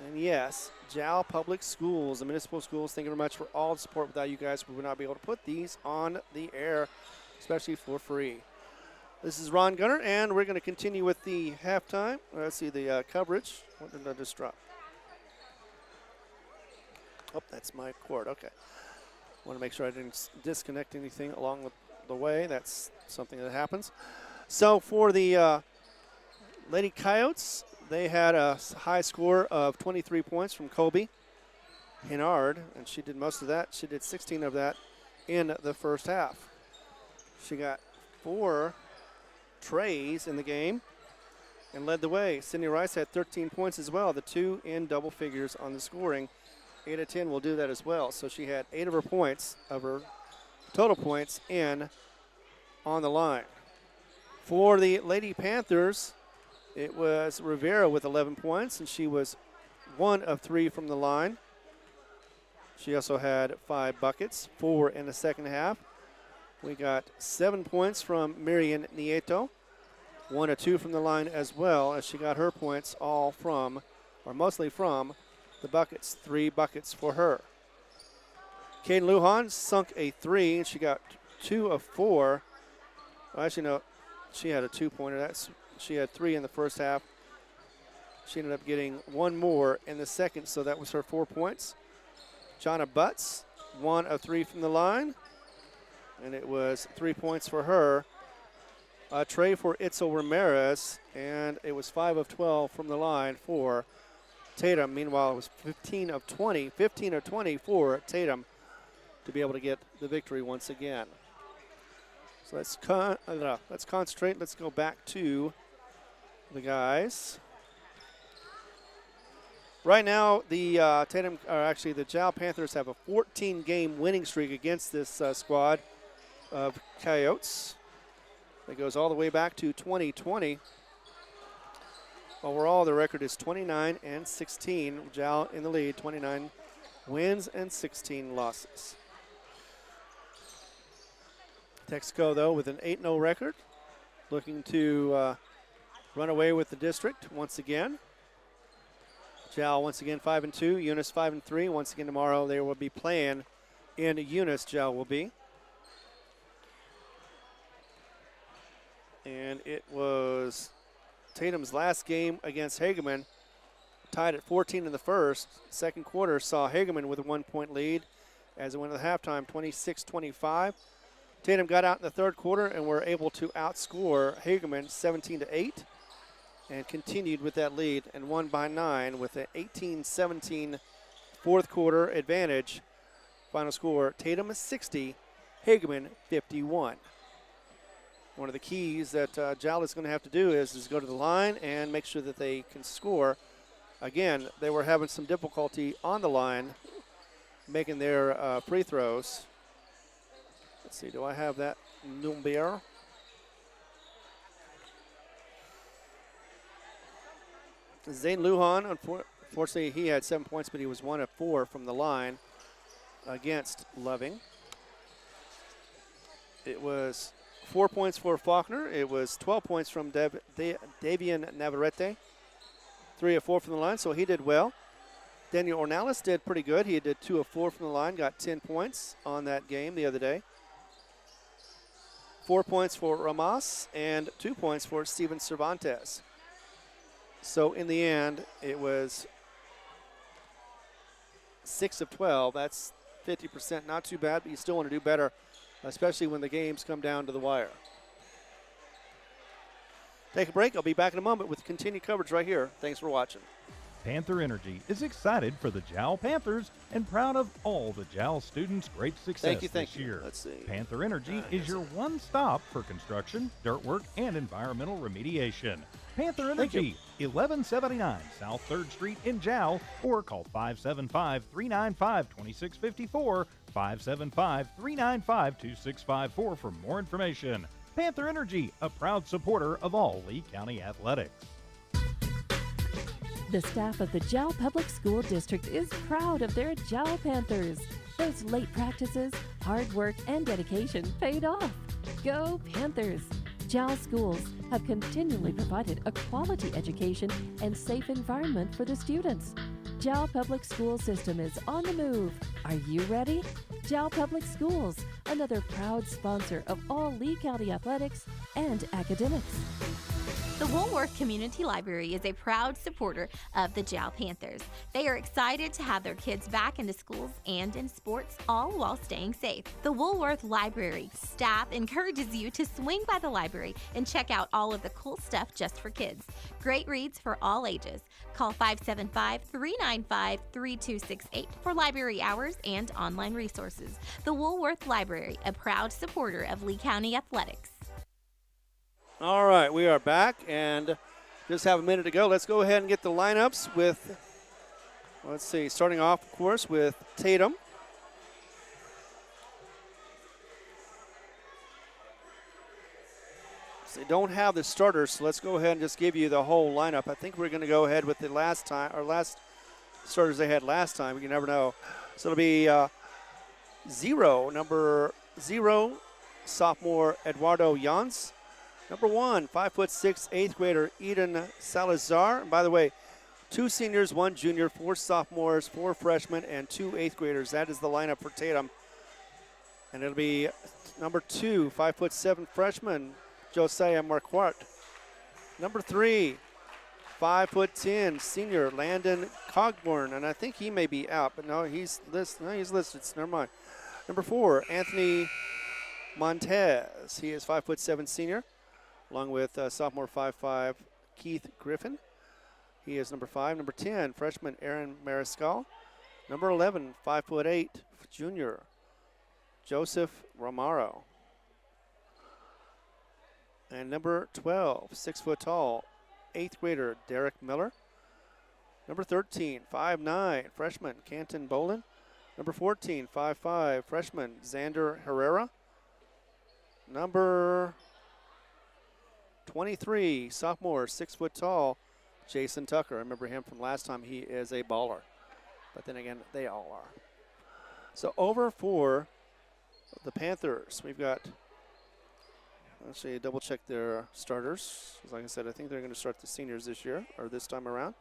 and yes, Jal Public Schools, the municipal schools. Thank you very much for all the support. Without you guys, we would not be able to put these on the air, especially for free. This is Ron Gunner, and we're going to continue with the halftime. Let's see the coverage. What did I just drop? Oh, that's my cord. Okay. Want to make sure I didn't disconnect anything along the way. That's something that happens. So for the Lady Coyotes, they had a high score of 23 points from Colby Hinard, and she did most of that. She did 16 of that in the first half. She got 4 trays in the game and led the way. Sydney Rice had 13 points as well, the 2 in double figures on the scoring. 8 of 10 will do that as well. So she had 8 of her points, of her total points, in on the line. For the Lady Panthers, it was Rivera with 11 points, and she was 1 of 3 from the line. She also had 5 buckets, 4 in the second half. We got 7 points from Marian Nieto, 1 of 2 from the line as well, as she got her points all from, or mostly from, the buckets. 3 buckets for her. Caden Lujan sunk a 3, and she got 2 of 4. Well, actually, no, she had a 2-pointer. She had 3 in the first half. She ended up getting 1 more in the second, so that was her 4 points. Jonna Butts, 1 of 3 from the line, and it was 3 points for her. A tray for Itzel Ramirez, and it was 5 of 12 from the line for Tatum. Meanwhile, it was 15 of 20 for Tatum to be able to get the victory once again. So let's concentrate. Let's go back to the guys. Right now, the the Jal Panthers have a 14-game winning streak against this squad of Coyotes. It goes all the way back to 2020. Overall, the record is 29-16. Jal in the lead, 29 wins and 16 losses. Texaco, though, with an 8-0 record, looking to run away with the district once again. Jal once again 5-2, Eunice 5-3. Once again tomorrow they will be playing in Eunice. Jal will be. And it was Tatum's last game against Hageman, tied at 14 in the first. Second quarter saw Hageman with a 1-point lead as it went to the halftime, 26-25. Tatum got out in the third quarter and were able to outscore Hageman 17-8 and continued with that lead and won by 9 with an 18-17 fourth quarter advantage. Final score, Tatum is 60, Hageman 51. One of the keys that Jal is going to have to do is go to the line and make sure that they can score. Again, they were having some difficulty on the line making their free throws. Let's see, do I have that number? Zane Lujan, unfortunately, he had 7 points, but he was 1 of 4 from the line against Loving. It was 4 points for Faulkner. It was 12 points from Davian Navarrete. 3 of 4 from the line, so he did well. Daniel Ornalis did pretty good. He did 2 of 4 from the line, got 10 points on that game the other day. 4 points for Ramas and 2 points for Steven Cervantes. So in the end, it was 6 of 12. That's 50%, not too bad, but you still want to do better, especially when the games come down to the wire. take a break. I'll be back in a moment with continued coverage right here. Thanks for watching. Panther Energy is excited for the Jal Panthers and proud of all the Jal students' great success this year. Let's see. Panther Energy is your one stop for construction, dirt work, and environmental remediation. Panther Energy, 1179 South 3rd Street in Jal, or call 575-395-2654, 575-395-2654 for more information. Panther Energy, a proud supporter of all Lee County athletics. The staff of the Jal Public School District is proud of their Jal Panthers. Those late practices, hard work, and dedication paid off. Go Panthers! Jal schools have continually provided a quality education and safe environment for the students. Jal Public School System is on the move. Are you ready? Jal Public Schools, another proud sponsor of all Lee County athletics and academics. The Woolworth Community Library is a proud supporter of the Jal Panthers. They are excited to have their kids back into schools and in sports, all while staying safe. The Woolworth Library staff encourages you to swing by the library and check out all of the cool stuff just for kids. Great reads for all ages. Call 575-395-3268 for library hours and online resources. The Woolworth Library, a proud supporter of Lee County athletics. All right, we are back and just have a minute to go. Let's go ahead and get the lineups with, let's see, starting off, of course, with Tatum. So they don't have the starters, so let's go ahead and just give you the whole lineup. I think we're going to go ahead with the last starters they had last time. You never know. So it'll be number 0, sophomore Eduardo Jans. Number 1, 5'6", 8th grader Eden Salazar. And by the way, 2 seniors, 1 junior, 4 sophomores, 4 freshmen, and 2 8th graders. That is the lineup for Tatum. And it'll be number 2, 5'7" freshman Josiah Marquardt. Number 3, 5'10" senior Landon Cogburn, and I think he may be out, but no, he's listed. So never mind. Number 4, Anthony Montez. He is 5'7" senior, along with sophomore 5'5" Keith Griffin. He is number 5. Number 10, freshman Aaron Mariscal. Number 11, 5'8" junior Joseph Romaro. And number 12, 6 foot tall, 8th grader Derek Miller. Number 13, 5'9", freshman Canton Bolin. Number 14, 5'5", freshman Xander Herrera. Number 23, sophomore, 6 foot tall, Jason Tucker. I remember him from last time. He is a baller. But then again, they all are. So over for the Panthers, we've got, let's see, double check their starters. Like I said, I think they're going to start the seniors this year, or this time around.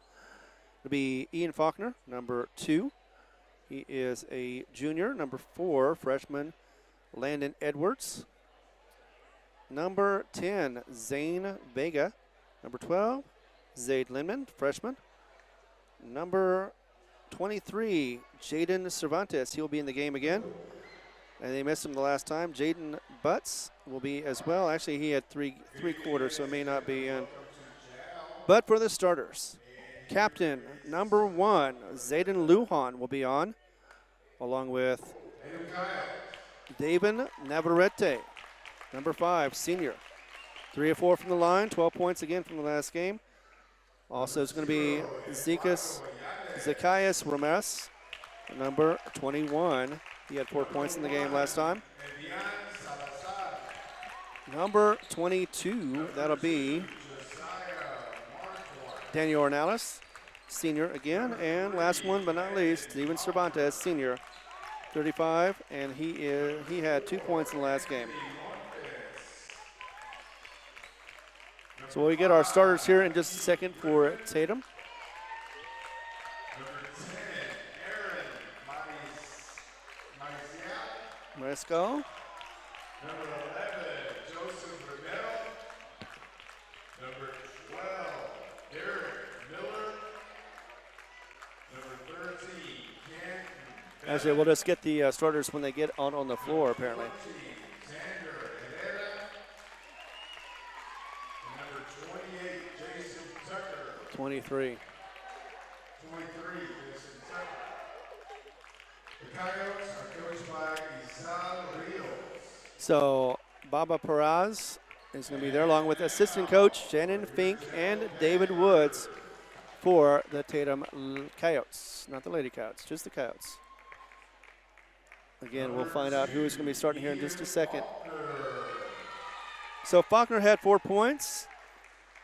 It'll be Ian Faulkner, number 2. He is a junior. Number 4, freshman Landon Edwards. Number 10, Zane Vega. Number 12, Zaid Lindman, freshman. Number 23, Jaden Cervantes. He'll be in the game again. And they missed him the last time. Jaden Butts will be as well. Actually, he had three quarters, so it may not be in. But for the starters, captain number 1, Zayden Lujan will be on, along with David Navarrete. Number 5, senior. 3 of 4 from the line, 12 points again from the last game. Also, it's going to be Zacchaeus Ramirez, number 21. He had 4 points in the game last time. Number 22, that'll be Daniel Ornelas, senior again. And last one but not least, Steven Cervantes, senior, 35, and he had 2 points in the last game. So we'll get our starters here in just a second for Tatum. Mariscal. Number 11, Joseph Romero. Number 12, Derek Miller. Number 13, Ken. Actually, we'll just get the starters when they get on the floor, apparently. Xander Herrera. Number 20, 23. 23, Jason Tucker. The Coyotes are coached by Isal Rios. So Baba Peraz is going to be there along with assistant coach Shannon Fink and David Woods for the Tatum Coyotes. Not the Lady Coyotes, just the Coyotes. Again, we'll find out who's going to be starting here in just a second. So Faulkner had 4 points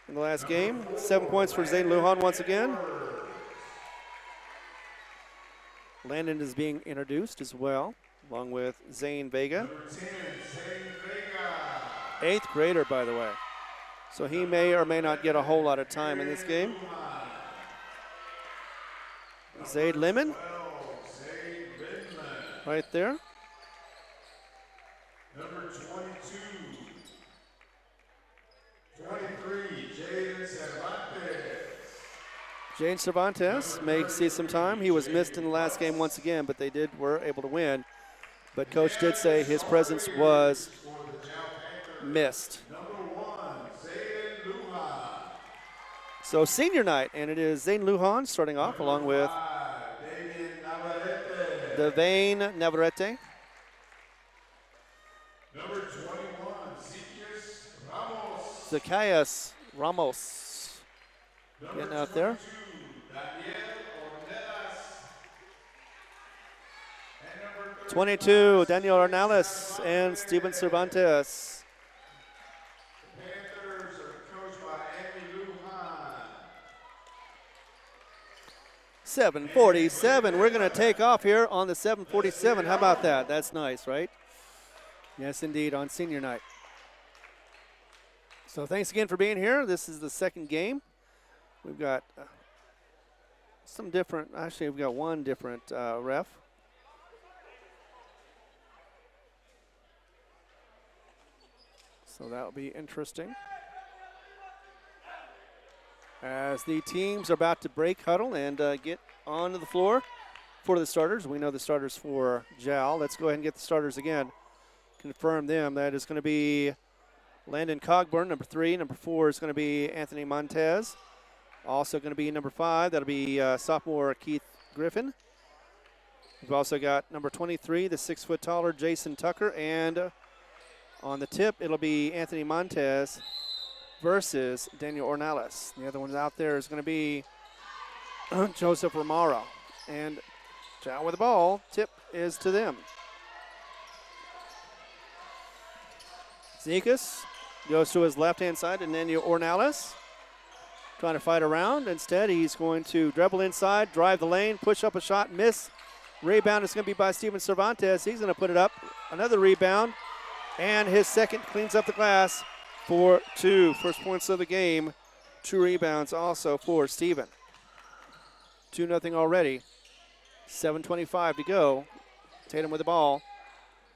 in the last game. 7 points for Zane Lujan once again. Landon is being introduced as well, along with Zane Vega. 8th grader, by the way. So he may or may not get a whole lot of time in this game. Zaid Lemon, right there. Number 22, 23, Jaden Cervantes. Jane Cervantes may see some time. He was missed in the last game once again, but they were able to win. But coach did say his presence was missed. Number 1, Zayden Lujan. So senior night, and it is Zane Lujan starting off along with Damian Navarrete. Devane Navarrete. Number 21, Zacchaeus Ramos. Zacchaeus Ramos getting out there. 22, Daniel Ornelas and Steven Cervantes. Panthers are coached by Amy Lujan. 7:47. We're going to take off here on the 7:47. How about that? That's nice, right? Yes, indeed, on senior night. So thanks again for being here. This is the second game. We've got some different, actually, we've got one different ref. So that'll be interesting. As the teams are about to break huddle and get onto the floor for the starters. We know the starters for Jal. Let's go ahead and get the starters again. Confirm them. That is going to be Landon Cogburn, number 3. Number 4 is going to be Anthony Montez. Also going to be number 5. That'll be sophomore Keith Griffin. We've also got number 23, the 6-foot taller Jason Tucker. And on the tip, it'll be Anthony Montez versus Daniel Ornelas. The other one out there is going to be Joseph Romero. And Jal with the ball. Tip is to them. Zekas goes to his left-hand side, and Daniel Ornelas trying to fight around. Instead, he's going to dribble inside, drive the lane, push up a shot, miss. Rebound is going to be by Steven Cervantes. He's going to put it up. Another rebound. And his second cleans up the glass for 2. First points of the game. 2 rebounds also for Steven. 2-0 already. 7:25 to go. Tatum with the ball.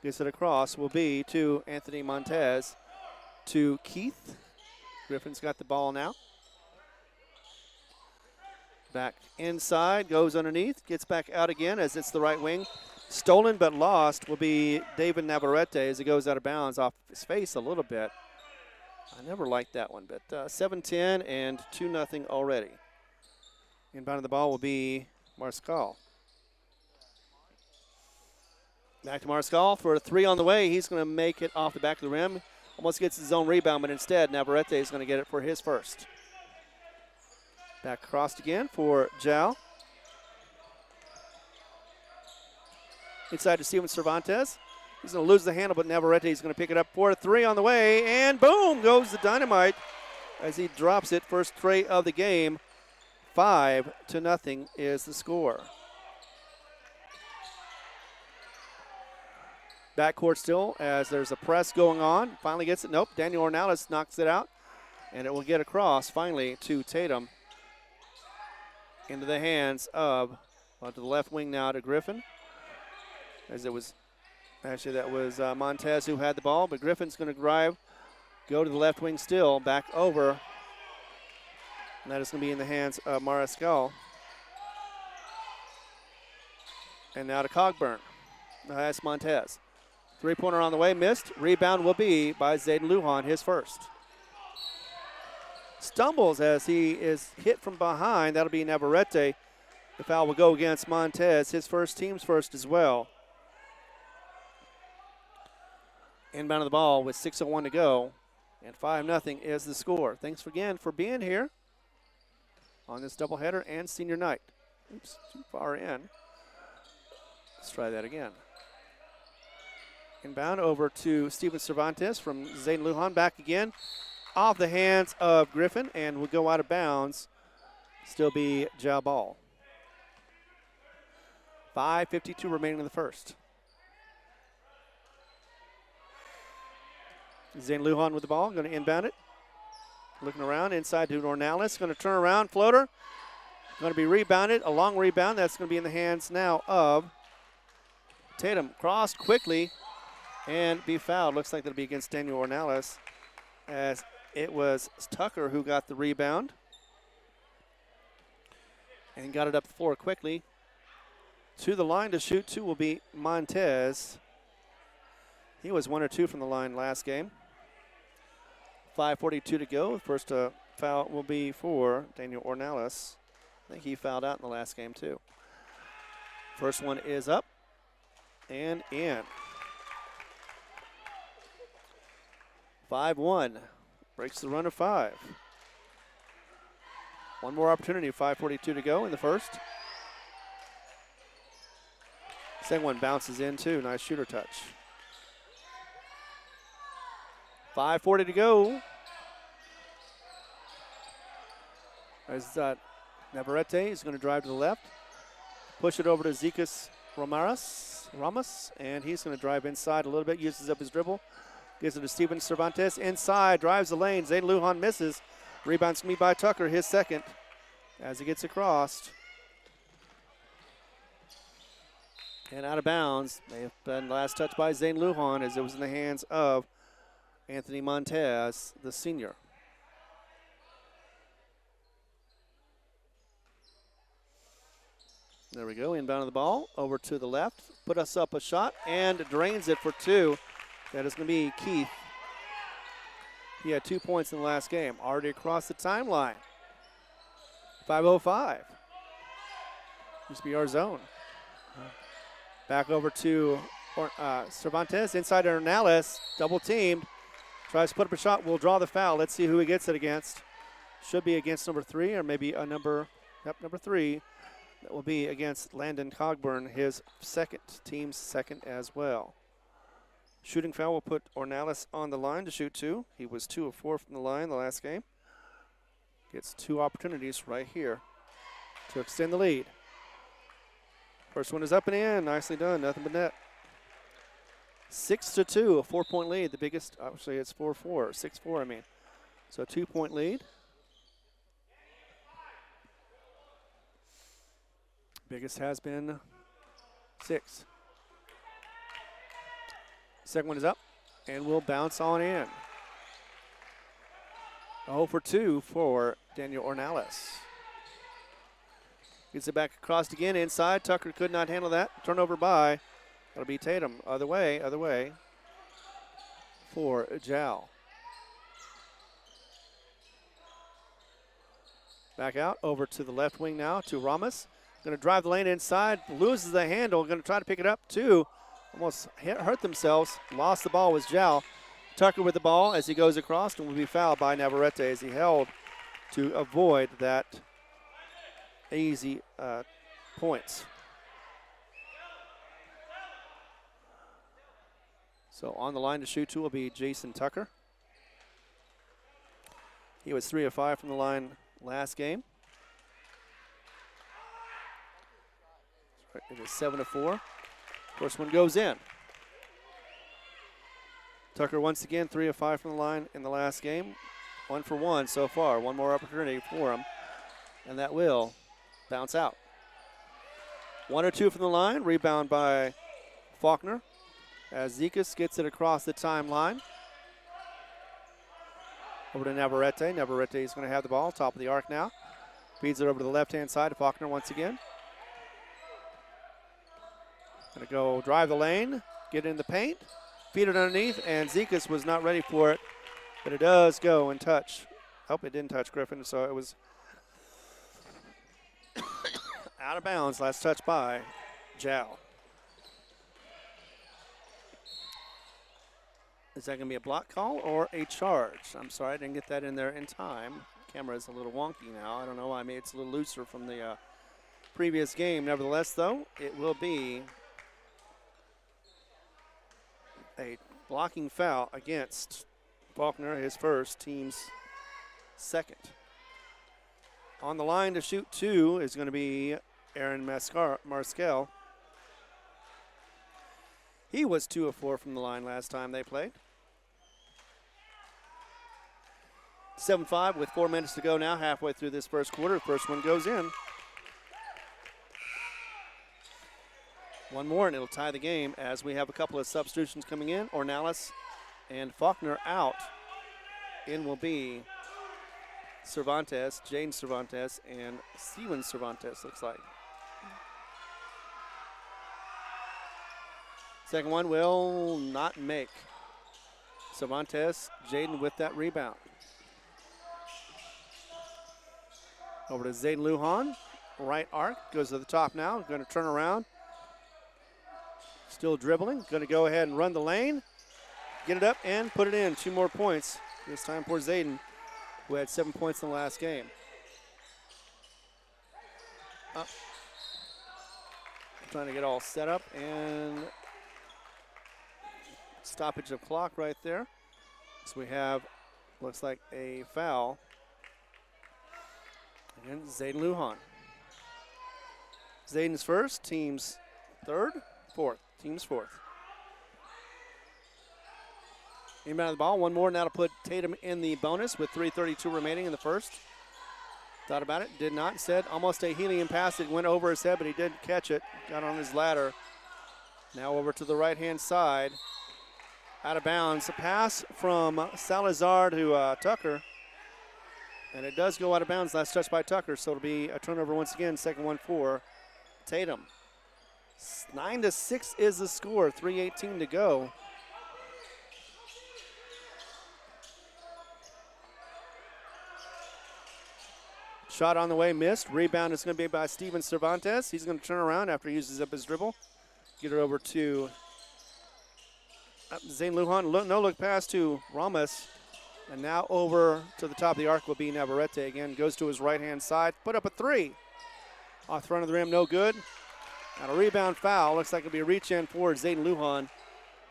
Gets it across. Will be to Anthony Montez. To Keith. Griffin's got the ball now. Back inside. Goes underneath. Gets back out again as it's the right wing. Stolen but lost will be David Navarrete as he goes out of bounds off his face a little bit. I never liked that one, but 7-10 and 2-0 already. Inbound of the ball will be Marscal. Back to Marscal for a 3 on the way. He's going to make it off the back of the rim. Almost gets his own rebound, but instead Navarrete is going to get it for his first. Back across again for Jal. Inside to Steven Cervantes. He's going to lose the handle, but Navarrete is going to pick it up for a 3 on the way. And boom, goes the dynamite as he drops it. First tray of the game. 5-0 is the score. Backcourt still as there's a press going on. Finally gets it. Nope, Daniel Ornelas knocks it out. And it will get across finally to Tatum. Into the hands of, to the left wing now to Griffin. As it was, actually that was Montez who had the ball, but Griffin's going to drive, go to the left wing still, back over. And that is going to be in the hands of Mariscal. And now to Cogburn. That's Montez. 3-pointer on the way, missed. Rebound will be by Zayden Lujan, his first. stumbles as he is hit from behind. That'll be Navarrete. The foul will go against Montez, his first, team's first as well. Inbound of the ball with 6:01 to go, and 5-0 is the score. Thanks again for being here on this doubleheader and senior night. Oops, too far in. Let's try that again. Inbound over to Steven Cervantes from Zane Lujan. Back again. Off the hands of Griffin and will go out of bounds. Still be Jal ball. 5:52 remaining in the first. Zane Lujan with the ball. Going to inbound it. Looking around inside to Ornalis. Going to turn around. Floater. Going to be rebounded. A long rebound. That's going to be in the hands now of Tatum. Crossed quickly and be fouled. Looks like that'll be against Daniel Ornalis, as it was Tucker who got the rebound and got it up the floor quickly. To the line to shoot two will be Montez. He was 1 or 2 from the line last game. 5:42 to go. First foul will be for Daniel Ornalis. I think he fouled out in the last game too. First one is up and in. 5-1. Breaks the run of 5. One more opportunity. 5:42 to go in the first. Second one bounces in too. Nice shooter touch. 5:40 to go. As Navarrete is going to drive to the left. Push it over to Zekas Ramos, and he's going to drive inside a little bit, uses up his dribble. Gives it to Steven Cervantes. Inside, drives the lane. Zane Lujan misses. Rebounds to me by Tucker, his second, as he gets across. And out of bounds. May have been last touch by Zane Lujan, as it was in the hands of Anthony Montez, the senior. There we go, inbound of the ball, over to the left. Put us up a shot and drains it for 2. That is going to be Keith. He had 2 points in the last game. Already across the timeline. 5:05. Used to be our zone. Back over to Cervantes. Inside Ornalis. Double teamed. Tries to put up a shot. Will draw the foul. Let's see who he gets it against. Should be against number 3 or maybe a number 3. That will be against Landon Cogburn, his second, team's second as well. Shooting foul will put Ornalis on the line to shoot 2. He was 2 of 4 from the line the last game. Gets 2 opportunities right here to extend the lead. First one is up and in. Nicely done. Nothing but net. 6-2, a 4-point lead. The biggest, actually, it's 4-4, 6-4, I mean. So a 2-point lead. Biggest has been 6. Second one is up and will bounce on in. 0 for 2 for Daniel Ornalis. Gets it back across again inside. Tucker could not handle that. Turnover by, that'll be Tatum. Other way for Jal. Back out over to the left wing now to Ramos. Going to drive the lane inside, loses the handle, going to try to pick it up too. Almost hurt themselves, lost the ball was Jal. Tucker with the ball as he goes across and will be fouled by Navarrete as he held to avoid that easy points. So on the line to shoot 2 will be Jason Tucker. He was 3 of 5 from the line last game. It is 7 of 4. First one goes in. Tucker once again 3 of 5 from the line in the last game. 1 for 1 so far. One more opportunity for him, and that will bounce out. 1 or 2 from the line. Rebound by Faulkner as Zekas gets it across the timeline. Over to Navarrete. Navarrete is going to have the ball, top of the arc now. Feeds it over to the left-hand side to Faulkner once again. Going to go drive the lane, get in the paint, feed it underneath, and Zekas was not ready for it, but it does go and touch Oh, it didn't touch Griffin, so it was out of bounds. Last touch by Jal. Is that going to be a block call or a charge? I'm sorry, I didn't get that in there in time. Camera is a little wonky now. I don't know why. Maybe it's a little looser from the previous game. Nevertheless, though, it will be a blocking foul against Faulkner, his first, team's second. On the line to shoot 2 is going to be Aaron Marskel. He was 2 of 4 from the line last time they played. 7-5 with 4 minutes to go now, halfway through this first quarter. First one goes in. One more and it'll tie the game as we have a couple of substitutions coming in. Ornelas and Faulkner out. In will be Cervantes, Jane Cervantes, and Steven Cervantes, looks like. Second one will not make. Cervantes, Jaden with that rebound. Over to Zayden Lujan. Right arc, goes to the top now. Going to turn around. Still dribbling. Going to go ahead and run the lane. Get it up and put it in. 2 more points. This time for Zayden, who had 7 points in the last game. Up. Trying to get all set up and stoppage of clock right there. So we have, looks like a foul. Again, Zayden Lujan. Zayden's first, team's third, fourth. Team's fourth. Inbound of the ball. One more now to put Tatum in the bonus with 3:32 remaining in the first. Thought about it, did not. Instead, almost a helium pass. It went over his head, but he didn't catch it. Got on his ladder. Now over to the right-hand side. Out of bounds. A pass from Salazar to Tucker. And it does go out of bounds. Last touch by Tucker, so it'll be a turnover once again. Second one for Tatum. 9-6 is the score. 3:18 to go. Shot on the way, missed. Rebound is going to be by Steven Cervantes. He's going to turn around after he uses up his dribble. Get it over to Zayden Lujan. No look pass to Ramos. And now over to the top of the arc will be Navarrete again. Goes to his right-hand side. Put up a 3. Off front of the rim, no good. And a rebound foul. Looks like it'll be a reach-in for Zayden Lujan.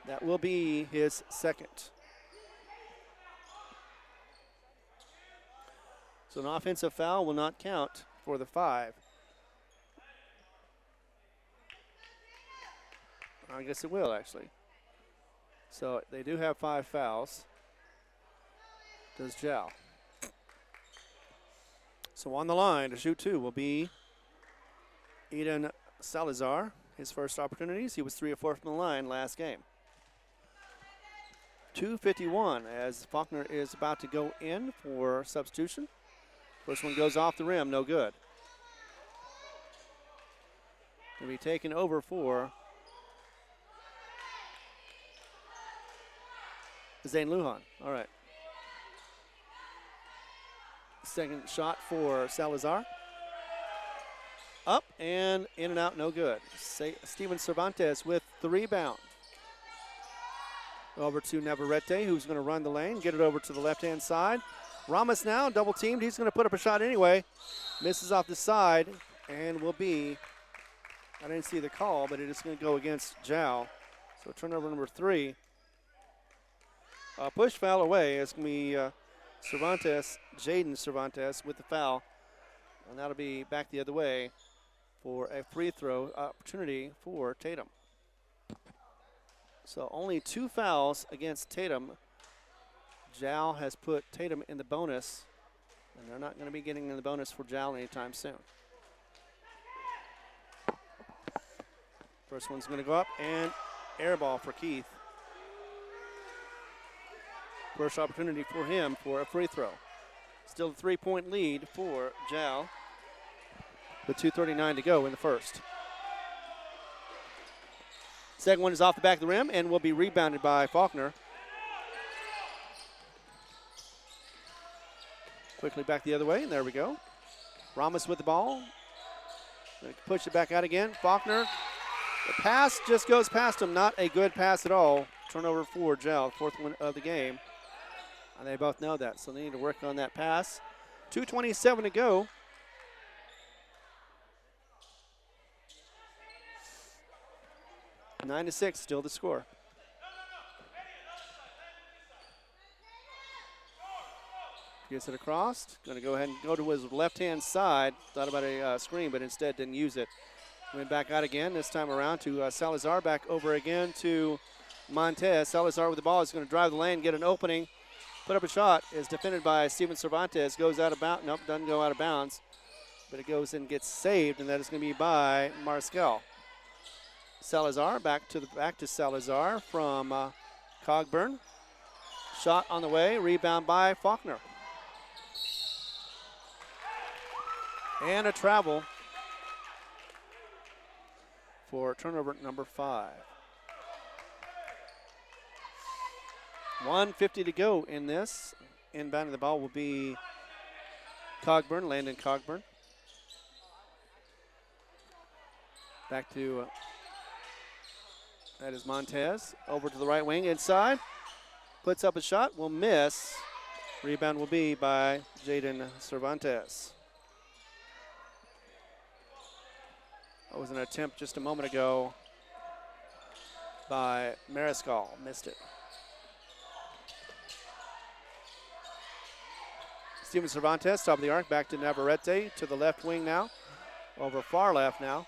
That will be his second. So an offensive foul will not count for the 5. I guess it will, actually. So they do have 5 fouls. Does Jal. So on the line to shoot 2 will be Eden Salazar. His first opportunities. He was 3 of 4 from the line last game. 2:51 as Faulkner is about to go in for substitution. First one goes off the rim, no good. Going to be taken over for Zayden Lujan. All right. Second shot for Salazar. Up and in and out, no good. Steven Cervantes with the rebound. Over to Navarrete, who's going to run the lane, get it over to the left-hand side. Ramos now, double teamed. He's going to put up a shot anyway. Misses off the side and will be, I didn't see the call, but it is going to go against Jal. So turnover number 3. Push foul away. It's going to be Cervantes, Jaden Cervantes with the foul. And that'll be back the other way for a free throw opportunity for Tatum. So only 2 fouls against Tatum. Jal has put Tatum in the bonus, and they're not going to be getting in the bonus for Jal anytime soon. First one's going to go up, and air ball for Keith. First opportunity for him for a free throw. Still a 3-point lead for Jal, with 2:39 to go in the first. Second one is off the back of the rim and will be rebounded by Faulkner. Quickly back the other way, and there we go. Ramos with the ball. Push it back out again. Faulkner. The pass just goes past him. Not a good pass at all. Turnover for Jal, fourth one of the game. And they both know that, so they need to work on that pass. 2:27 to go. Nine to 6, still the score. Gets it across. Going to go ahead and go to his left-hand side. Thought about a screen, but instead didn't use it. Went back out again, this time around to Salazar. Back over again to Montez. Salazar with the ball is going to drive the lane, get an opening. Put up a shot. Is defended by Steven Cervantes. Goes out of bounds. Nope, doesn't go out of bounds. But it goes and gets saved, and that is going to be by Marskel. Salazar back to Salazar from Cogburn. Shot on the way. Rebound by Faulkner. And a travel for turnover number 5. 1:50 to go in this. Inbounding the ball will be Cogburn, Landon Cogburn. Back to, that is Montez. Over to the right wing, inside. Puts up a shot, will miss. Rebound will be by Jaden Cervantes. That was an attempt just a moment ago by Mariscal. Missed it. Steven Cervantes, top of the arc, back to Navarrete, to the left wing now. Over far left now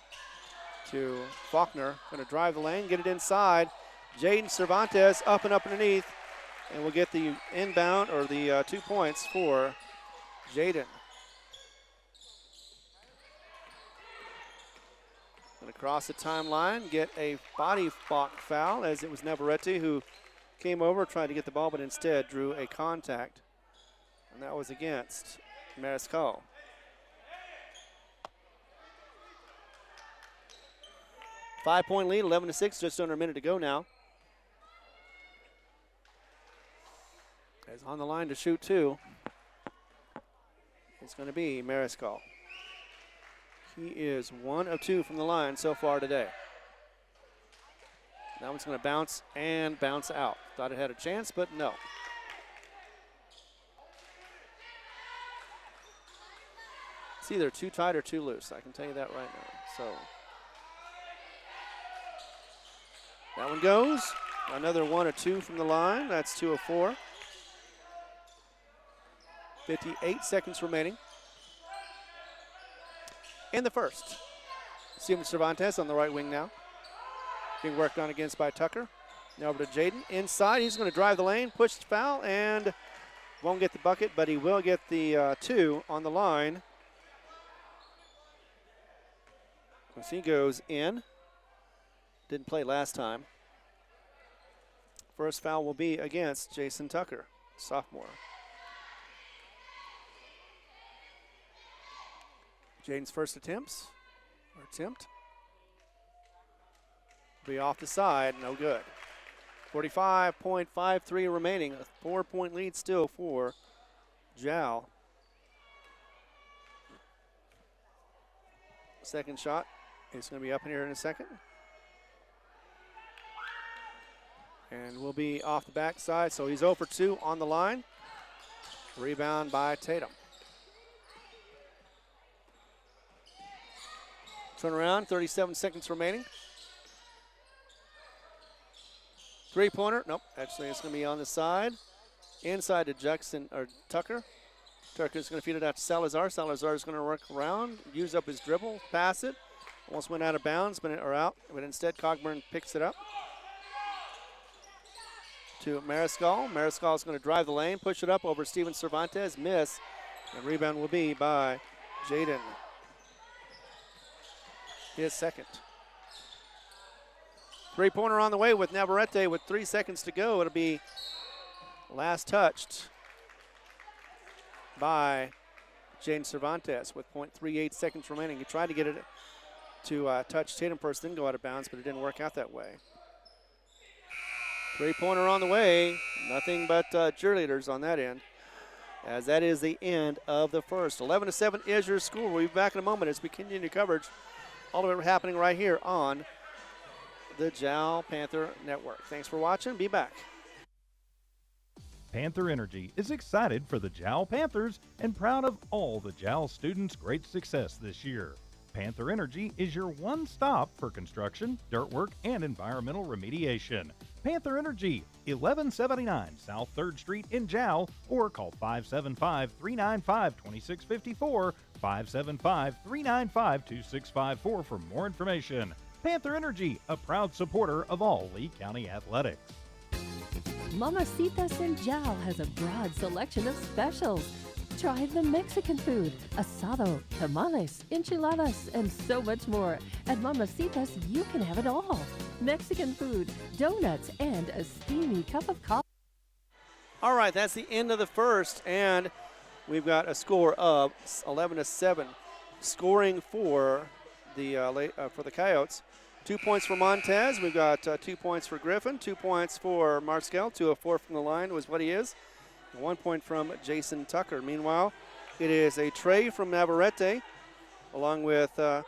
to Faulkner. Going to drive the lane, get it inside. Jaden Cervantes up and up underneath. And we'll get the inbound, or the 2 points for Jaden. Going to cross the timeline, get a body foul, as it was Navarrete who came over, tried to get the ball, but instead drew a contact. And that was against Mariscal. Five-point lead, 11 to 6, just under a minute to go now. Is on the line to shoot 2. It's going to be Mariscal. He is 1 of 2 from the line so far today. That one's going to bounce and bounce out. Thought it had a chance, but no. It's either too tight or too loose. I can tell you that right now. So that one goes. Another 1 of 2 from the line. That's 2 of 4. 58 seconds remaining in the first. Steven Cervantes on the right wing now. Being worked on against by Tucker. Now over to Jaden. Inside, he's going to drive the lane, push the foul, and won't get the bucket, but he will get the 2 on the line. As he goes in. Didn't play last time. First foul will be against Jason Tucker, sophomore. Jaden's first attempt be off the side, no good. 45.53 remaining, a 4-point lead still for Jal. Second shot is going to be up in here in a second. And will be off the backside, so he's 0 for 2 on the line. Rebound by Tatum. Turn around, 37 seconds remaining. Three-pointer, nope, actually it's going to be on the side. Inside to Jackson, or Tucker. Tucker's going to feed it out to Salazar. Salazar is going to work around, use up his dribble, pass it. Almost went out of bounds, but instead Cogburn picks it up. To Mariscal. Mariscal is going to drive the lane, push it up over Steven Cervantes, miss. And rebound will be by Jaden. His second. Three-pointer on the way with Navarrete with 3 seconds to go. It'll be last touched by Jaden Cervantes with 0.38 seconds remaining. He tried to get it to touch Tatum first, then go out of bounds, but it didn't work out that way. Three-pointer on the way. Nothing but cheerleaders on that end. as that is the end of the first. 11-7 is your score. We'll be back in a moment as we continue coverage. All of it happening right here on the Jal Panther Network. Thanks for watching. Be back. Panther Energy is excited for the Jal Panthers and proud of all the Jal students' great success this year. Panther Energy is your one stop for construction, dirt work, and environmental remediation. Panther Energy, 1179 South 3rd Street in Jal, or call 575-395-2654, 575-395-2654 for more information. Panther Energy, a proud supporter of all Lee County athletics. Mamacitas in Jal has a broad selection of specials. Try the Mexican food, asado, tamales, enchiladas, and so much more. At Mamacitas, you can have it all. Mexican food, donuts, and a steamy cup of coffee. All right, that's the end of the first, and we've got a score of 11-7. Scoring for the Coyotes. 2 points for Montez. We've got 2 points for Griffin, 2 points for Marskel, 2 of 4 from the line was what he is. 1 point from Jason Tucker. Meanwhile, it is a tray from Navarrete, along with 2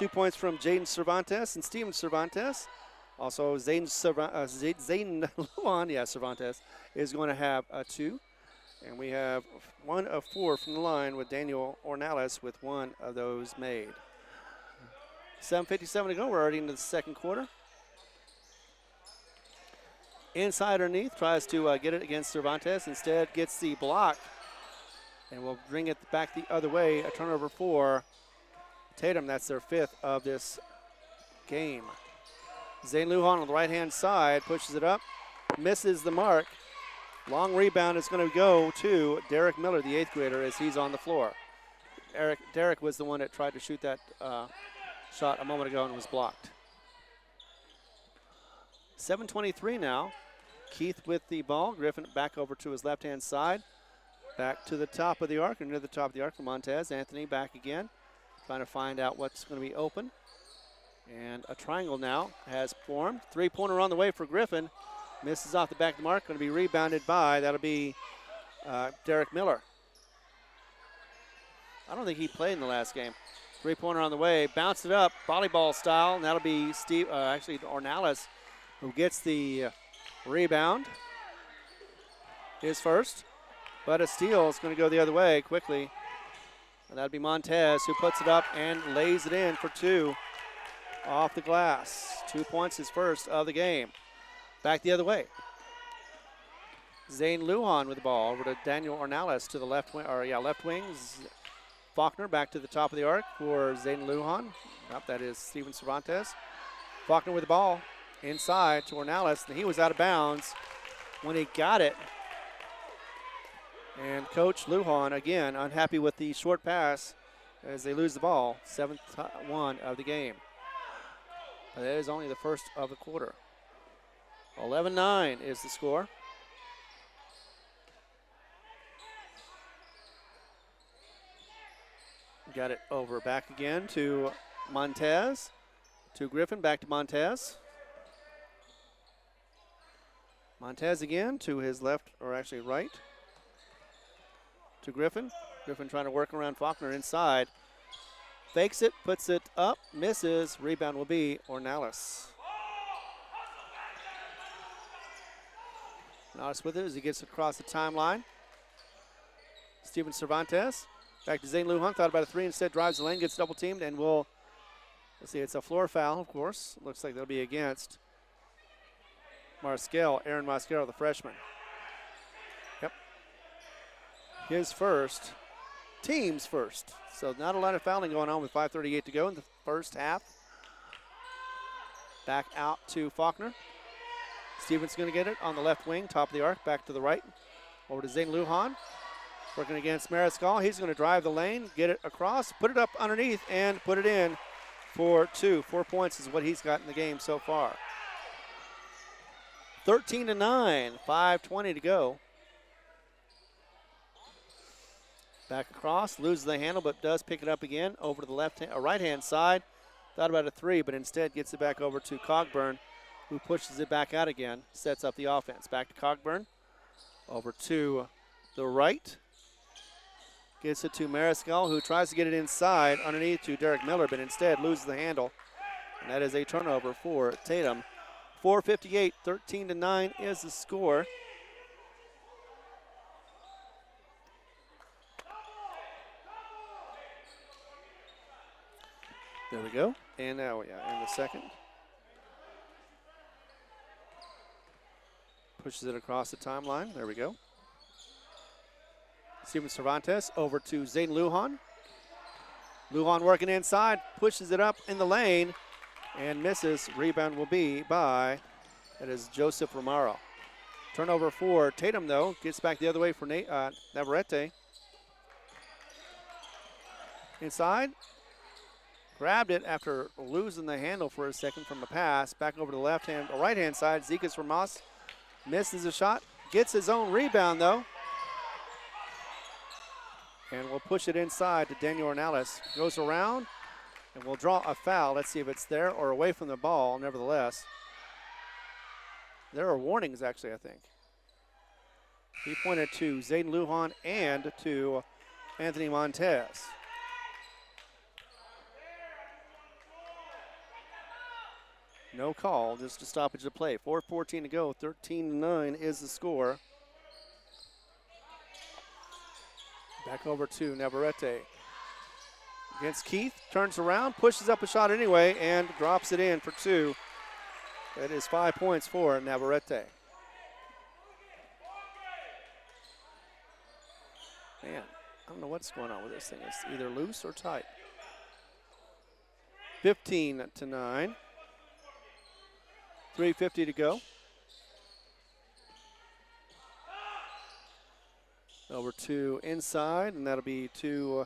points from Jaden Cervantes and Steven Cervantes. Also, Zane Luan, Cervantes, is going to have a 2. And we have 1 of 4 from the line with Daniel Ornales with 1 of those made. 7:57 to go. We're already into the second quarter. Inside underneath, tries to get it against Cervantes. Instead, gets the block. And will bring it back the other way. A turnover for Tatum. That's their 5th of this game. Zane Lujan on the right-hand side pushes it up. Misses the mark. Long rebound is going to go to Derek Miller, the 8th grader, as he's on the floor. Derek was the one that tried to shoot that shot a moment ago and was blocked. 7:23 now. Keith with the ball. Griffin back over to his left-hand side. Back to the top of the arc, or near the top of the arc for Montez. Anthony back again, trying to find out what's going to be open. And a triangle now has formed. 3-pointer on the way for Griffin. Misses off the back of the mark. Going to be rebounded by, that'll be Derek Miller. I don't think he played in the last game. 3-pointer on the way. Bounce it up, volleyball style. And that'll be Ornales, who gets the rebound. His first. But a steal is going to go the other way quickly. And that'll be Montez, who puts it up and lays it in for 2 off the glass. 2 points, his first of the game. Back the other way. Zane Lujan with the ball over to Daniel Ornales to the left wing, left wing. Faulkner back to the top of the arc for Zane Lujan. Yep, that is Steven Cervantes. Faulkner with the ball inside to Ornales, and he was out of bounds when he got it. And Coach Lujan, again, unhappy with the short pass as they lose the ball. 7th one of the game. But that is only the first of the quarter. 11-9 is the score. Got it over back again to Montez. To Griffin, back to Montez. Montez again to his left, or actually right. To Griffin. Griffin trying to work around Faulkner inside. Fakes it, puts it up, misses. Rebound will be Ornales. Ornales with it as he gets across the timeline. Steven Cervantes. Back to Zane Lujan, thought about a 3, instead drives the lane, gets double teamed, and let's see, it's a floor foul, of course. Looks like that'll be against Aaron Marskel, the freshman. Yep. His first, team's first. So not a lot of fouling going on with 5:38 to go in the first half. Back out to Faulkner. Stevens going to get it on the left wing, top of the arc, back to the right. Over to Zane Lujan. Working against Mariscal. He's going to drive the lane, get it across, put it up underneath, and put it in for 2. 4 points is what he's got in the game so far. 13-9, 5:20 to go. Back across, loses the handle, but does pick it up again over to the right-hand side. Thought about a 3, but instead gets it back over to Cogburn, who pushes it back out again, sets up the offense. Back to Cogburn, over to the right. Gets it to Mariscal, who tries to get it inside underneath to Derek Miller, but instead loses the handle. And that is a turnover for Tatum. 4:58, 13-9 is the score. There we go. And now, in the second. Pushes it across the timeline. There we go. Steven Cervantes over to Zayden Lujan. Lujan working inside, pushes it up in the lane, and misses. Rebound will be by, that is Joseph Romero. Turnover for Tatum, though. Gets back the other way for Navarrete. Inside. Grabbed it after losing the handle for a second from the pass. Back over to the right-hand side. Zekas Ramos misses a shot. Gets his own rebound, though. And we'll push it inside to Daniel Ornales. Goes around, and we'll draw a foul. Let's see if it's there or away from the ball, nevertheless. There are warnings, actually, I think. He pointed to Zayden Lujan and to Anthony Montez. No call, just a stoppage of play. 4:14 to go, 13-9 is the score. Back over to Navarrete. Against Keith, turns around, pushes up a shot anyway, and drops it in for two. That is 5 points for Navarrete. Man, I don't know what's going on with this thing. It's either loose or tight. 15-9. 3:50 to go. Over to inside, and that'll be to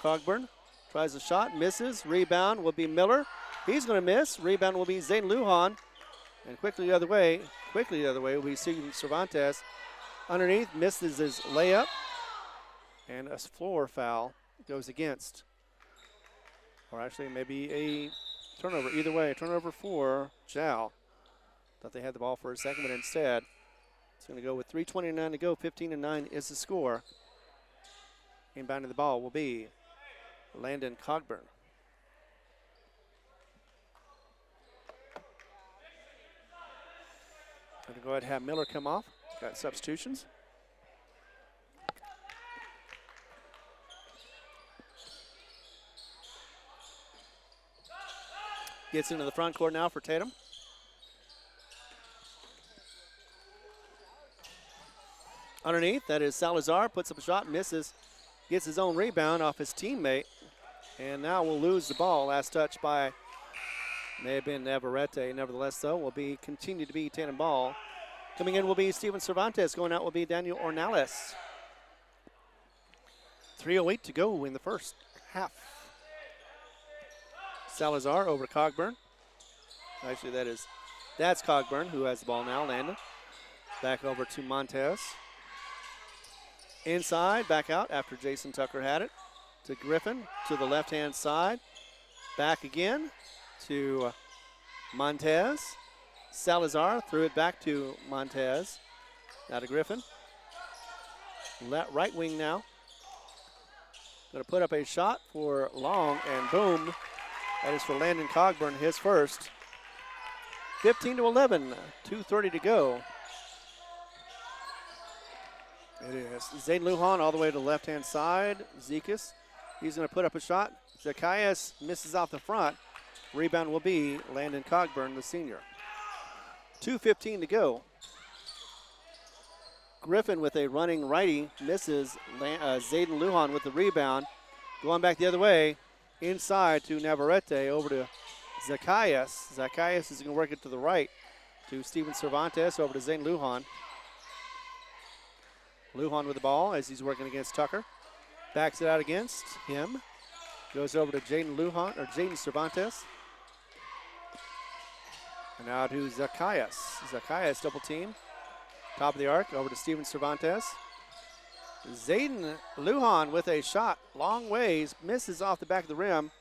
Cogburn. Tries a shot, misses. Rebound will be Miller. He's going to miss. Rebound will be Zayden Lujan. And quickly the other way will be Steven Cervantes. Underneath, misses his layup. And a floor foul goes against. Or actually, maybe a turnover. Either way, a turnover for Jal. Thought they had the ball for a second, but instead, it's going to go with 3:29 to go. 15-9 is the score. Inbounding the ball will be Landon Cogburn. Going to go ahead and have Miller come off. Got substitutions. Gets into the front court now for Tatum. Underneath, that is Salazar, puts up a shot, misses, gets his own rebound off his teammate, and now we'll lose the ball. Last touch by, may have been Navarrete. Nevertheless, though, will be continue to be Tatum ball. Coming in will be Steven Cervantes. Going out will be Daniel Ornales. 3:08 to go in the first half. Salazar over to Cogburn. Actually, that's Cogburn who has the ball now. Landon. Back over to Montez. Inside, back out after Jason Tucker had it. To Griffin to the left-hand side. Back again to Montez. Salazar threw it back to Montez. Now to Griffin. Right wing now. Going to put up a shot for Long, and boom. That is for Landon Cogburn, his first. 15-11, 2:30 to go. It is Zayden Lujan all the way to the left-hand side. Zekas, he's going to put up a shot. Zacchaeus misses off the front. Rebound will be Landon Cogburn, the senior. 2:15 to go. Griffin with a running righty misses. Zayden Lujan with the rebound. Going back the other way, inside to Navarrete, over to Zacchaeus. Zacchaeus is going to work it to the right to Steven Cervantes, over to Zayden Lujan. Lujan with the ball as he's working against Tucker. Backs it out against him. Goes over to Jaden Cervantes. And now to Zacchaeus. Zacchaeus double team. Top of the arc, over to Steven Cervantes. Zayden Lujan with a shot, long ways, misses off the back of the rim.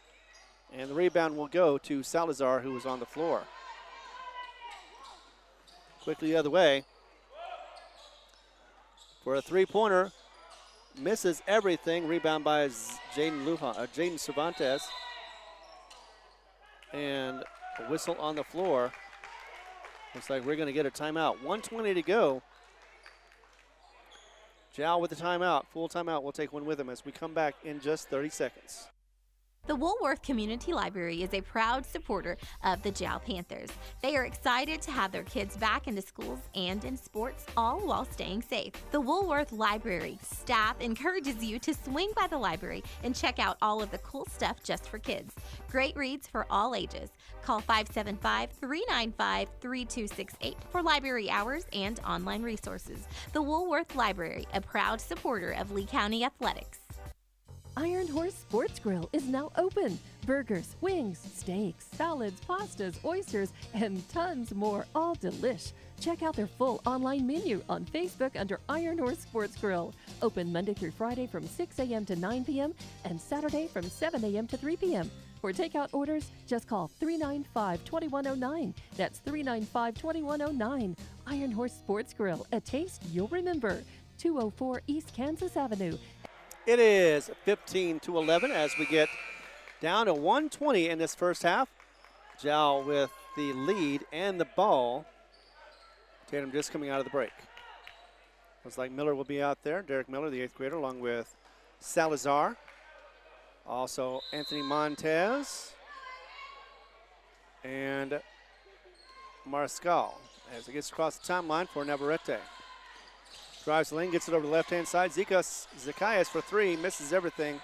And the rebound will go to Salazar, who was on the floor. Quickly the other way. For a three-pointer, misses everything. Rebound by Jaden Cervantes. And a whistle on the floor. Looks like we're going to get a timeout. 1:20 to go. Jal with the timeout, full timeout. We'll take one with him as we come back in just 30 seconds. The Woolworth Community Library is a proud supporter of the Jal Panthers. They are excited to have their kids back into schools and in sports, all while staying safe. The Woolworth Library staff encourages you to swing by the library and check out all of the cool stuff just for kids. Great reads for all ages. Call 575-395-3268 for library hours and online resources. The Woolworth Library, a proud supporter of Lee County Athletics. Iron Horse Sports Grill is now open. Burgers, wings, steaks, salads, pastas, oysters, and tons more, all delish. Check out their full online menu on Facebook under Iron Horse Sports Grill. Open Monday through Friday from 6 a.m. to 9 p.m. and Saturday from 7 a.m. to 3 p.m. For takeout orders, just call 395-2109. That's 395-2109. Iron Horse Sports Grill, a taste you'll remember. 204 East Kansas Avenue. It is 15-11 as we get down to 1:20 in this first half. Jal with the lead and the ball. Tatum just coming out of the break. Looks like Miller will be out there. Derek Miller, the 8th grader, along with Salazar. Also Anthony Montez and Mariscal as it gets across the timeline for Navarrete. Drives the lane, gets it over the left-hand side. Zacchaeus for three, misses everything.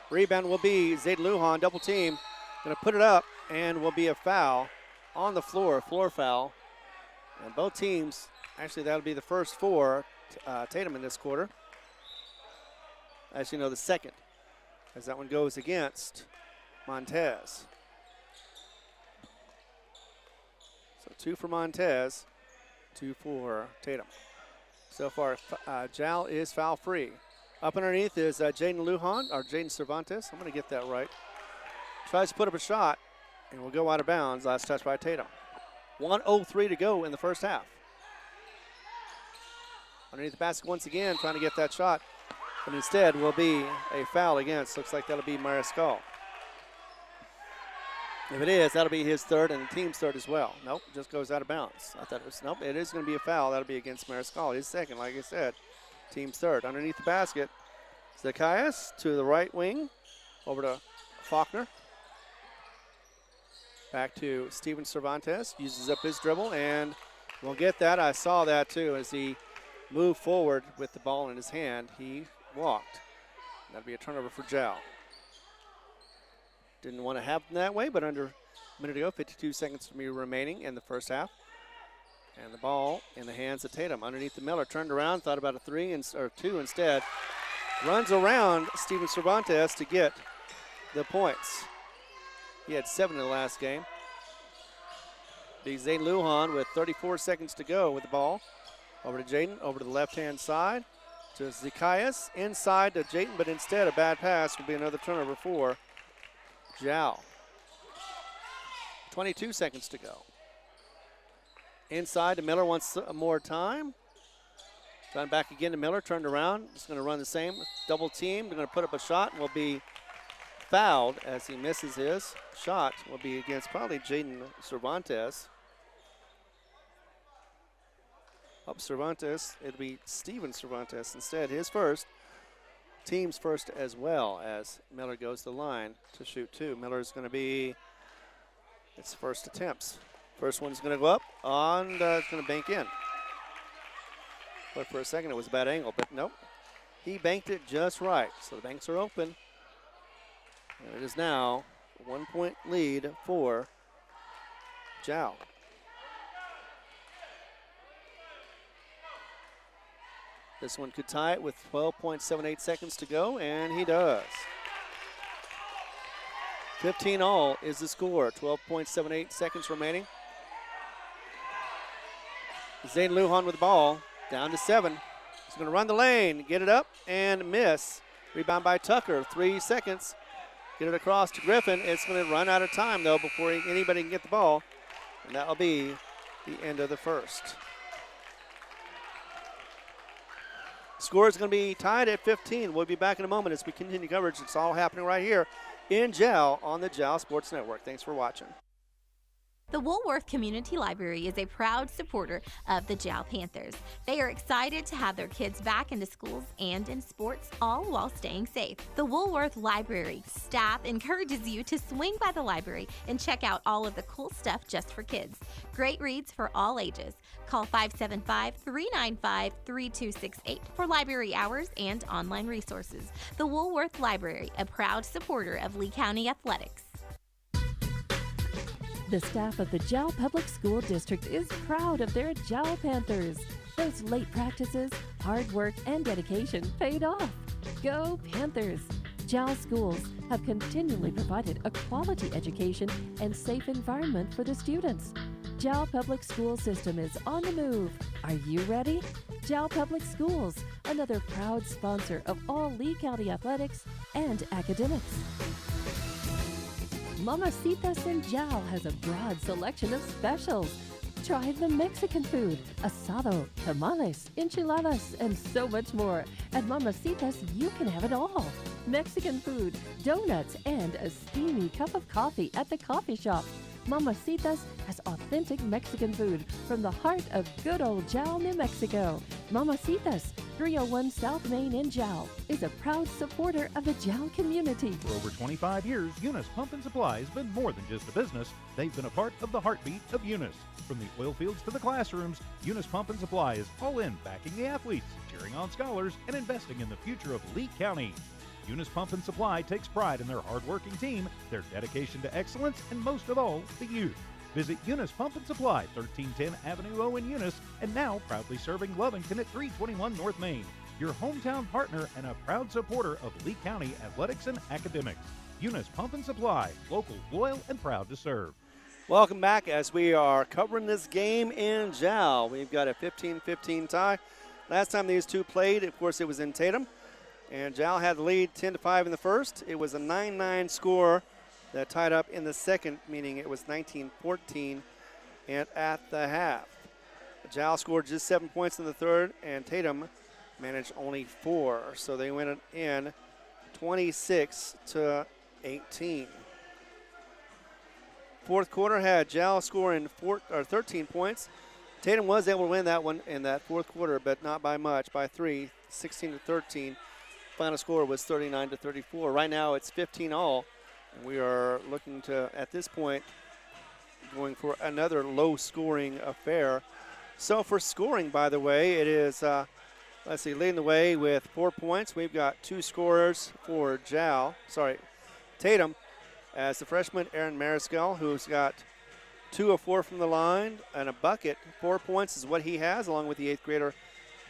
Rebound will be Zayd Lujan, double team. Going to put it up, and will be a foul on the floor foul. And both teams, actually that'll be the first for Tatum in this quarter. As you know, the second, as that one goes against Montez. So 2 for Montez, 2 for Tatum. So far, Jal is foul free. Up underneath is Jaden Lujan, or Jaden Cervantes. I'm going to get that right. Tries to put up a shot, and will go out of bounds. Last touch by Tatum. 1:03 to go in the first half. Underneath the basket once again, trying to get that shot. But instead will be a foul against. Looks like that'll be Mariscal. If it is, that'll be his third and the team's third as well. Nope, just goes out of bounds. I thought it was, nope, it is going to be a foul. That'll be against Mariscal. His second, like I said, team's third. Underneath the basket, Zacchaeus to the right wing, over to Faulkner. Back to Steven Cervantes, uses up his dribble, and we'll get that. I saw that too as he moved forward with the ball in his hand. He walked. That'll be a turnover for Jal. Didn't want to happen that way, but under a minute ago, 52 seconds remaining in the first half. And the ball in the hands of Tatum. Underneath the Miller, turned around, thought about a two instead. Runs around Steven Cervantes to get the points. He had 7 in the last game. Zayd Lujan with 34 seconds to go with the ball. Over to Jaden, over to the left-hand side. To Zacchaeus, inside to Jaden, but instead a bad pass will be another turnover for Jal. 22 seconds to go. Inside to Miller wants more time. Trying back again to Miller, turned around. Just going to run the same double team. They're going to put up a shot and will be fouled as he misses his shot. Will be against probably Jaden Cervantes. Up Cervantes, it'll be Steven Cervantes instead. His first. Team's first as well as Miller goes to the line to shoot 2. Miller's going to be its first attempts. First one's going to go up and it's going to bank in. But for a second it was a bad angle, but nope. He banked it just right. So the banks are open. And it is now a 1-point lead for Jal. This one could tie it with 12.78 seconds to go, and he does. 15 all is the score. 12.78 seconds remaining. Zayd Lujan with the ball, down to 7. He's going to run the lane, get it up, and miss. Rebound by Tucker, 3 seconds. Get it across to Griffin. It's going to run out of time, though, before anybody can get the ball, and that will be the end of the first. Score is going to be tied at 15. We'll be back in a moment as we continue coverage. It's all happening right here in Jal on the Jal Sports Network. Thanks for watching. The Woolworth Community Library is a proud supporter of the Jal Panthers. They are excited to have their kids back into schools and in sports, all while staying safe. The Woolworth Library staff encourages you to swing by the library and check out all of the cool stuff just for kids. Great reads for all ages. Call 575-395-3268 for library hours and online resources. The Woolworth Library, a proud supporter of Lee County Athletics. The staff of the Jal Public School District is proud of their Jal Panthers. Those late practices, hard work, and dedication paid off. Go Panthers! Jal schools have continually provided a quality education and safe environment for the students. Jal Public School System is on the move. Are you ready? Jal Public Schools, another proud sponsor of all Lee County athletics and academics. Mamacitas in Jal has a broad selection of specials. Try the Mexican food, asado, tamales, enchiladas, and so much more. At Mamacitas, you can have it all. Mexican food, donuts, and a steamy cup of coffee at the coffee shop. Mamacitas has authentic Mexican food from the heart of good old Jal, New Mexico. Mamacitas, 301 South Main in Jal, is a proud supporter of the Jal community. For over 25 years, Eunice Pump and Supply has been more than just a business. They've been a part of the heartbeat of Eunice. From the oil fields to the classrooms, Eunice Pump and Supply is all in backing the athletes, cheering on scholars, and investing in the future of Lee County. Eunice Pump and Supply takes pride in their hard-working team, their dedication to excellence, and most of all, the youth. Visit Eunice Pump and Supply, 1310 Avenue O in Eunice, and now proudly serving Lovington at 321 North Main. Your hometown partner and a proud supporter of Lee County athletics and academics. Eunice Pump and Supply, local, loyal, and proud to serve. Welcome back as we are covering this game in Jal. We've got a 15-15 tie. Last time these two played, of course, it was in Tatum. And Jal had the lead 10-5 in the first. It was a 9-9 score that tied up in the second, meaning it was 19-14 and at the half. Jal scored just 7 points in the third, and Tatum managed only 4. So they went in 26-18. Fourth quarter had Jal scoring 13 points. Tatum was able to win that one in that fourth quarter, but not by much, by 3, 16-13. Final score was 39-34. Right now it's 15-all, and we are looking to, at this point, going for another low-scoring affair. So for scoring, by the way, it is, leading the way with 4 points. We've got 2 scorers for Tatum, as the freshman Aaron Mariscal, who's got 2 of 4 from the line and a bucket. 4 points is what he has, along with the 8th grader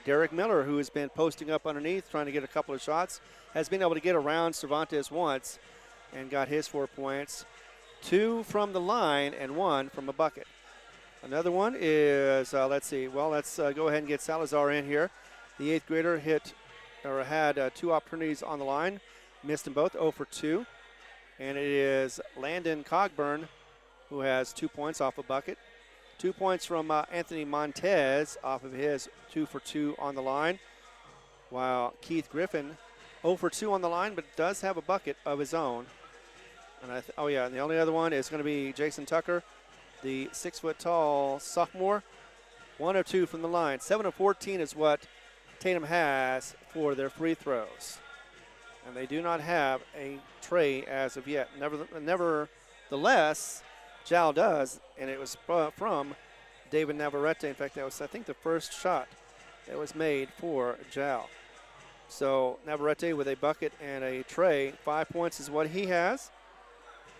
Derek Miller, who has been posting up underneath, trying to get a couple of shots, has been able to get around Cervantes once and got his 4 points. 2 from the line and 1 from a bucket. Another one is, let's go ahead and get Salazar in here. The 8th grader had 2 opportunities on the line, missed them both, 0 for 2. And it is Landon Cogburn, who has 2 points off a bucket. 2 points from Anthony Montez off of his 2 for 2 on the line, while Keith Griffin 0 for 2 on the line, but does have a bucket of his own. And and the only other one is going to be Jason Tucker, the 6-foot-tall sophomore, 1 of 2 from the line. 7 of 14 is what Tatum has for their free throws, and they do not have a tray as of yet. Nevertheless, Jal does, and it was from David Navarrete. In fact, that was, I think, the first shot that was made for Jal. So Navarrete with a bucket and a tray. 5 points is what he has.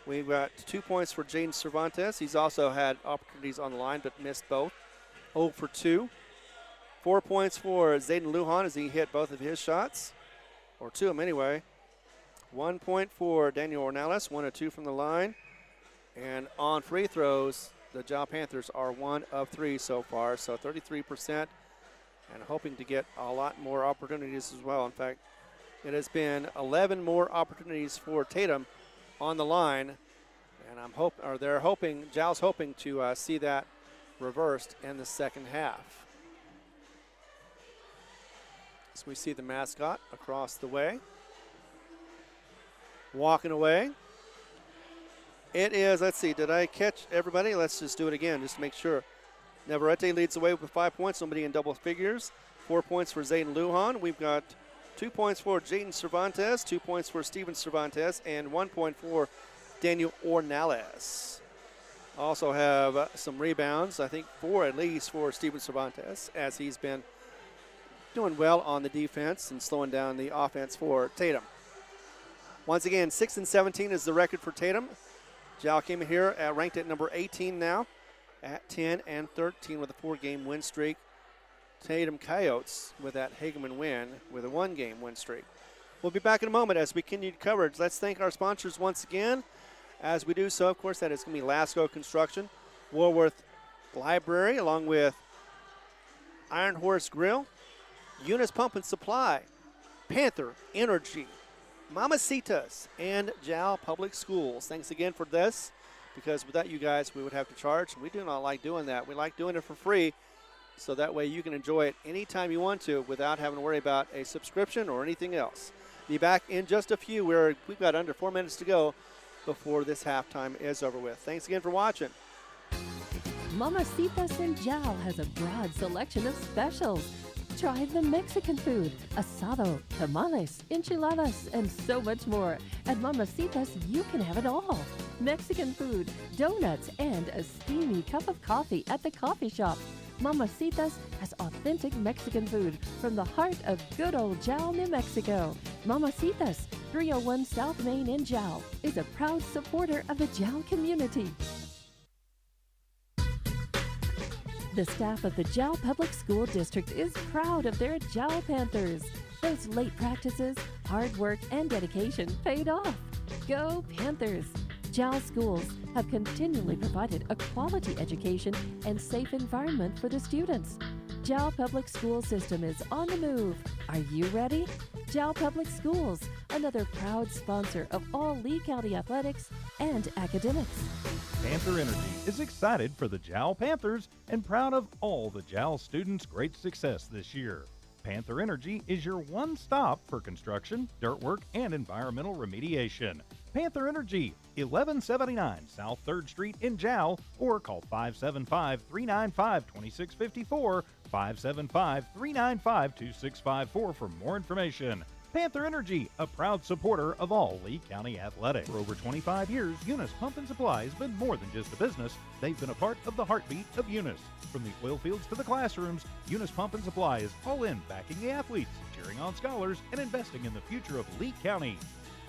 We've got 2 points for Jaden Cervantes. He's also had opportunities on the line, but missed both. 0 for 2. 4 points for Zayden Lujan as he hit both of his shots, or 2 of them anyway. 1 point for Daniel Ornelas, 1 of 2 from the line. And on free throws, the Jal Panthers are 1 of 3 so far, so 33%, and hoping to get a lot more opportunities as well. In fact, it has been 11 more opportunities for Tatum on the line, and Jal's hoping to see that reversed in the second half. So we see the mascot across the way. Walking away. It is, let's see, did I catch everybody? Let's just do it again just to make sure. Navarrete leads the way with 5 points, somebody in double figures. 4 points for Zayden Lujan. We've got 2 points for Jaden Cervantes, 2 points for Steven Cervantes, and 1 point for Daniel Ornales. Also have some rebounds, I think 4 at least for Steven Cervantes, as he's been doing well on the defense and slowing down the offense for Tatum. Once again, 6 and 17 is the record for Tatum. Jal came in here ranked at number 18 now, at 10 and 13 with a 4-game win streak. Tatum Coyotes with that Hageman win with a 1-game win streak. We'll be back in a moment as we continue coverage. Let's thank our sponsors once again. As we do so, of course, that is going to be Lasco Construction, Woolworth Library, along with Iron Horse Grill, Eunice Pump and Supply, Panther Energy, Mamacitas, and Jal Public Schools. Thanks again for this, because without you guys, we would have to charge. We do not like doing that. We like doing it for free, so that way you can enjoy it anytime you want to without having to worry about a subscription or anything else. Be back in just a few. We've got under 4 minutes to go before this halftime is over with. Thanks again for watching. Mamacitas in Jal has a broad selection of specials. Try the Mexican food, asado, tamales, enchiladas, and so much more. At Mamacitas, you can have it all. Mexican food, donuts, and a steamy cup of coffee at the coffee shop. Mamacitas has authentic Mexican food from the heart of good old Jal, New Mexico. Mamacitas, 301 South Main in Jal, is a proud supporter of the Jal community. The staff of the Jal Public School District is proud of their Jal Panthers. Those late practices, hard work, and dedication paid off. Go Panthers! Jal schools have continually provided a quality education and safe environment for the students. Jal Public School System is on the move. Are you ready? Jal Public Schools, another proud sponsor of all Lee County athletics and academics. Panther Energy is excited for the Jal Panthers and proud of all the Jal students' great success this year. Panther Energy is your one stop for construction, dirt work, and environmental remediation. Panther Energy, 1179 South 3rd Street in Jal, or call 575-395-2654, 575-395-2654 for more information. Panther Energy, a proud supporter of all Lee County athletics. For over 25 years, Eunice Pump and Supply has been more than just a business. They've been a part of the heartbeat of Eunice. From the oil fields to the classrooms, Eunice Pump and Supply is all in backing the athletes, cheering on scholars, and investing in the future of Lee County.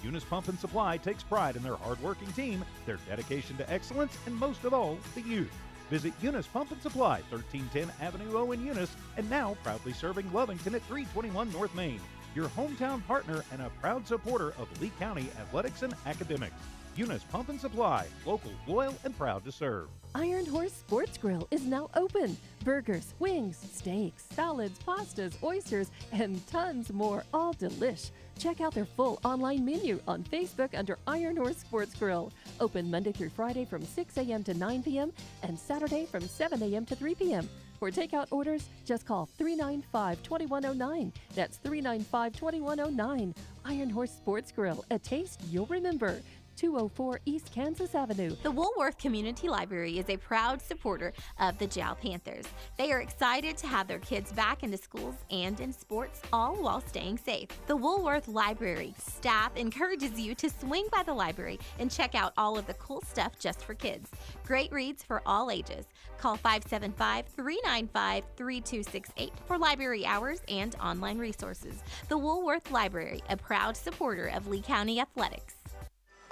Eunice Pump and Supply takes pride in their hard-working team, their dedication to excellence, and most of all, the youth. Visit Eunice Pump and Supply, 1310 Avenue O in Eunice, and now proudly serving Lovington at 321 North Main. Your hometown partner and a proud supporter of Lee County athletics and academics. Eunice Pump and Supply, local, loyal, and proud to serve. Iron Horse Sports Grill is now open. Burgers, wings, steaks, salads, pastas, oysters, and tons more, all delish. Check out their full online menu on Facebook under Iron Horse Sports Grill. Open Monday through Friday from 6 a.m. to 9 p.m. and Saturday from 7 a.m. to 3 p.m. For takeout orders, just call 395-2109. That's 395-2109. Iron Horse Sports Grill, a taste you'll remember. 204 East Kansas Avenue. The Woolworth Community Library is a proud supporter of the Jal Panthers. They are excited to have their kids back into schools and in sports, all while staying safe. The Woolworth Library staff encourages you to swing by the library and check out all of the cool stuff just for kids. Great reads for all ages. Call 575-395-3268 for library hours and online resources. The Woolworth Library, a proud supporter of Lee County athletics.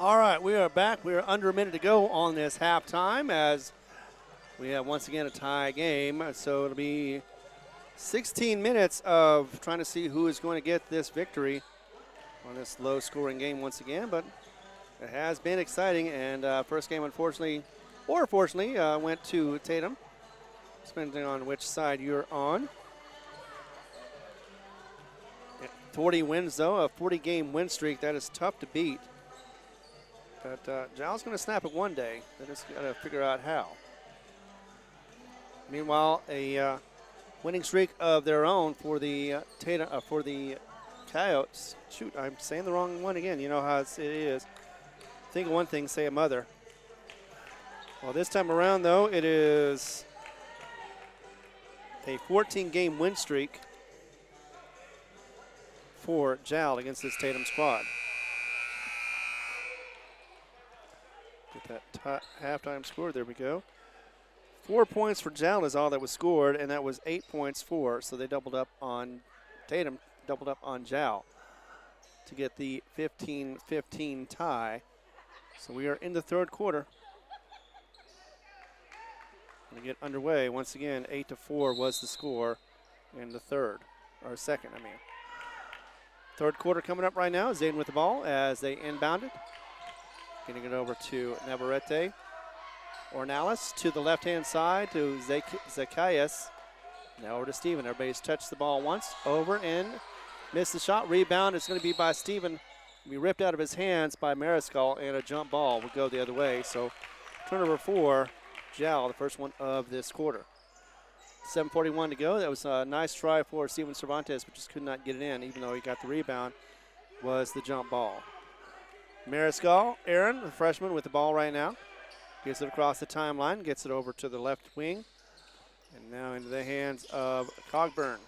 All right, we are back. We are under a minute to go on this halftime as we have once again a tie game. So it'll be 16 minutes of trying to see who is going to get this victory on this low-scoring game once again. But it has been exciting, and first game, unfortunately, or fortunately, went to Tatum, depending on which side you're on. 40 wins, though, a 40-game win streak. That is tough to beat. But Jal's going to snap it one day. They just got to figure out how. Meanwhile, a winning streak of their own for the for the Coyotes. Shoot, I'm saying the wrong one again. You know how it is. Think of one thing, say a mother. Well, this time around, though, it is a 14-game win streak for Jal against this Tatum squad. Get that halftime score. There we go. 4 points for Jal is all that was scored, and that was 8 points for. So they doubled up on Tatum, doubled up on Jal to get the 15-15 tie. So we are in the third quarter. Going to get underway once again. 8-4 was the score in the second. Third quarter coming up right now. Zayden with the ball as they inbound it. Getting it over to Navarrete. Ornelas to the left-hand side to Zacchaeus. Now over to Steven. Everybody's touched the ball once. Over and missed the shot. Rebound. It's going to be by Steven. Be ripped out of his hands by Mariscal, and a jump ball will go the other way. So turnover for Jal, the first one of this quarter. 7:41 to go. That was a nice try for Steven Cervantes, but just could not get it in, even though he got the rebound, was the jump ball. Mariscal, Aaron, the freshman, with the ball right now. Gets it across the timeline, gets it over to the left wing, and now into the hands of Cogburn,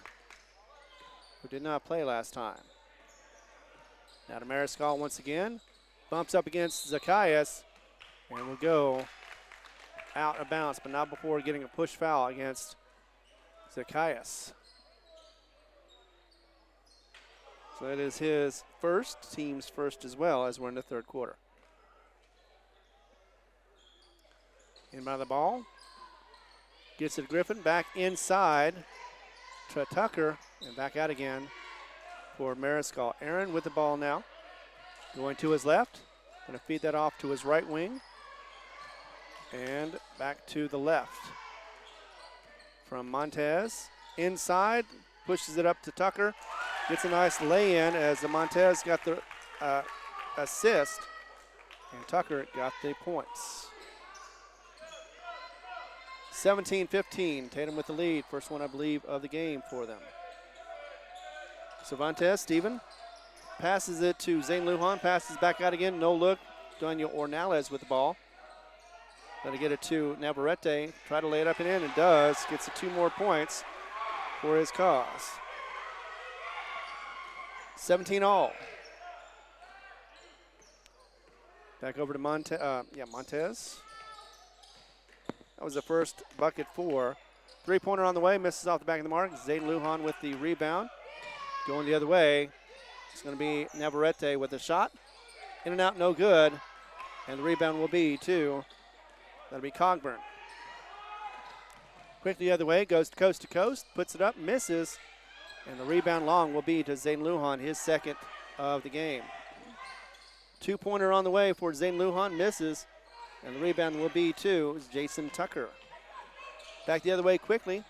who did not play last time. Now to Mariscal once again. Bumps up against Zacchaeus, and will go out of bounds, but not before getting a push foul against Zacchaeus. So that is his first, team's first as well, as we're in the third quarter. Inbound the ball. Gets it to Griffin, back inside to Tucker, and back out again for Mariscal. Aaron with the ball now. Going to his left. Going to feed that off to his right wing. And back to the left. From Montez. Inside. Pushes it up to Tucker. Gets a nice lay-in as the Montez got the assist. And Tucker got the points. 17-15. Tatum with the lead. First one, I believe, of the game for them. Cervantes, Steven. Passes it to Zane Lujan. Passes back out again. No look. Daniel Ornelas with the ball. Going to get it to Navarrete. Try to lay it up and in, and does. Gets the 2 more points for his cause. 17 all. Back over to Montez. That was the first bucket for. 3-pointer on the way. Misses off the back of the mark. Zayden Lujan with the rebound. Going the other way. It's going to be Navarrete with a shot. In and out, no good. And the rebound will be that'll be Cogburn. Quickly the other way, goes to coast, puts it up, misses. And the rebound long will be to Zayden Lujan, his second of the game. 2-pointer on the way for Zayden Lujan, misses. And the rebound will be to Jason Tucker. Back the other way quickly.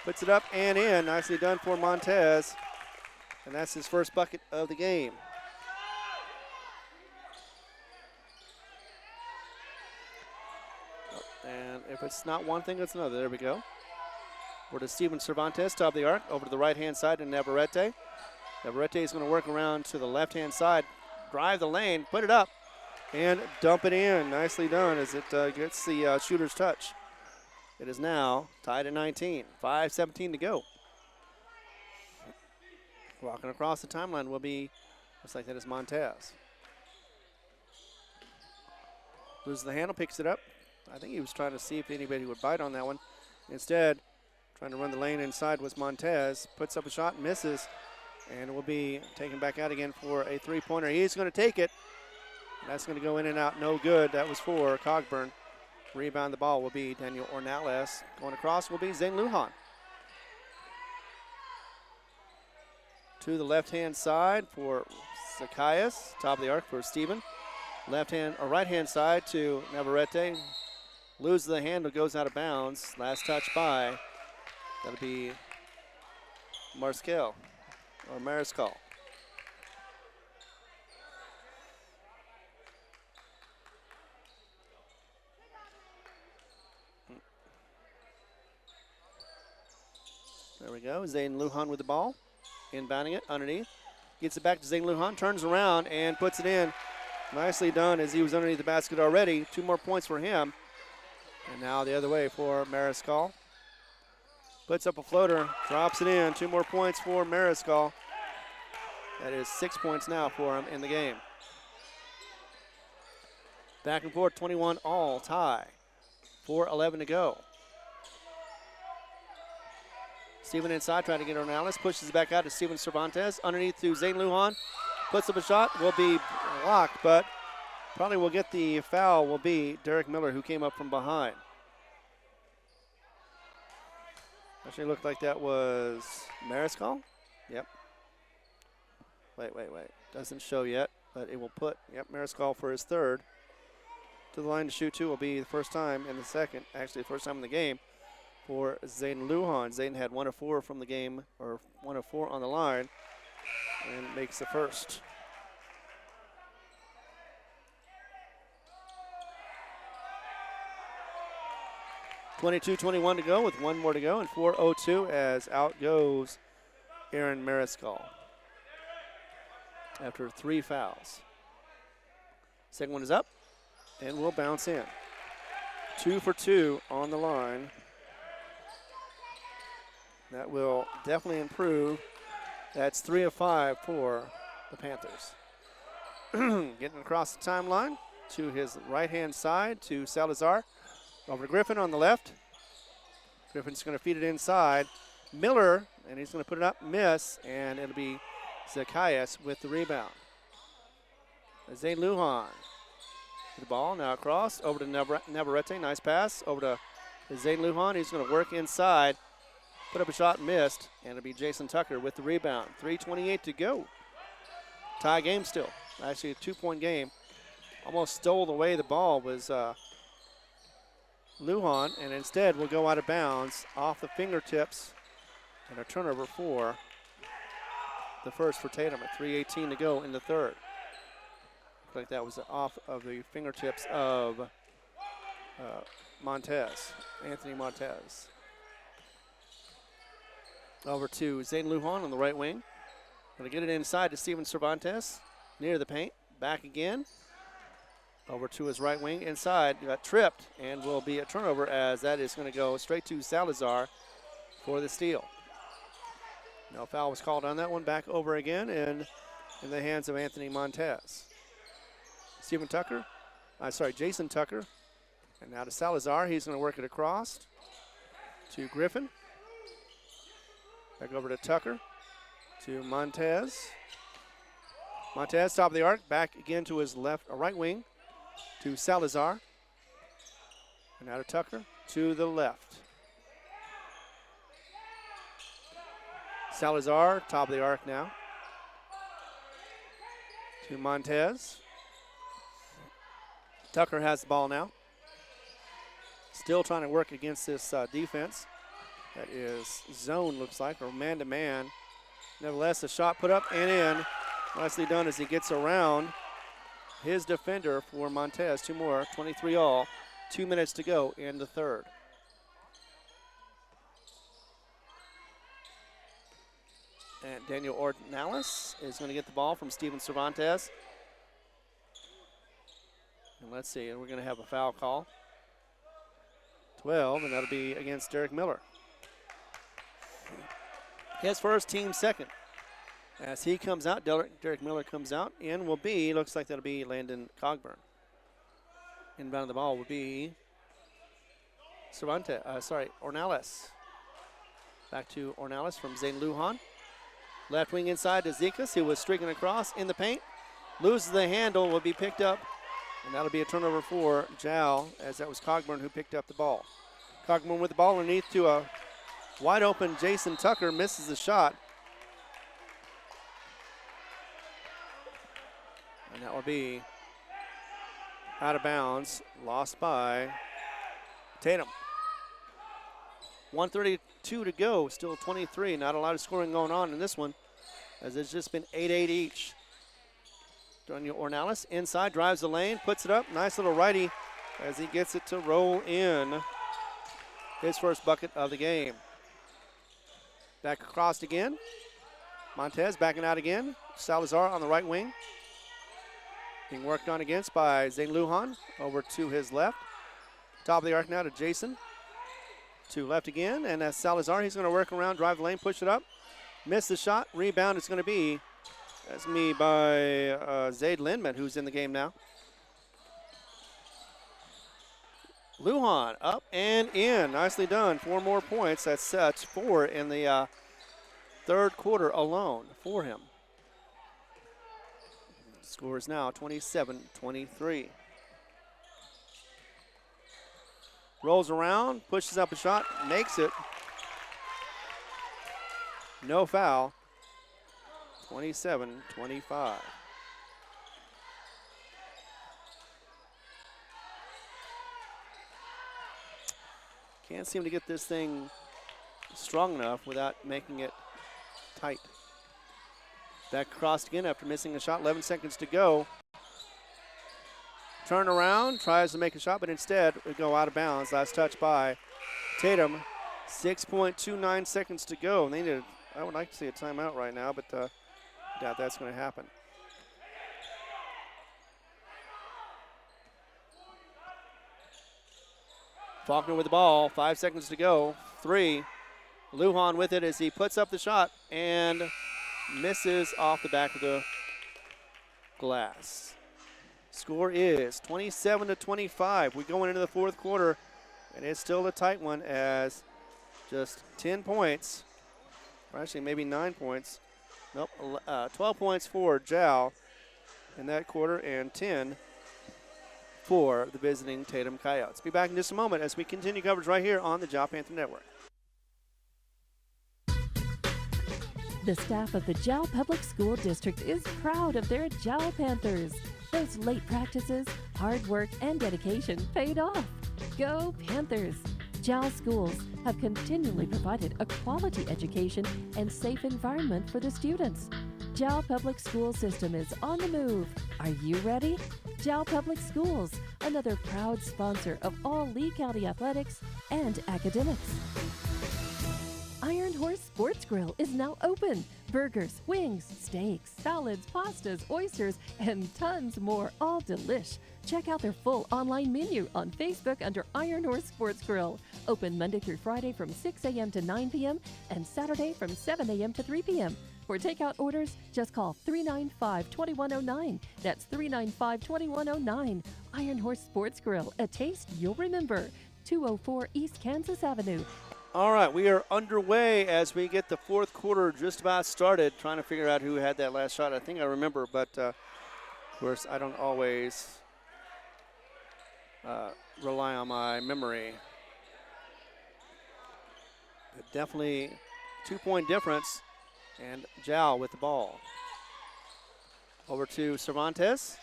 Puts it up and in. Nicely done for Montez. And that's his first bucket of the game. And if it's not one thing, it's another. There we go. Over to Steven Cervantes, top of the arc. Over to the right-hand side to Navarrete. Navarrete is going to work around to the left-hand side. Drive the lane, put it up, and dump it in. Nicely done as it gets the shooter's touch. It is now tied at 19. 5:17 to go. Walking across the timeline will be, looks like that is Montez. Loses the handle, picks it up. I think he was trying to see if anybody would bite on that one. Instead, trying to run the lane inside was Montez. Puts up a shot, misses, and it will be taken back out again for a 3-pointer. He's going to take it. That's going to go in and out, no good. That was for Cogburn. Rebound the ball will be Daniel Ornelas. Going across will be Zane Lujan. To the left-hand side for Zacchaeus. Top of the arc for Steven. Right-hand side to Navarrete. Loses the handle, goes out of bounds. Last touch by, that'll be Mariscal. There we go. Zayden Lujan with the ball. Inbounding it underneath. Gets it back to Zayden Lujan. Turns around and puts it in. Nicely done as he was underneath the basket already. 2 more points for him. And now the other way for Mariscal. Puts up a floater. Drops it in. 2 more points for Mariscal. That is 6 points now for him in the game. Back and forth, 21 all, tie. 4:11 to go. Steven inside, trying to get Ornelas. Pushes it back out to Steven Cervantes. Underneath to Zane Lujan. Puts up a shot. Will be blocked, but probably will get the foul. Will be Derek Miller, who came up from behind. Actually looked like that was Mariscal. Yep. Wait. Doesn't show yet, but it will put, Mariscal for his third. To the line to shoot 2 will be the first time in the second, actually the first time in the game for Zayden Lujan. Zayden had 1 of 4 from the game, or 1 of 4 on the line, and makes the first. .22-21 to go with 1 more to go, and 4:02 as out goes Aaron Mariscal after 3 fouls. Second one is up and will bounce in. 2 for 2 on the line. That will definitely improve. That's 3 of 5 for the Panthers. Getting across the timeline to his right-hand side to Salazar. Over to Griffin on the left. Griffin's going to feed it inside. Miller, and he's going to put it up, miss, and it'll be Zacchaeus with the rebound. Zane Lujan. The ball now across over to Navarrete. Nice pass over to Zane Lujan. He's going to work inside. Put up a shot, missed, and it'll be Jason Tucker with the rebound. 3:28 to go. Tie game still. Actually a 2-point game. Almost stole away the ball was Lujan, and instead will go out of bounds off the fingertips, and a turnover for the first for Tatum at 3:18 to go in the third. Looks like that was off of the fingertips of Anthony Montez. Over to Zayden Lujan on the right wing. Going to get it inside to Steven Cervantes near the paint. Back again. Over to his right wing inside. Got tripped and will be a turnover as that is going to go straight to Salazar for the steal. No foul was called on that one. Back over again and in the hands of Anthony Montez. Jason Tucker. And now to Salazar. He's going to work it across to Griffin. Back over to Tucker, to Montez. Montez, top of the arc, back again to his right wing, to Salazar. And now to Tucker, to the left. Salazar, top of the arc now, to Montez. Tucker has the ball now. Still trying to work against this defense. That is zone, looks like, or man-to-man. Nevertheless, a shot put up and in. Nicely done as he gets around his defender for Montez. 2 more, 23 all. 2 minutes to go in the third. And Daniel Ornelas is going to get the ball from Steven Cervantes. And let's see, we're going to have a foul call. 12, and that'll be against Derek Miller. His first, team second. As he comes out, Derek Miller comes out, and will be, looks like that'll be Landon Cogburn. Inbound the ball will be Ornelas. Back to Ornelas from Zane Lujan. Left wing inside to Zekas, who was streaking across in the paint. Loses the handle, will be picked up, and that'll be a turnover for Jal, as that was Cogburn who picked up the ball. Cogburn with the ball underneath to a wide open Jason Tucker, misses the shot. And that will be out of bounds, lost by Tatum. 1:32 to go, still 23. Not a lot of scoring going on in this one, as it's just been 8-8 each. Daniel Ornelas inside, drives the lane, puts it up. Nice little righty as he gets it to roll in. His first bucket of the game. Back across again. Montez backing out again. Salazar on the right wing. Being worked on against by Zane Lujan over to his left. Top of the arc now to Jason. To left again, and that's Salazar. He's going to work around, drive the lane, push it up. Miss the shot. Rebound is going to be, that's me by Zaid Lindman, who's in the game now. Lujan up and in. Nicely done. 4 more points. That's 4 in the third quarter alone for him. Score is now 27-23. Rolls around, pushes up a shot, makes it. No foul. 27-25. Can't seem to get this thing strong enough without making it tight. Back crossed again after missing a shot. 11 seconds to go. Turn around, tries to make a shot, but instead we go out of bounds. Last touch by Tatum. 6.29 seconds to go. I would like to see a timeout right now, but doubt that's going to happen. Faulkner with the ball. 5 seconds to go. 3. Lujan with it as he puts up the shot and misses off the back of the glass. Score is 27-25. We're going into the fourth quarter, and it's still a tight one as just 10 points, or actually maybe 9 points. Nope, 12 points for Jal in that quarter and 10 for the visiting Tatum Coyotes. Be back in just a moment as we continue coverage right here on the Jal Panther Network. The staff of the Jal Public School District is proud of their Jal Panthers. Those late practices, hard work, and dedication paid off. Go Panthers! Jal schools have continually provided a quality education and safe environment for the students. Jal Public School System is on the move. Are you ready? Jal Public Schools, another proud sponsor of all Lee County athletics and academics. Iron Horse Sports Grill is now open. Burgers, wings, steaks, salads, pastas, oysters, and tons more, all delish. Check out their full online menu on Facebook under Iron Horse Sports Grill. Open Monday through Friday from 6 a.m. to 9 p.m. and Saturday from 7 a.m. to 3 p.m. For takeout orders, just call 395-2109. That's 395-2109. Iron Horse Sports Grill, a taste you'll remember. 204 East Kansas Avenue. All right, we are underway as we get the fourth quarter just about started, trying to figure out who had that last shot. I think I remember, but of course I don't always rely on my memory. But definitely 2-point difference, and Jal with the ball. Over to Cervantes.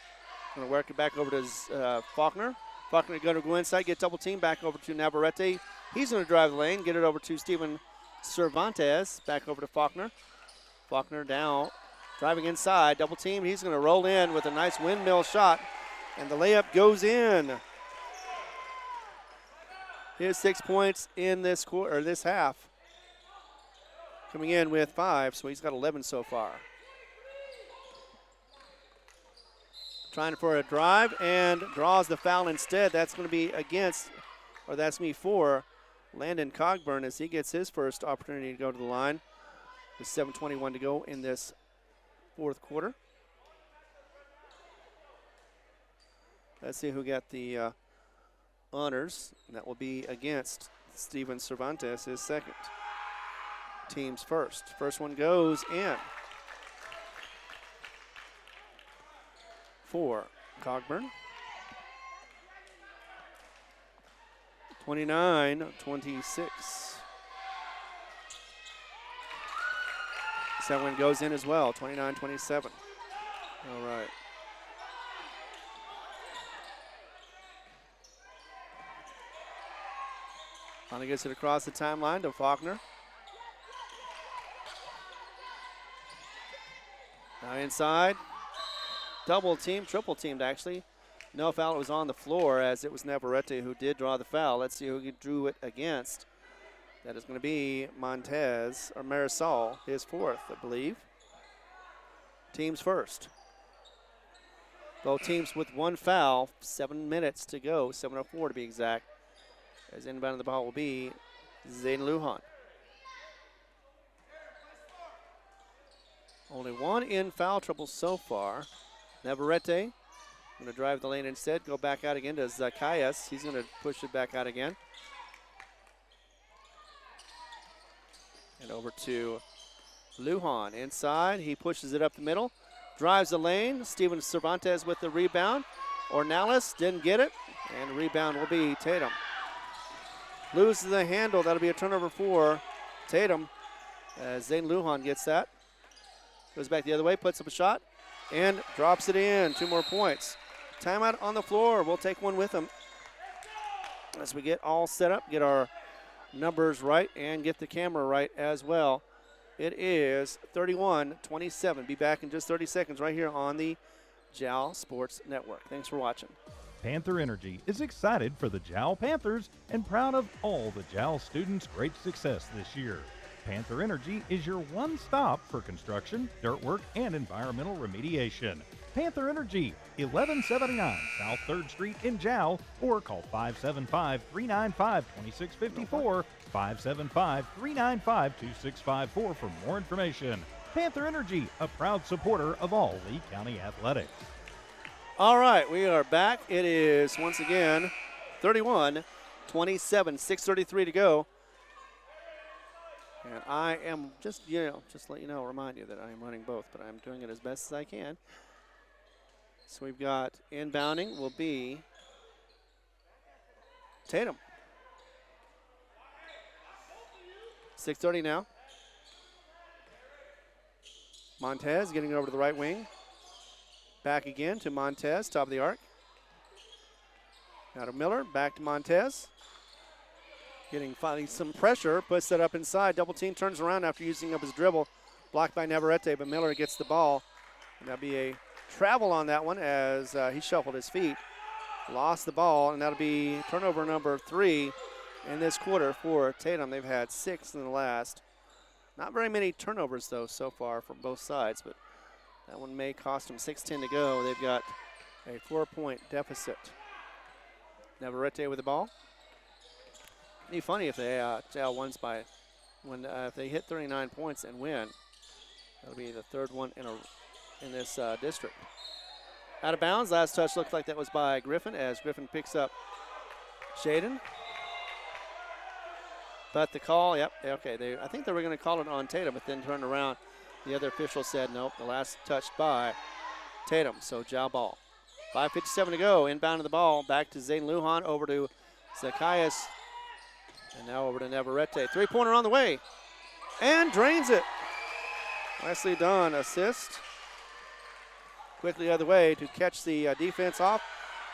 Going to work it back over to Faulkner. Faulkner going to go inside, get double team, back over to Navarrete. He's going to drive the lane, get it over to Steven Cervantes. Back over to Faulkner. Faulkner down, driving inside, double team. He's going to roll in with a nice windmill shot, and the layup goes in. His 6 points in this quarter, or this half. Coming in with 5, so he's got 11 so far. Trying for a drive and draws the foul instead. That's going to be against, or that's me for Landon Cogburn as he gets his first opportunity to go to the line. With 7:21 to go in this fourth quarter. Let's see who got the honors. And that will be against Steven Cervantes, his second. Team's first. First one goes in for Cogburn. 29-26. Second one goes in as well, 29-27. All right. Finally gets it across the timeline to Faulkner. Now inside. Double team, triple teamed actually. No foul, it was on the floor as it was Navarrete who did draw the foul. Let's see who he drew it against. That is going to be Montez, or Marisol, his fourth, I believe. Team's first. Both teams with one foul, 7 minutes to go, 7:04 to be exact. As inbound of the ball will be Zayden Lujan. Only one in foul trouble so far. Navarrete going to drive the lane instead, go back out again to Zacchaeus. He's going to push it back out again. And over to Lujan inside. He pushes it up the middle, drives the lane. Steven Cervantes with the rebound. Ornelas didn't get it, and the rebound will be Tatum. Loses the handle. That'll be a turnover for Tatum as Zayden Lujan gets that. Goes back the other way, puts up a shot, and drops it in. 2 more points. Timeout on the floor. We'll take one with them as we get all set up, get our numbers right, and get the camera right as well. It is 31-27. Be back in just 30 seconds right here on the JAL Sports Network. Thanks for watching. Panther Energy is excited for the JAL Panthers and proud of all the JAL students' great success this year. Panther Energy is your one stop for construction, dirt work, and environmental remediation. Panther Energy, 1179 South 3rd Street in JAL, or call 575-395-2654, 575-395-2654 for more information. Panther Energy, a proud supporter of all Lee County athletics. All right, we are back. It is, once again, 31-27, 6:33 to go. And I am just let you know, remind you that I am running both, but I'm doing it as best as I can. So we've got inbounding will be Tatum. 6:30 now. Montez getting it over to the right wing. Back again to Montez, top of the arc. Now to Miller, back to Montez. Getting finally some pressure, puts that up inside. Double team, turns around after using up his dribble. Blocked by Navarrete, but Miller gets the ball. And that'll be a travel on that one as he shuffled his feet. Lost the ball, and that'll be turnover number 3 in this quarter for Tatum. They've had 6 in the last. Not very many turnovers, though, so far from both sides, but that one may cost them. 6:10 to go. They've got a 4-point deficit. Navarrete with the ball. It'd be funny if they JAL wins by if they hit 39 points and win. That'll be the 3rd one in this district. Out of bounds. Last touch looked like that was by Griffin as Griffin picks up Shaden. But the call, yep, okay. I think they were going to call it on Tatum, but then turned around. The other official said nope. The last touched by Tatum. So JAL ball. 5:57 to go. Inbound of the ball. Back to Zayden Lujan. Over to Zacchaeus. And now over to Navarrete. 3-pointer on the way. And drains it. Nicely done. Assist. Quickly the other way to catch the defense off.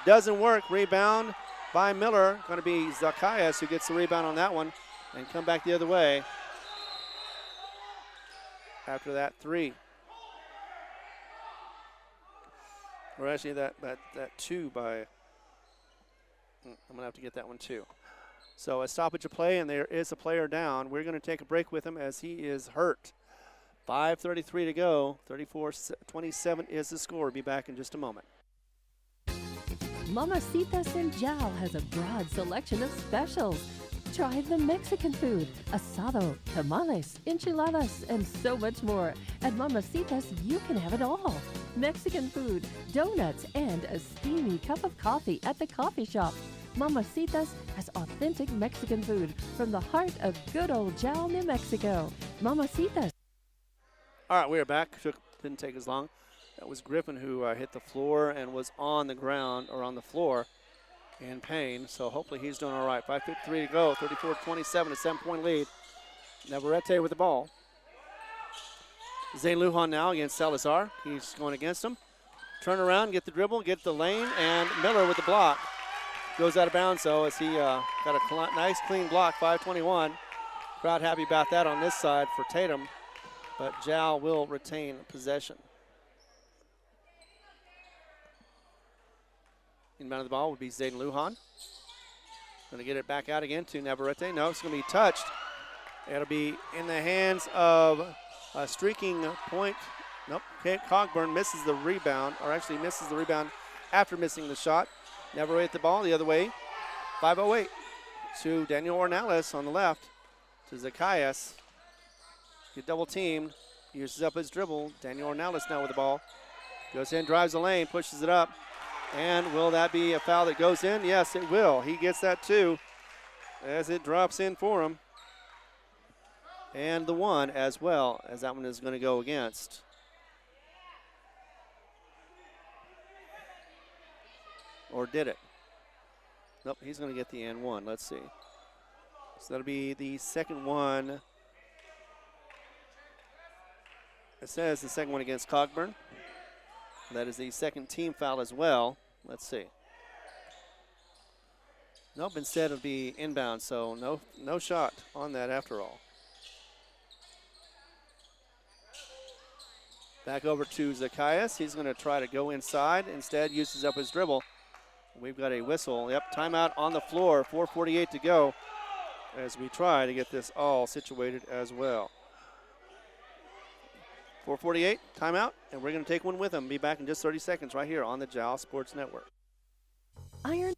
Doesn't work. Rebound by Miller. Going to be Zacchaeus who gets the rebound on that one. And come back the other way. After that 3. Or actually that 2 by, I'm going to have to get that one too. So a stoppage of play, and there is a player down. We're going to take a break with him as he is hurt. 5:33 to go. 34-27 is the score. Be back in just a moment. Mamacitas in JAL has a broad selection of specials. Try the Mexican food, asado, tamales, enchiladas, and so much more. At Mamacitas, you can have it all. Mexican food, donuts, and a steamy cup of coffee at the coffee shop. Mamacitas has authentic Mexican food from the heart of good old JAL, New Mexico. Mamacitas. All right, we are back. Didn't take as long. That was Griffin who hit the floor and was on the ground or on the floor in pain. So hopefully he's doing all right. 5:53 to go. 34-27, a 7-point lead. Navarrete with the ball. Zayden Lujan now against Salazar. He's going against him. Turn around, get the dribble, get the lane, and Miller with the block. Goes out of bounds, though, as he got a nice, clean block, 5:21. Crowd happy about that on this side for Tatum, but JAL will retain possession. Inbound of the ball would be Zayden Lujan. Going to get it back out again to Navarrete. No, it's going to be touched It'll be in the hands of a streaking point. Nope, Cogburn misses the rebound, or actually misses the rebound after missing the shot. Never hit the ball the other way. 5:08 to Daniel Ornelas on the left to Zacchaeus. Get double teamed, uses up his dribble. Daniel Ornelas now with the ball. Goes in, drives the lane, pushes it up. And will that be a foul that goes in? Yes, it will. He gets that too as it drops in for him. And the one as well, as that one is going to go against. Or did it? Nope, he's going to get the and one. Let's see. So that'll be the second one. It says the second one against Cogburn. That is the second team foul as well. Let's see. Nope, instead it'll be inbound, so no shot on that after all. Back over to Zacchaeus. He's going to try to go inside. Instead, uses up his dribble. We've got a whistle. Yep, timeout on the floor. 4:48 to go as we try to get this all situated as well. 4:48, timeout, and we're going to take one with them. Be back in just 30 seconds right here on the Jal Sports Network. Iron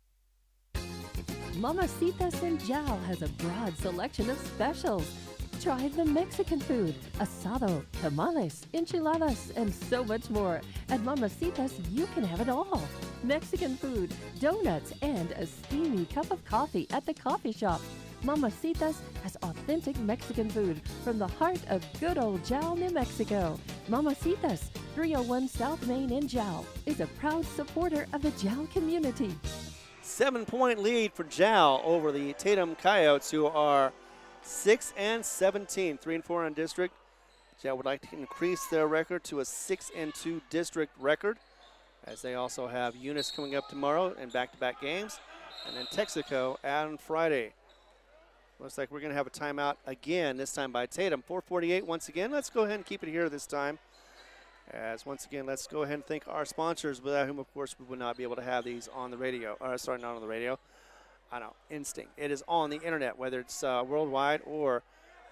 Mamacitas in Jal has a broad selection of specials. Try the Mexican food, asado, tamales, enchiladas, and so much more. At Mamacitas, you can have it all. Mexican food, donuts, and a steamy cup of coffee at the coffee shop. Mamacitas has authentic Mexican food from the heart of good old Jal, New Mexico. Mamacitas, 301 South Main in Jal, is a proud supporter of the Jal community. 7-point lead for Jal over the Tatum Coyotes, who are 6-17, 3-4 in district. Jal would like to increase their record to a 6-2 district record, as they also have Eunice coming up tomorrow in back-to-back games, and then Texaco on Friday. Looks like we're going to have a timeout again, this time by Tatum. 4:48 once again. Let's go ahead and keep it here this time. As once again, let's go ahead and thank our sponsors, without whom, of course, we would not be able to have these on the radio. Sorry, not on the radio. I know, Instinct. It is on the internet, whether it's worldwide or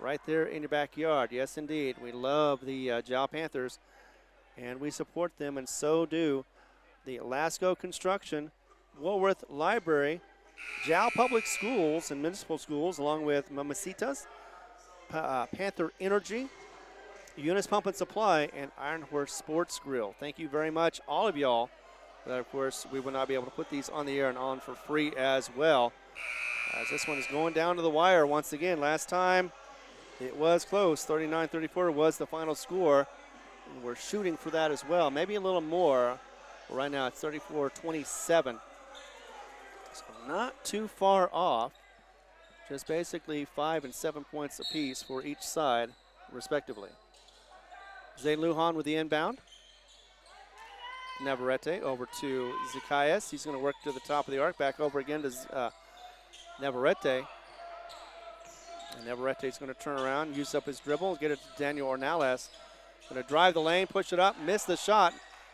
right there in your backyard. Yes, indeed. We love the Jal Panthers, and we support them, and so do the Lasco Construction, Woolworth Library, Jal Public Schools and Municipal Schools, along with Mamacitas, Panther Energy, Eunice Pump and Supply, and Iron Horse Sports Grill. Thank you very much, all of y'all. But of course, we will not be able to put these on the air and on for free as well. As this one is going down to the wire once again. Last time it was close. 39-34 was the final score. And we're shooting for that as well. Maybe a little more. But right now it's 34-27. So not too far off. Just basically 5 and 7 points apiece for each side, respectively. Zay Lujan with the inbound. Navarrete over to Zacchaeus. He's going to work to the top of the arc. Back over again to Navarrete. And Navarrete's going to turn around, use up his dribble, get it to Daniel Ornelas. Going to drive the lane, push it up, miss the shot.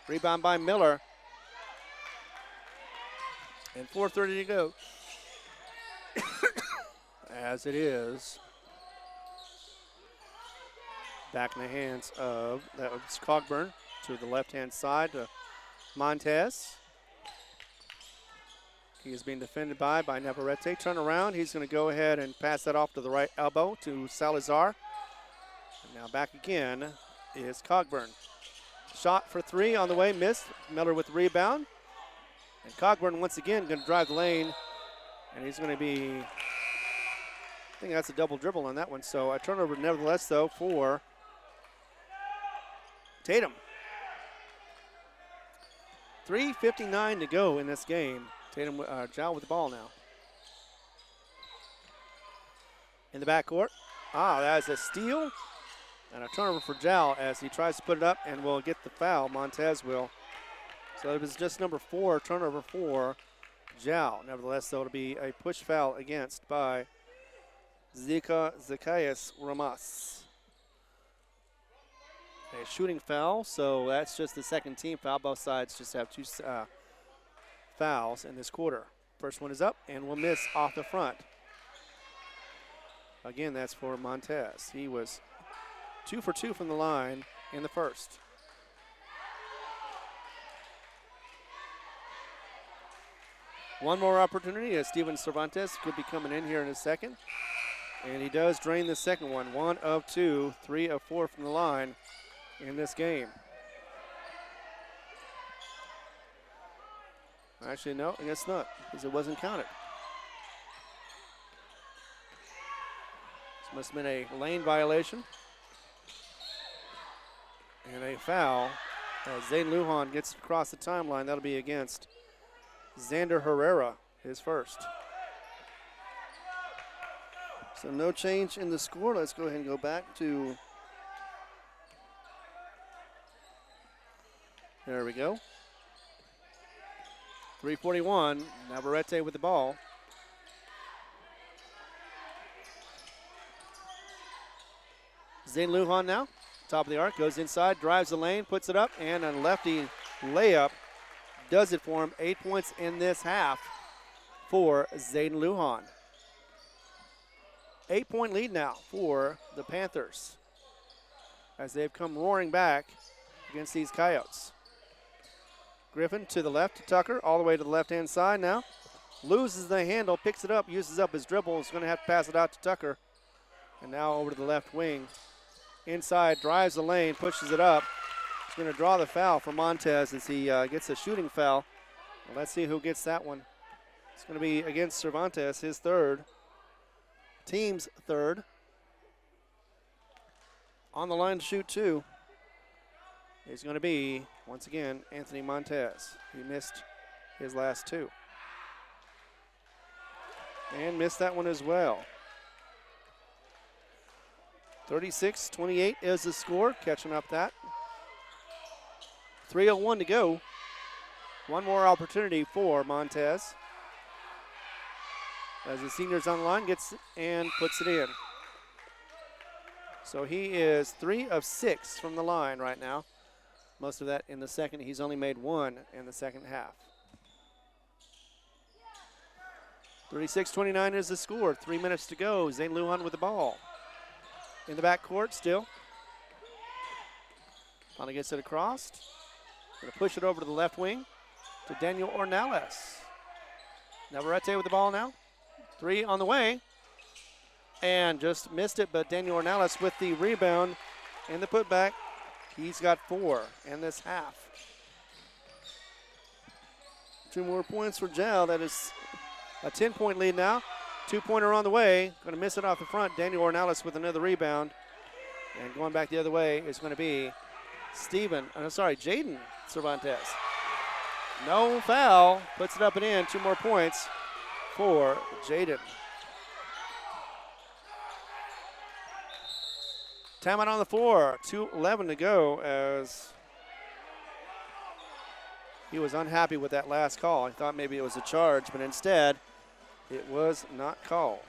Rebound by Miller. And 4:30 to go. As it is. Back in the hands of, that was Cogburn to the left-hand side to Montez. He is being defended by Navarrete. Turn around. He's going to go ahead and pass that off to the right elbow to Salazar. And now back again is Cogburn. Shot for three on the way, missed. Miller with the rebound. And Cogburn once again going to drive the lane. And he's going to be, I think that's a double dribble on that one. So a turnover nevertheless, though, for Tatum. 3:59 to go in this game. Tatum, Jal with the ball now. In the backcourt. That is a steal. And a turnover for Jal as he tries to put it up and will get the foul. Montez will. So it was just number 4, turnover for Jal. Nevertheless, though, it'll be a push foul against by Zacchaeus Ramas. A shooting foul, so that's just the second team foul. Both sides just have 2 fouls in this quarter. First one is up and will miss off the front. Again, that's for Montez. He was 2 for 2 from the line in the first. One more opportunity as Steven Cervantes could be coming in here in a second. And he does drain the second one. 1 of 2, 3 of 4 from the line in this game. Actually, no, I guess not, because it wasn't counted. This must have been a lane violation. And a foul as Zayden Lujan gets across the timeline. That'll be against Xander Herrera, his first. So no change in the score. Let's go ahead and go back to, there we go. 3:41, Navarrete with the ball. Zayden Lujan now, top of the arc, goes inside, drives the lane, puts it up, and a lefty layup does it for him. 8 points in this half for Zayden Lujan. 8-point lead now for the Panthers as they've come roaring back against these Coyotes. Griffin to the left to Tucker, all the way to the left-hand side now. Loses the handle, picks it up, uses up his dribble. Is going to have to pass it out to Tucker. And now over to the left wing. Inside, drives the lane, pushes it up. He's going to draw the foul for Montez as he gets a shooting foul. Well, let's see who gets that one. It's going to be against Cervantes, his third. Team's third. On the line to shoot 2 is going to be, once again, Anthony Montez. He missed his last 2. And missed that one as well. 36-28 is the score, catching up that. 3:01 to go. One more opportunity for Montez. As the senior's on the line, gets and puts it in. So he is 3 of 6 from the line right now. Most of that in the second. He's only made 1 in the second half. 36-29 is the score. 3 minutes to go. Zayden Lujan with the ball. In the backcourt still. Finally gets it across. Going to push it over to the left wing to Daniel Ornelas. Navarrete with the ball now. 3 on the way. And just missed it, but Daniel Ornelas with the rebound and the putback. He's got 4 in this half. 2 more points for Jal. That is a 10-point lead now. 2-pointer on the way. Going to miss it off the front. Daniel Ornelas with another rebound. And going back the other way is going to be Jaden Cervantes. No foul. Puts it up and in. 2 more points for Jaden. Timeout on the floor. 2:11 to go as he was unhappy with that last call. He thought maybe it was a charge, but instead it was not called.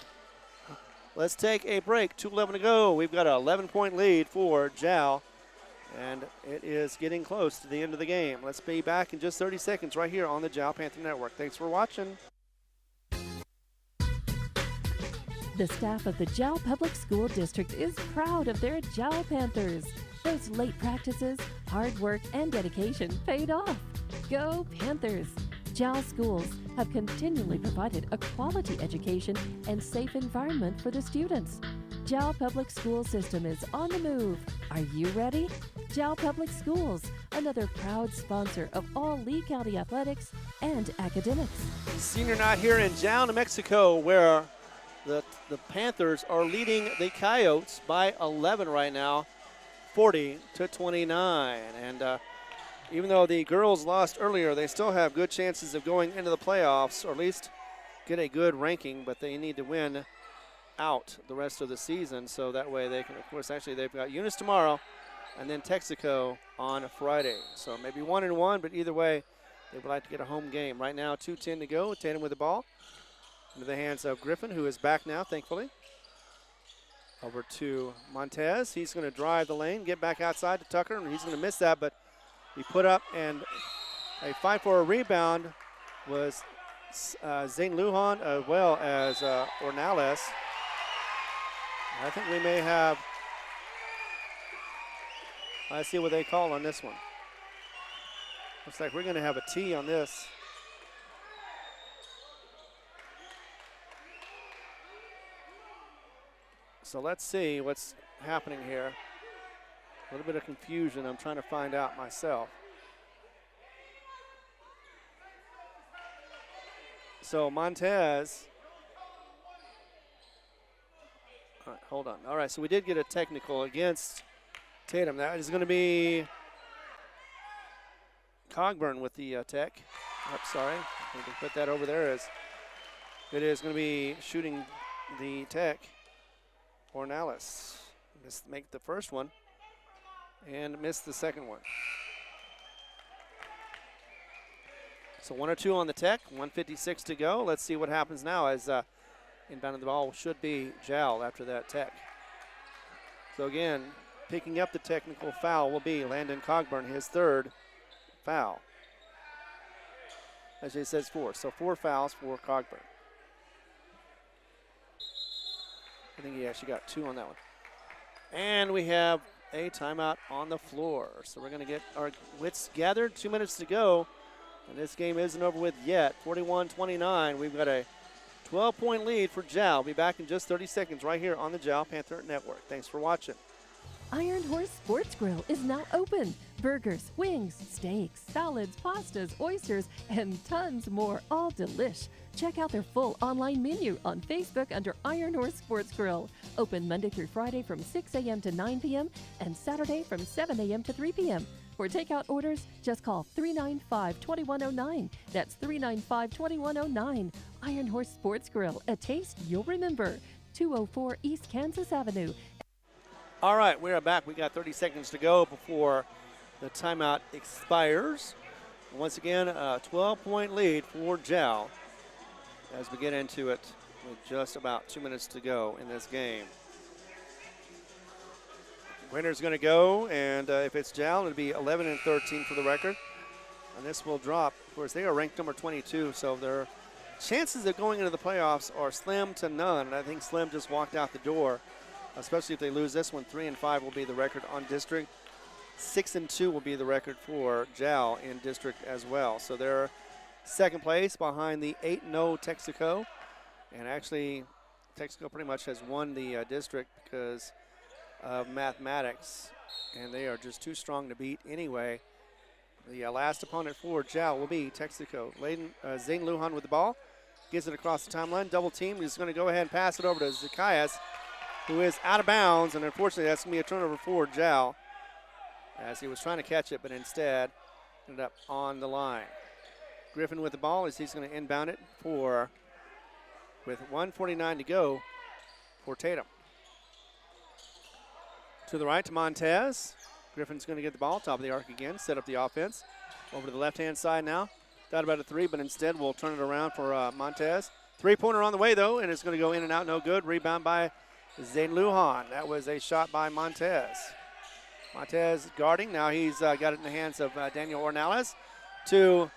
Let's take a break. 2:11 to go. We've got an 11-point lead for Jal, and it is getting close to the end of the game. Let's be back in just 30 seconds right here on the Jal Panther Network. Thanks for watching. The staff of the Jal Public School District is proud of their Jal Panthers. Those late practices, hard work, and dedication paid off. Go Panthers! Jal schools have continually provided a quality education and safe environment for the students. Jal Public School System is on the move. Are you ready? Jal Public Schools, another proud sponsor of all Lee County athletics and academics. Senior night here in Jal, New Mexico, where the Panthers are leading the Coyotes by 11 right now, 40-29. And even though the girls lost earlier, they still have good chances of going into the playoffs, or at least get a good ranking, but they need to win out the rest of the season, so that way they can, of course, actually they've got Eunice tomorrow and then Texaco on Friday. So maybe 1-1, but either way, they would like to get a home game. Right now, 2:10 to go. Tatum with the ball. Into the hands of Griffin, who is back now, thankfully. Over to Montez. He's going to drive the lane, get back outside to Tucker, and he's going to miss that, but he put up, and a fight for a rebound was Zayden Lujan as well as Ornelas. I think we may have, let's see what they call on this one. Looks like we're going to have a T on this. So let's see what's happening here. A little bit of confusion. I'm trying to find out myself. So Montez. All right, hold on. All right, so we did get a technical against Tatum. That is going to be Cogburn with the tech. Oh, sorry. We can put that over there as it is going to be shooting the tech. Ornelas. Make the first one and miss the second one. So 1 or 2 on the tech, 1:56 to go. Let's see what happens now as inbounding the ball should be Jal after that tech. So again, picking up the technical foul will be Landon Cogburn, his third foul. As he says 4, so 4 fouls for Cogburn. I think he actually got 2 on that one. And we have a timeout on the floor. So we're going to get our wits gathered. 2 minutes to go. And this game isn't over with yet. 41-29. We've got a 12-point lead for Jal. Be back in just 30 seconds right here on the Jal Panther Network. Thanks for watching. Iron Horse Sports Grill is now open. Burgers, wings, steaks, salads, pastas, oysters, and tons more, all delish. Check out their full online menu on Facebook under Iron Horse Sports Grill. Open Monday through Friday from 6 a.m. to 9 p.m. and Saturday from 7 a.m. to 3 p.m. For takeout orders, just call 395-2109. That's 395-2109. Iron Horse Sports Grill, a taste you'll remember. 204 East Kansas Avenue. All right, we are back. We got 30 seconds to go before the timeout expires. Once again, a 12-point lead for Jal as we get into it with just about 2 minutes to go in this game. Winner's going to go, and if it's Jal, it'll be 11-13 for the record. And this will drop. Of course, they are ranked number 22, so their chances of going into the playoffs are slim to none. And I think Slim just walked out the door, especially if they lose this one. 3-5 will be the record on district. 6-2 will be the record for Jal in district as well. So they're second place behind the 8-0 Texaco. And actually, Texaco pretty much has won the district because of mathematics, and they are just too strong to beat anyway. The last opponent for Jal will be Texaco. Zane Lujan with the ball. Gets it across the timeline. Double team. He's going to go ahead and pass it over to Zacchaeus, who is out of bounds, and unfortunately that's going to be a turnover for Jal as he was trying to catch it, but instead ended up on the line. Griffin with the ball as he's going to inbound it with 1:49 to go for Tatum. To the right to Montez. Griffin's going to get the ball, top of the arc again, set up the offense. Over to the left-hand side now. Thought about a 3, but instead we'll turn it around for Montez. 3-pointer on the way, though, and it's going to go in and out, no good. Rebound by Zane Lujan. That was a shot by Montez. Montez guarding. Now he's got it in the hands of Daniel Ornelas to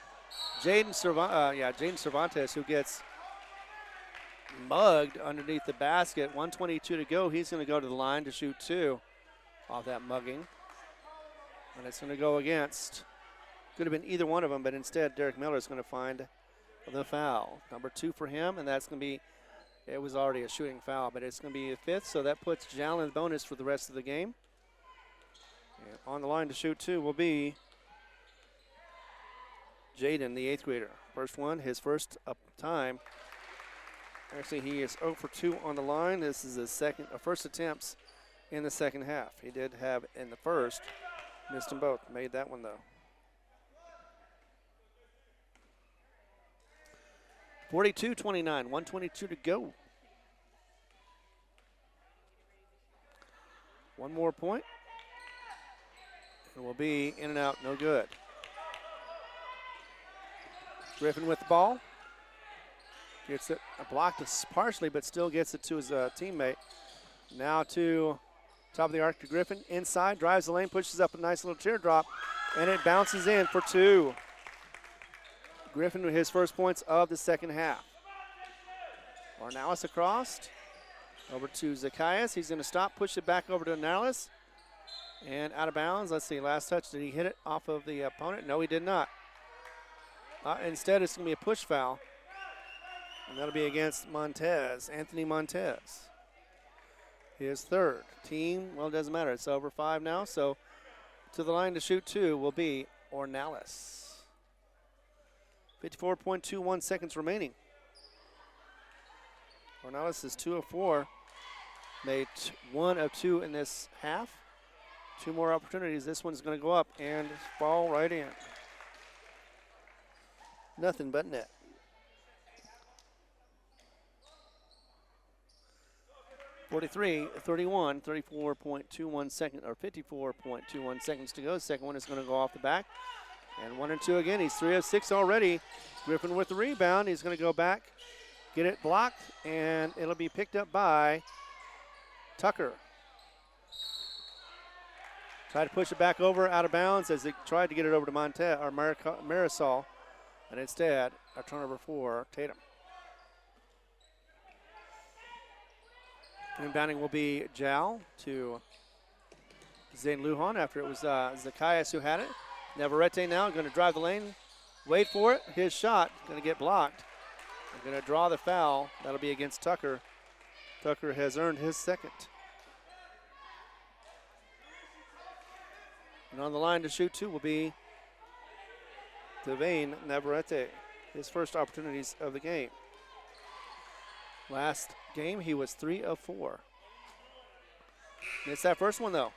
Jaden Cervantes, who gets mugged underneath the basket. 1:22 to go. He's going to go to the line to shoot 2 off that mugging. And it's going to go against, could have been either one of them, but instead Derek Miller is going to find the foul. Number 2 for him, and that's going to be, it was already a shooting foul, but it's going to be a 5th, so that puts Jal in the bonus for the rest of the game. And on the line to shoot 2 will be Jaden, the 8th grader. First one, his first time. Actually, he is 0 for 2 on the line. This is his first attempts in the second half. He did have in the first. Missed them both. Made that one, though. 42-29, 1:22 to go. One more point. It will be in and out, no good. Griffin with the ball. Gets it blocked partially, but still gets it to his teammate. Now to top of the arc to Griffin. Inside, drives the lane, pushes up a nice little teardrop, and it bounces in for 2. Griffin with his first points of the second half. Ornelas across. Over to Zacchaeus. He's going to stop, push it back over to Narlis. And out of bounds. Let's see, last touch. Did he hit it off of the opponent? No, he did not. Instead, it's going to be a push foul. And that'll be against Montez, Anthony Montez. His third. Team, well, it doesn't matter. It's over 5 now. So to the line to shoot 2 will be Ornalis. 54.21 seconds remaining. Ornalis is 2 of 4. Made 1 of 2 in this half. 2 more opportunities. This one's going to go up and fall right in. Nothing but net. .43, 31, 34.21 seconds, or 54.21 seconds to go. Second one is going to go off the back. And 1 and 2 again. He's 3 of 6 already. Griffin with the rebound. He's going to go back, get it blocked, and it'll be picked up by Tucker. Tried to push it back over out of bounds as he tried to get it over to Montez or Marisol. And instead, a turnover for Tatum. Inbounding will be Jal to Zane Lujan after it was Zacchaeus who had it. Navarrete now going to drive the lane. Wait for it. His shot going to get blocked. They're going to draw the foul. That'll be against Tucker. Tucker has earned his second. And on the line to shoot 2 will be Devane Navarrete. His first opportunities of the game. Last game, he was 3 of 4. It's that first one, though.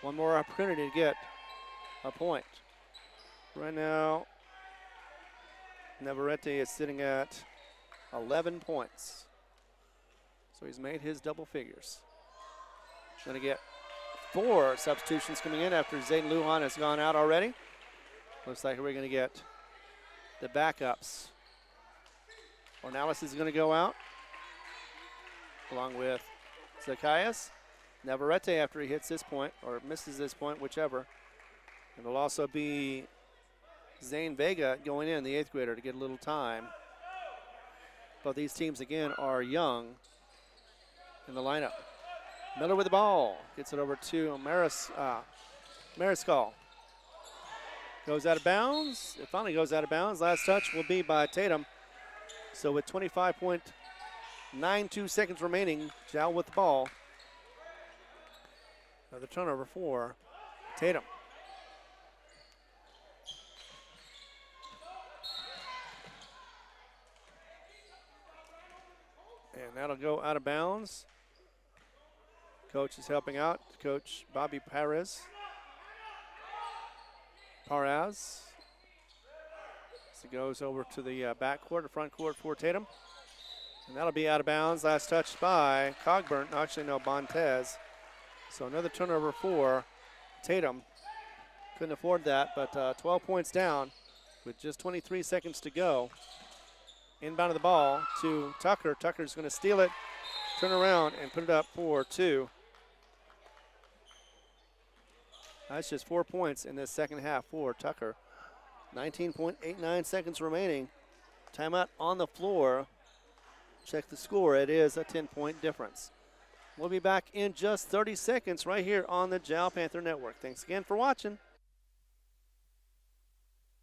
One more opportunity to get a point. Right now, Navarrete is sitting at 11 points. So he's made his double figures. Going to get 4 substitutions coming in after Zayden Lujan has gone out already. Looks like we're going to get the backups. Ornalis is going to go out, along with Zacchaeus. Navarrete after he hits this point, or misses this point, whichever. It'll also be Zane Vega going in, the 8th grader, to get a little time. Both these teams, again, are young in the lineup. Miller with the ball. Gets it over to Mariscal. Goes out of bounds. It finally goes out of bounds. Last touch will be by Tatum. So with 25.92 seconds remaining, Jal with the ball. Another turnover for Tatum. And that'll go out of bounds. Coach is helping out. Coach Bobby Paraz. It goes over to the backcourt, the front court for Tatum. And that'll be out of bounds. Last touch by Cogburn. Actually, no, Montez. So another turnover for Tatum. Couldn't afford that, but 12 points down with just 23 seconds to go. Inbound of the ball to Tucker. Tucker's going to steal it, turn around, and put it up for 2. That's just 4 points in this second half for Tucker. 19.89 seconds remaining. Timeout on the floor. Check the score. It is a 10-point difference. We'll be back in just 30 seconds right here on the Jal Panther Network. Thanks again for watching.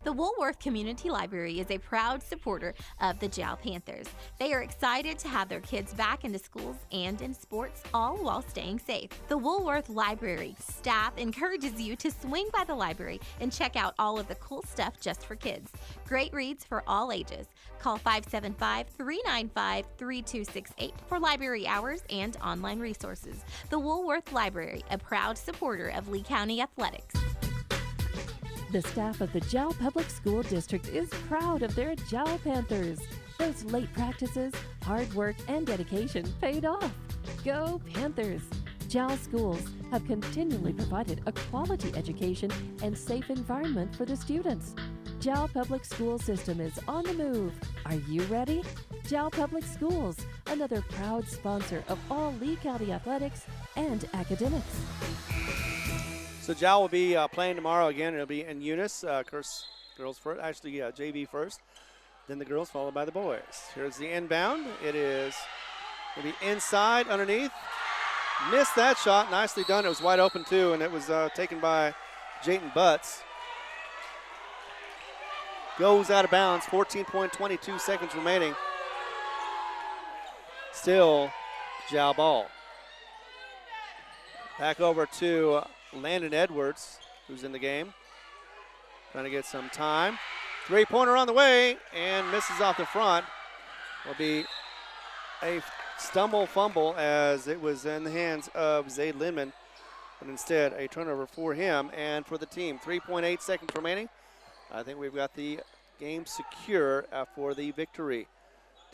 The Woolworth Community Library is a proud supporter of the Jal Panthers. They are excited to have their kids back into schools and in sports, all while staying safe. The Woolworth Library staff encourages you to swing by the library and check out all of the cool stuff just for kids. Great reads for all ages. Call 575-395-3268 for library hours and online resources. The Woolworth Library, a proud supporter of Lee County Athletics. The staff of the Jal Public School District is proud of their Jal Panthers. Those late practices, hard work, and dedication paid off. Go Panthers! Jal schools have continually provided a quality education and safe environment for the students. Jal Public School System is on the move. Are you ready? Jal Public Schools, another proud sponsor of all Lee County athletics and academics. So Jal will be playing tomorrow again. It'll be in Eunice. Girls first. Actually, JV first. Then the girls followed by the boys. Here's the inbound. It is Maybe inside, underneath. Missed that shot. Nicely done. It was wide open, too, and it was taken by Jayton Butts. Goes out of bounds. 14.22 seconds remaining. Still Jal ball. Back over to Landon Edwards, who's in the game. Trying to get some time. Three-pointer on the way, and misses off the front. Will be a stumble fumble as it was in the hands of Zayd Lindman, but instead a turnover for him and for the team. 3.8 seconds remaining. I think we've got the game secure for the victory.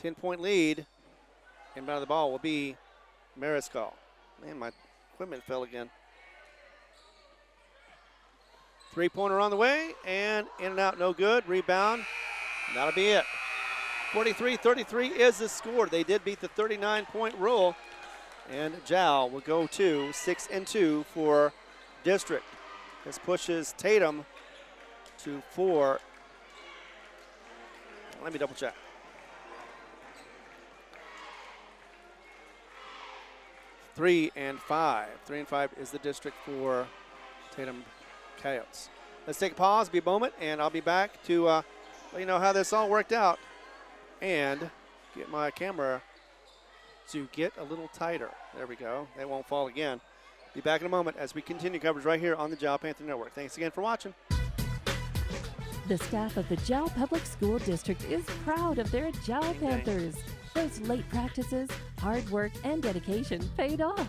10-point lead. Inbound of the ball will be Mariscal. Man, my equipment fell again. Three-pointer on the way, and in and out, no good. Rebound, that'll be it. 43-33 is the score. They did beat the 39-point rule, and Jal will go to 6-2 for district. This pushes Tatum to 4. Let me double check. 3-5. 3-5 is the district for Tatum Coyotes. Let's take a pause, be a moment, and I'll be back to let you know how this all worked out and get my camera to get a little tighter. There we go. They won't fall again. Be back in a moment as we continue coverage right here on the Jal Panther Network. Thanks again for watching. The staff of the Jal Public School District is proud of their Jal Panthers. Those late practices, hard work, and dedication paid off.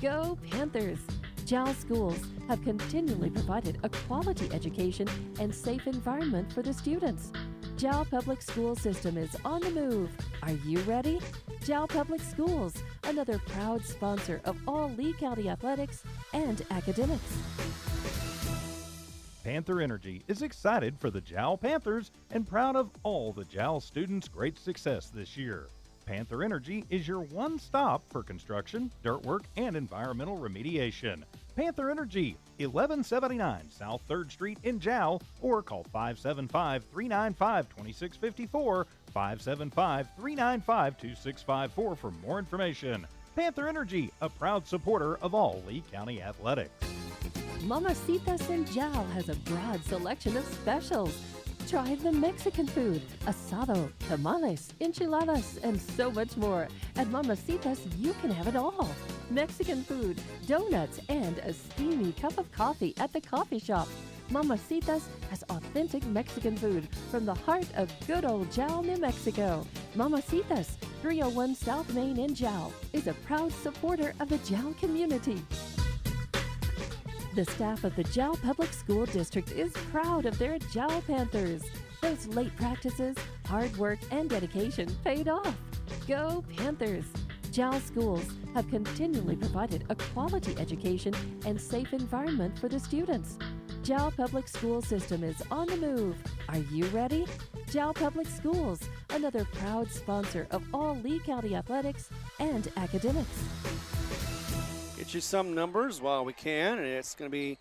Go Panthers! Jal schools have continually provided a quality education and safe environment for the students. Jal Public School System is on the move. Are you ready? Jal Public Schools, another proud sponsor of all Lee County athletics and academics. Panther Energy is excited for the Jal Panthers and proud of all the Jal students' great success this year. Panther Energy is your one stop for construction, dirt work, and environmental remediation. Panther Energy, 1179 South 3rd Street in Jal, or call 575-395-2654, 575-395-2654 for more information. Panther Energy, a proud supporter of all Lee County athletics. Mamacitas in Jal has a broad selection of specials. Try the Mexican food, asado, tamales, enchiladas, and so much more. At Mamacitas, you can have it all. Mexican food, donuts, and a steamy cup of coffee at the coffee shop. Mamacitas has authentic Mexican food from the heart of good old Jal, New Mexico. Mamacitas, 301 South Main in Jal, is a proud supporter of the Jal community. The staff of the Jal Public School District is proud of their Jal Panthers. Those late practices, hard work, and dedication paid off. Go Panthers! Jal schools have continually provided a quality education and safe environment for the students. Jal Public School System is on the move. Are you ready? Jal Public Schools, another proud sponsor of all Lee County athletics and academics. Get you some numbers while we can, and it's going to be,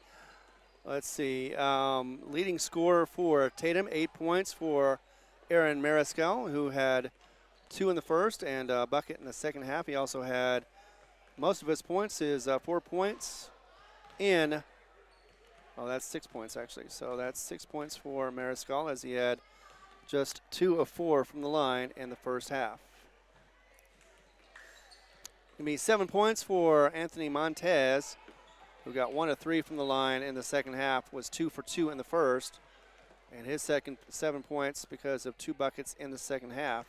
let's see, leading scorer for Tatum, 8 points for Aaron Mariscal, who had 2 in the first and a bucket in the second half. He also had most of his points, his 4 points in, oh, that's 6 points actually. So that's 6 points for Mariscal as he had just 2 of 4 from the line in the first half. Going to be 7 points for Anthony Montez, who got 1 of 3 from the line in the second half, was 2 for 2 in the first, and his second 7 points because of 2 buckets in the second half.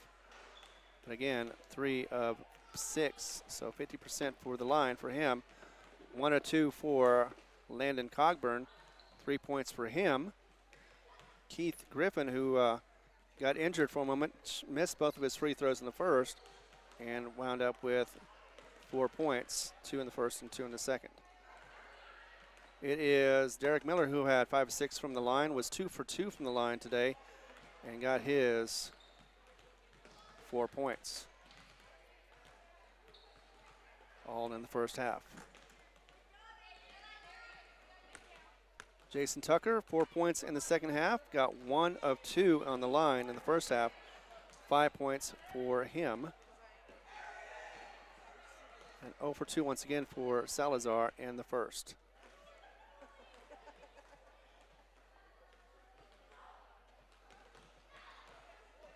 But again, 3 of 6, so 50% for the line for him. 1 of 2 for Landon Cogburn, 3 points for him. Keith Griffin, who got injured for a moment, missed both of his free throws in the first and wound up with 4 points, 2 in the first and 2 in the second. It is Derek Miller, who had 5 of 6 from the line, was 2 for 2 from the line today, and got his 4 points. All in the first half. Jason Tucker, 4 points in the second half, got 1 of 2 on the line in the first half, 5 points for him. And 0 for 2 once again for Salazar in the first.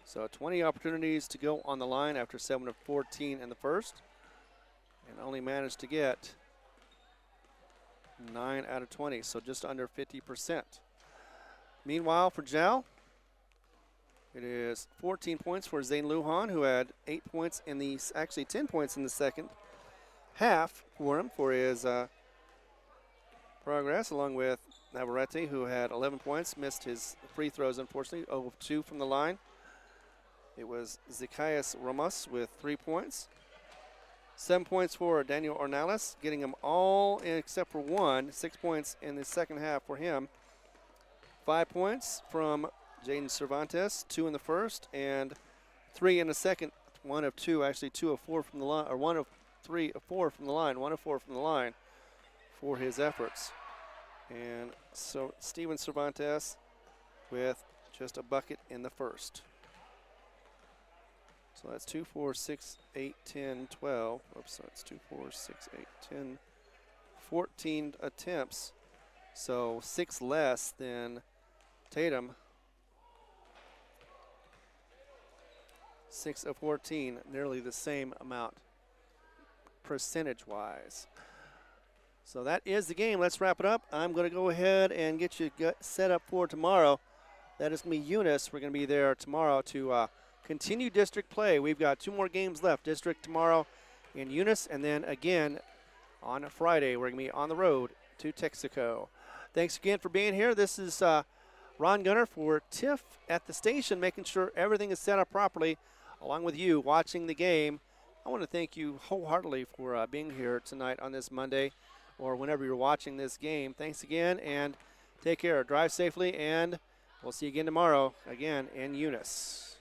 So 20 opportunities to go on the line after 7 of 14 in the first. And only managed to get 9 out of 20, so just under 50%. Meanwhile, for Jal, it is 14 points for Zane Lujan, who had 8 points in the, actually 10 points in the second half for him for his progress, along with Navarrete, who had 11 points, missed his free throws, unfortunately, 0 of 2 from the line. It was Zacchaeus Ramos with 3 points. 7 points for Daniel Ornelas, getting him all except for 1. 6 points in the second half for him. 5 points from Jaden Cervantes, 2 in the first, and 3 in the second. 1 of 2, actually 2 of 4 from the line, or 1 of 3 of 4 from the line, 1 of 4 from the line for his efforts. And so Steven Cervantes with just a bucket in the first. So that's 2, 4, 6, 8, 10, 12. Oops, so it's 2, 4, 6, 8, 10, 14 attempts. So 6 less than Tatum. 6 of 14, nearly the same amount percentage-wise. So that is the game. Let's wrap it up. I'm going to go ahead and get you set up for tomorrow. That is going to be Eunice. We're going to be there tomorrow to continue district play. We've got 2 more games left. District tomorrow in Eunice, and then again on Friday, we're going to be on the road to Texaco. Thanks again for being here. This is Ron Gunner for Tiff at the station, making sure everything is set up properly, along with you watching the game. I want to thank you wholeheartedly for being here tonight on this Monday or whenever you're watching this game. Thanks again, and take care. Drive safely, and we'll see you again tomorrow, again in Eunice.